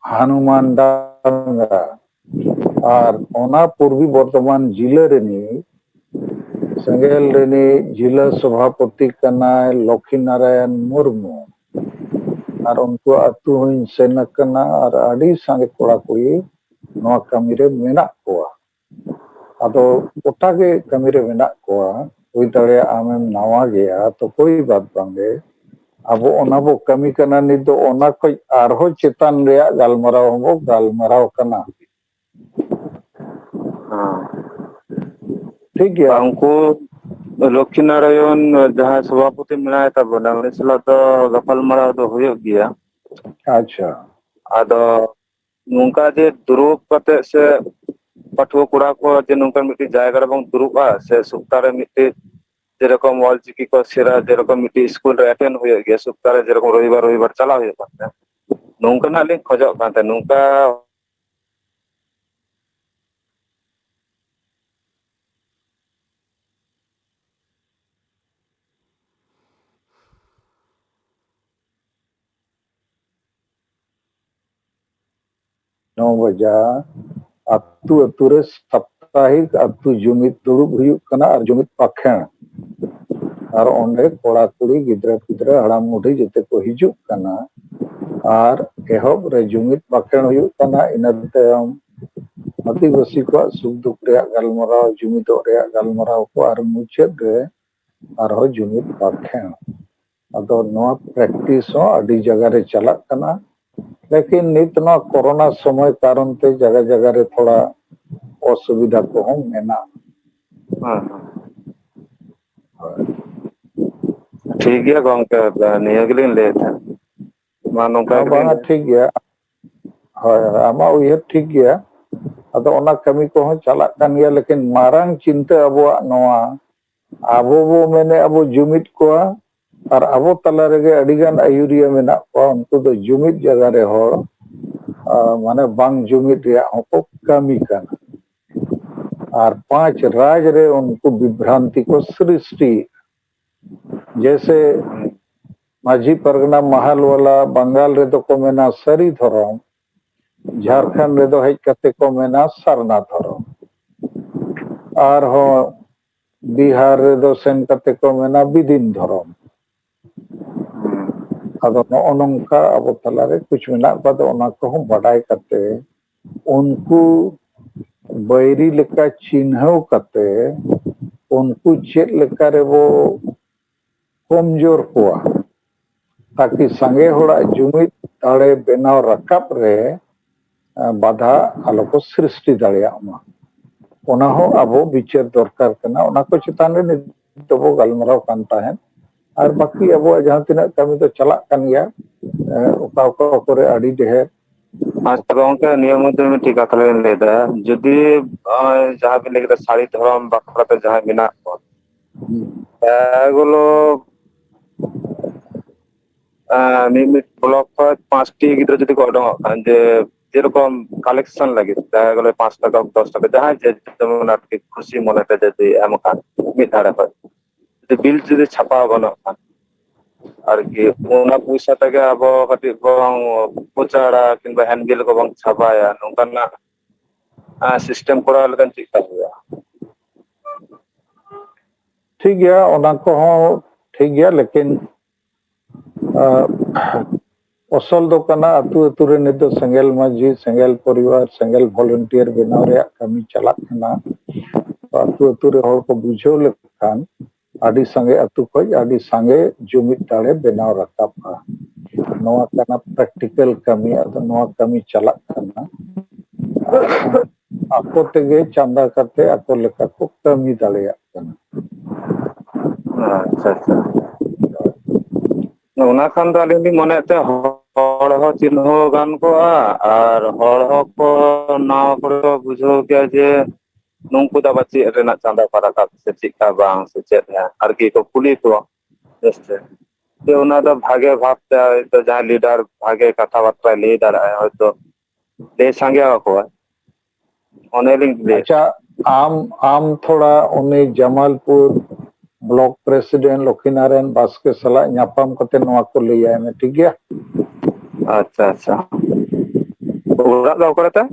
A: हनुमान डांगा और ओना पूर्वी बर्धमान जिले रे ᱥᱮᱸᱜᱮᱞ ᱨᱤᱱᱤᱡ ᱡᱤᱞᱟ ᱥᱚᱵᱷᱟᱯᱚᱛᱤ ᱠᱟᱱᱟᱭ ᱞᱚᱠᱷᱤ ᱱᱟᱨᱟᱭᱚᱱ ᱢᱩᱨᱢᱩ ᱟᱨ ᱩᱱᱠᱩ ᱟᱛᱩ ᱦᱚᱧ ᱥᱮᱱ ᱟᱠᱟᱱᱟ ᱟᱨ ᱟᱹᱰᱤ ᱥᱟᱸᱜᱮ ᱠᱚᱲᱟ ᱠᱩᱲᱤ ᱱᱚᱣᱟ ᱠᱟᱹᱢᱤᱨᱮ ᱢᱮᱱᱟᱜ ᱠᱚᱣᱟ ᱟᱫᱚ ᱜᱚᱴᱟ ᱜᱮ ᱠᱟᱹᱢᱤᱨᱮ ᱢᱮᱱᱟᱜ ᱠᱚᱣᱟ ᱦᱩᱭ ᱫᱟᱲᱮᱭᱟᱜᱼᱟ ᱟᱢᱮᱢ ᱱᱟᱣᱟ ᱜᱮᱭᱟ ᱛᱚ ᱠᱳᱭ ᱵᱟᱫ ᱵᱟᱝᱜᱮ ᱟᱵᱚ ᱚᱱᱟ ᱵᱚ ᱠᱟᱹᱢᱤ ᱠᱟᱱᱟ ᱱᱤᱛ ᱫᱚ ᱚᱱᱟ ᱠᱷᱚᱡ ᱟᱨᱦᱚᱸ ᱪᱮᱛᱟᱱ ᱨᱮᱭᱟᱜ ᱜᱟᱞᱢᱟᱨᱟᱣ ᱦᱚᱸᱵᱚ ᱜᱟᱞᱢᱟᱨᱟᱣ ᱠᱟᱱᱟ ᱴᱷᱤक गया
J: उनको लक्ष्मी नारायण जहाँ सभापति मेनाय ताबोना उनी सालाव दो गपालमाराव दो हुयुग गिया
A: अच्छा
J: आदो नोंका जे दुरुब कते से पाठुआ कोड़ा को जे नोंका मिट्टी जायगा रे बंग दुरुबा से सप्ताह मिट्टी जेरकम ऑलचिकी को सेरा जेरकम मिट्टी स्कूल रे अटेंड हुयुग गिया सप्ताह रे जेरकम रविवार चला हुयुग काते नोंका ना ले खोजो काते नोंका
A: नौ बजा अतु अतुरे साप्ताहिक अतु जुमित दुरुब हुयुग कना और जुमित पाखेण और ओंडे कोड़ा कुड़ी गिद्रा पिद्रा हड़ाम मुढ़ी जते को हिजुग कना और एहब रे जुमित पाखेण हुयुग कना इना तायम आदिवासी को सुख दुख रे गलमराव जुमित रे गलमराव को और मुचाद रे और जुमित पाखेण अदो नोआ प्रैक्टिस हो अडी जगह रे चलक कना लेकिन नित ना कोरोना समय कारण ते जगह जगह रे थोड़ा असुविधा को हम मेना
J: ठीक गया गंका निया गिलिन ले था मा नोंका
A: बांगा ठीक गया होय आमा उयहर ठीक गया अदो ओना कमी को हम चलक कान गया लेकिन मारंग चिंता अबुआ नोआ आबो बो मेने अबो जुमित को और अबो तला रे अडिगान आयुरिया मेना को उनको दो जुमित जगह रे हो माने बांग जुमित रे को कमी काना और 5 राज रे उनको विभ्रांति को सृष्टि जैसे माझी परगना महल वाला बंगाल रे को मेना सरी धरम झारखंड रे हेज कते को मेना सरना धरम और हो बिहार रे सेन कते को मेना बिदिन धरम अदो नोंका अब तला रे कुछ मेना बाद ओना को हम बड़ाई करते उनको बैरी लेका चिन्हव कते उनको चेत लेका रे वो कमजोर कोआ ताकि संगे होड़ा जुमित दाड़े बेनाव रकाब रे बाधा आलो को सृष्टि दाड़ियामा ओना हो अबो विचार दरकार कना ओना को चितान रे नितो बो गलमराव कान ताहेन और बाकी अबो जहां तिना कमी तो चला कान गया ओका ओका करे अडी ढेर
J: आज गंका नियम में ठीक कथले लेदा जदी जहां भी लेके साड़ी धरम बखराते जहां बिना एगुलो मिमिट ब्लॉक पर 5टी गिद्रा जदी को ओडो जे जेरकम कलेक्शन लगे गले 5 টাকা 10 টাকা जहां जे जेमन आरके खुशी मनते जदी एमका मिट धारे पर जदी बिल जदी छापा बनो और कि ओना पैसा तक अब कति बंग पोचाड़ा किंबा हैंडबिल को बंग छापाया नोंकाना सिस्टम कोड़ा लगन चिका हुआ
A: ठीक गया ओना को हो ठीक गया लेकिन असल दो कना अतु अतु रे नितो सेंगेल माजी सेंगेल परिवार सेंगेल वॉलंटियर बनाव रे कमी चलक कना अतु अतु रे हर को बुझो लेखान आदि संगे अतु खoj आदि संगे जुमित दाड़े बनाव रकाबा नोआ कना प्रैक्टिकल कमी अदो नोआ कमी चलक कना आको तेगे चंदा करते आको लेका को कमी दाड़िया कना
J: अच्छा अच्छा ओना खान तो आलिंग मने ते हड़ हो चिन्हो गान को और हड़ हो को नाव को बुझो के जे नोंकु दा बच्ची रेना चांदा पाराका से चिका बांग से चेत है और की को पुली को जैसे ते ओना दा भागे भागते तो जहां लीडर भागे कथा बार्ता लीडर है तो ले संगे को ओने लिंक ले
A: अच्छा आम थोड़ा उन्हें जमालपुर ब्लॉक प्रेसिडेंट लक्ष्मीनारायण बास्के सला न्यापाम कते नोआ को लिया है ठीक गया
J: अच्छा अच्छा ओरा दा करता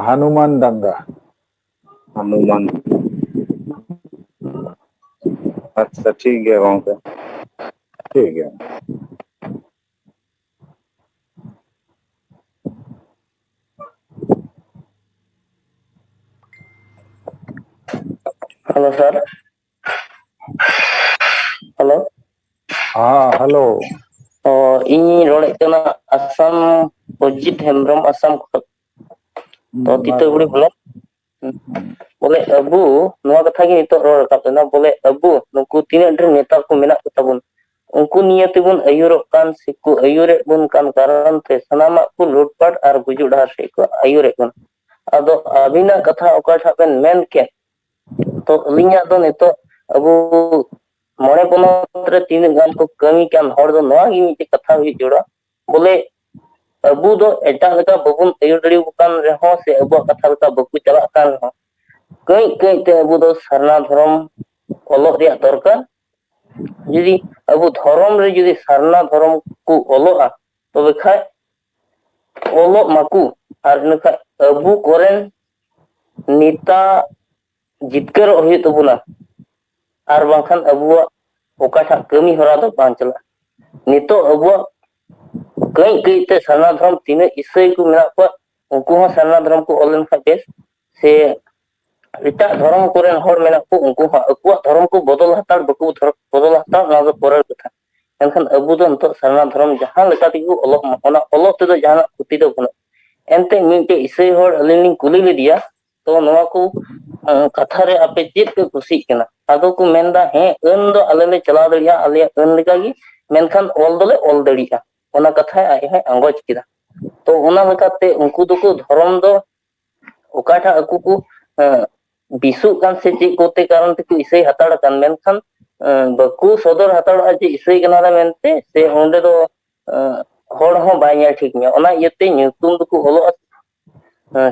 A: हनुमान डंगा
J: हनुमान अच्छा ठीक है गॉन्के
A: ठीक है।
K: Hello sir. हेलो।
A: हाँ हेलो।
K: ᱤᱧ ᱨᱚᱲᱮᱫ ᱠᱟᱱᱟ ᱟᱥᱟᱢ ᱚᱡᱤᱛ ᱦᱮᱢᱵᱨᱚᱢ ᱟᱥᱟᱢ ᱠᱷᱚᱱ ᱛᱚ ᱛᱤᱛᱟᱹᱜᱩᱲᱤ ᱵᱞᱚᱠ ᱵᱚᱞᱮ ᱟᱵᱚ ᱱᱚᱣᱟ ᱠᱟᱛᱷᱟ ᱜᱮ ᱱᱤᱛᱚᱜ ᱨᱚᱲ ᱨᱟᱠᱟᱵ ᱞᱮᱱᱟ ᱵᱚᱞᱮ ᱟᱵᱚ ᱱᱩᱠᱩ ᱛᱤᱱᱟᱹᱜ ᱰᱷᱮᱨ ᱱᱮᱛᱟ ᱠᱚ ᱢᱮᱱᱟᱜ ᱠᱚ ᱛᱟᱵᱚᱱ ᱩᱱᱠᱩ ᱱᱤᱭᱟᱹ ᱛᱮᱵᱚᱱ ᱟᱹᱭᱩᱨᱚᱜ ᱠᱟᱱ ᱥᱮᱠᱚ ᱟᱹᱭᱩᱨᱮᱫ ᱵᱚᱱ ᱠᱟᱱ ᱠᱟᱨᱚᱱ ᱛᱮ ᱥᱟᱱᱟᱢᱟᱜ ᱠᱚ ᱞᱩᱴᱯᱟᱴ ᱟᱨ ᱜᱩᱡᱩᱜ ᱰᱟᱦᱟᱨ ᱥᱮᱫ ᱠᱚ ᱟᱹᱭᱩᱨᱮᱫ ᱵᱚᱱ ᱟᱫᱚ ᱟᱹᱵᱤᱱᱟᱜ ᱠᱟᱛᱷᱟ ᱚᱠᱟᱴᱟᱜ ᱵᱮᱱ ᱢᱮᱱ ᱠᱮᱫ ᱛᱚ ᱟᱹᱞᱤᱧᱟᱜ ᱫᱚ ᱱᱤᱛᱚᱜ ᱟᱵᱚ ᱢᱚᱬᱮ ᱯᱚᱱᱚᱛ ᱨᱮ ᱛᱤᱱᱟᱹᱜ ᱜᱟᱱ ᱠᱚ ᱠᱟᱹᱢᱤ ᱠᱟᱱ ᱦᱚᱲ ᱫᱚ ᱱᱚᱣᱟ ᱜᱮ ᱢᱤᱫᱴᱮᱡ ᱠᱟᱛᱷᱟ ᱦᱩᱭᱩᱜ ᱡᱚᱲᱟ ᱵᱚᱞᱮ ᱟᱵᱚ ᱫᱚ ᱮᱴᱟᱜ ᱞᱮᱠᱟ ᱵᱟᱵᱚᱱ ᱟᱹᱭᱩᱨ ᱫᱟᱲᱮᱭᱟᱠᱚ ᱠᱟᱱ ᱨᱮᱦᱚᱸ ᱥᱮ ᱟᱵᱚᱣᱟᱜ ᱠᱟᱛᱷᱟ ᱞᱮᱠᱟ ᱵᱟᱠᱚ ᱪᱟᱞᱟᱜ ᱠᱟᱱ ᱨᱮᱦᱚᱸ ᱠᱟᱹᱡ ᱠᱟᱹᱡ te ᱟᱵᱚ ᱫᱚ ᱥᱟᱨᱱᱟ ᱫᱷᱚᱨᱚᱢ ᱚᱞᱚᱜ ᱨᱮᱭᱟᱜ ᱫᱚᱨᱠᱟর ᱡᱩᱫᱤ ᱟᱵᱚ ᱫᱷᱚᱨᱚᱢ ᱨᱮ ᱡᱩᱫᱤ ᱥᱟᱨᱱᱟ ᱫᱷᱚᱨᱚᱢ ᱠᱚ ᱚᱞᱚᱜᱼᱟ ᱛᱚᱵᱮ ᱠᱷᱟᱡ ᱚᱞᱚᱜ ᱢᱟᱠᱚ ᱟᱨ ᱤᱱᱟᱹᱠᱷᱟᱡ ᱟᱵᱚ ᱠᱚᱨᱮᱱ ᱱᱮᱛᱟ ᱡᱤᱛᱠᱟᱹᱨᱚᱜ ᱦᱩᱭᱩᱜ ᱛᱟᱵᱚᱱᱟ ᱟᱨ ᱵᱟᱝᱠᱷᱟᱱ ᱟᱵᱚᱣᱟᱜ ᱚᱠᱟᱴᱟᱜ ᱠᱟᱹᱢᱤ ᱦᱚᱨᱟ ᱫᱚ ᱵᱟᱝ ᱪᱟᱞᱟᱜᱼᱟ ᱱᱤᱛᱚᱜ ᱟᱵᱚᱣᱟᱜ ᱠᱟᱹᱡ ᱠᱟᱹᱡ te ᱥᱟᱨᱱᱟ ᱫᱷᱚᱨᱚᱢ ᱛᱤᱱᱟᱹᱜ ᱤᱥᱟᱹᱭ ᱠᱚ ᱢᱮᱱᱟᱜ ᱠᱚᱣᱟ ᱩᱱᱠᱩ ᱦᱚᱸ ᱥᱟᱨᱱᱟ ᱫᱷᱚᱨᱚᱢ ᱠᱚ ᱚᱞ ᱞᱮᱱᱠᱷᱟᱡ ᱵᱮᱥ ᱥᱮ ᱮᱴᱟᱜ ᱫᱷᱚᱨᱚᱢ ᱠᱚᱨᱮᱱ ᱦᱚᱲ ᱢᱮᱱᱟᱜ ᱠᱚ ᱩᱱᱠᱩ ᱦᱚᱸ ᱟᱠᱚᱣᱟᱜ ᱫᱷᱚᱨᱚᱢ ᱠᱚ ᱵᱚᱫᱚᱞ ᱦᱟᱛᱟᱲ ᱵᱟᱠᱚ ᱵᱚᱫᱚᱞ ᱦᱟᱛᱟᱲ ᱚᱱᱟ ᱫᱚ ᱯᱚᱨᱮᱨ ᱠᱟᱛᱷᱟ ᱮᱱᱠᱷᱟᱱ ᱟᱵᱚ ᱫᱚ ᱱᱤᱛᱚᱜ ᱥᱟᱨᱱᱟ ᱫᱷᱚᱨᱚᱢ ᱡᱟᱦᱟᱸ ᱞᱮᱠᱟ ᱛᱮᱜᱮ ᱚᱞᱚᱜ ᱢᱟ ᱚᱱᱟ ᱚᱞᱚᱜ ᱛᱮᱫᱚ ᱡᱟᱦᱟᱱᱟᱜ ᱠᱷᱚᱛᱤ ᱫᱚ ᱵᱟᱹᱱᱩᱜ ᱮᱱᱛᱮ ᱢᱤᱫᱴᱮᱡ ᱤᱥᱟᱹᱭ ᱦᱚᱲ ᱟᱹᱞᱤᱧ ᱞᱤᱧ ᱠᱩᱞᱤ ᱞᱮᱫᱮᱭᱟ ᱛᱚ ᱱᱚᱣᱟ ᱠᱚ ᱠᱟᱛᱷᱟ ᱨᱮ ᱟᱯᱮ ᱪᱮᱫ ᱯᱮ ᱠᱩᱥᱤᱜ ᱠᱟᱱᱟ ᱟᱫᱚ ᱠᱚ ᱢᱮᱱᱫᱟ ᱦᱮᱸ ᱟᱹᱱ ᱫᱚ ᱟᱞᱮ ᱞᱮ ᱪᱟᱞᱟᱣ ᱫᱟᱲᱮᱭᱟᱜᱼᱟ ᱟᱞᱮᱭᱟᱜ ᱟᱹᱱ ᱞᱮᱠᱟᱜᱮ ᱢᱮᱱᱠᱷᱟन ᱚᱞ ᱫᱚᱞᱮ ᱚᱞ ᱫᱟᱲᱮᱭᱟᱜᱼᱟ ᱚᱱᱟ ᱠᱟᱛᱷᱟ ᱟᱡ ᱦᱚᱸᱭ ᱟᱸᱜᱚᱪ ᱠᱮᱫᱟ ᱛᱚ ᱚᱱᱟ ᱞᱮᱠᱟᱛᱮ ᱩᱱᱠᱩ ᱫᱚᱠᱚ ᱫᱷᱚᱨᱚᱢ ᱫᱚ ᱚᱠᱟᱴᱟᱜ ᱟᱠᱚ ᱠᱚ ᱵᱤᱥᱩᱜ ᱠᱟᱱ ᱥᱮ ᱪᱮᱫ ᱠᱚᱛᱮ ᱠᱟᱨᱚᱱ ᱛᱮᱠᱚ ᱤᱥᱟᱹᱭ ᱦᱟᱛᱟᱲ ᱟᱠᱟᱱ ᱢᱮᱱᱠᱷᱟᱱ ᱵᱟᱠᱚ ᱥᱚᱫᱚᱨ ᱦᱟᱛᱟᱲᱚᱜᱼᱟ ᱡᱮ ᱤᱥᱟᱹᱭ ᱠᱟᱱᱟᱞᱮ ᱢᱮᱱᱛᱮ ᱥᱮ ᱚᱸᱰᱮ ᱫᱚ ᱦᱚᱲ ᱦᱚᱸ ᱵᱟᱭ ᱧᱮᱞ ᱴᱷᱤᱠ ᱢᱮᱭᱟ ᱚᱱᱟ ᱤᱭᱟᱹᱛᱮ ᱧᱩᱛᱩᱢ ᱫᱚᱠᱚ ᱚᱞᱚᱜᱼᱟ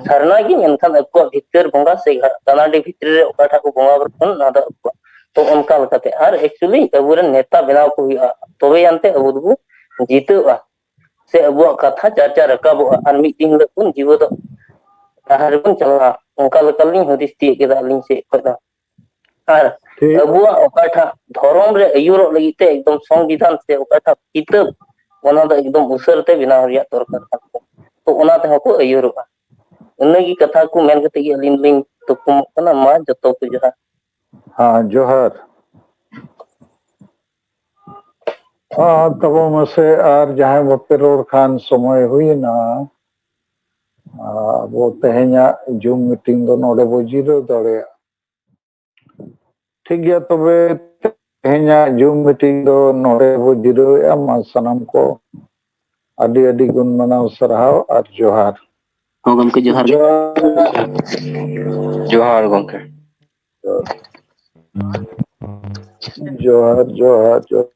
K: ᱥᱟᱨᱱᱟ ᱜᱮ ᱢᱮᱱᱠᱷᱟᱱ ᱟᱠᱚᱣᱟᱜ ᱵᱷᱤᱛᱟᱹᱨ ᱵᱚᱸᱜᱟ ᱥᱮ ᱜᱟᱱᱟᱰᱤ ᱵᱷᱤᱛᱨᱤ ᱨᱮ ᱚᱠᱟᱴᱟᱜ ᱠᱚ ᱵᱚᱸᱜᱟ ᱵᱩᱨᱩᱜ ᱠᱟᱱᱟ ᱚᱱᱟ ᱫᱚ ᱟᱠᱚᱣᱟᱜ ᱛᱚ ᱚᱱᱠᱟ ᱞᱮᱠᱟᱛᱮ ᱟᱨ ᱮᱠᱪᱩᱭᱮᱞᱤ ᱟᱵᱚᱨᱮᱱ ᱱᱮᱛᱟ ᱵᱮᱱᱟᱣ ᱠᱚ ᱦᱩᱭᱩᱜᱼᱟ ᱛᱚᱵᱮ ᱟᱱᱛᱮ ᱟᱵᱚ ᱫᱚᱵᱚ ᱡᱤᱛᱟᱹᱜᱼᱟ ᱥᱮ ᱟᱵᱚᱣᱟᱜ ᱠᱟᱛᱷᱟ ᱪᱟᱨᱪᱟ ᱨᱟᱠᱟᱵᱚᱜᱼᱟ ᱟᱨ ᱢᱤᱫ ᱫᱤᱱ ᱦᱤᱞᱳᱜ ᱵᱚᱱ ᱡᱤᱣᱮᱫᱚᱜ ᱰᱟᱦᱟᱨ ᱨᱮᱵᱚᱱ ᱪᱟᱞᱟᱜᱼᱟ ᱚᱱᱠᱟ ᱞᱮᱠᱟᱞᱤᱧ ᱦᱩᱫᱤᱥ ᱛᱤᱭᱳᱜ ᱠᱮᱫᱟ ᱟᱹᱞᱤᱧ ᱥᱮᱫ ᱠᱷᱚᱱ ᱫᱚ ᱟᱨ
A: ठीक
K: ᱟᱵᱚᱣᱟᱜ ᱚᱠᱟᱴᱟᱜ ᱫᱷᱚᱨᱚᱢ ᱨᱮ ᱟᱹᱭᱩᱨᱚᱜ ᱞᱟᱹᱜᱤᱫ ᱛᱮ ᱮᱠᱫᱚᱢ ᱥᱚᱝᱵᱤᱫᱷᱟᱱ ᱥᱮ ᱚᱠᱟᱴᱟᱜ ᱠᱤᱛᱟᱹᱵ ᱚᱱᱟ ᱫᱚ ᱮᱠᱫᱚम ᱩᱥᱟᱹᱨᱟᱛᱮ ᱵᱮᱱᱟᱣ ᱨᱮᱭᱟᱜ ᱫᱚᱨᱠᱟর ᱠᱟᱱ ᱛᱟᱵᱚᱱᱟ ᱛᱚ ᱚᱱᱟ ᱛᱮᱦᱚᱸ ᱠᱚ ᱟᱹᱭᱩᱨᱚᱜᱼᱟ ᱤᱱᱟᱹᱜᱮ ᱠᱟᱛᱷᱟ ᱠᱚ ᱢᱮᱱ ᱠᱟᱛᱮ ᱜᱮ ᱟᱹᱞᱤᱧ ᱞᱤᱧ ᱛᱩᱠᱩᱢᱚᱜ ᱠᱟᱱᱟ ᱢᱟ ᱡᱚᱛᱚ ᱠᱚ ᱡᱚᱦᱟᱨ
A: हाँ जोहर तब मसे और जहाँ बापे रोड खान समय हुई ना वो तेहना जूम मीटिंग दो नोडे बो जीरो दौड़े ठीक गया तबे तेहना जूम मीटिंग दो नोडे बो जीरो या मा सनम को अडी अडी गुण मनाव सरहाव और जोहार
K: ᱦᱚᱸ ᱜᱚᱢᱠᱮ ᱡᱚᱦᱟᱨ ᱜᱮ
J: जोहार गॉन्के
A: जोहार जोहार जोहार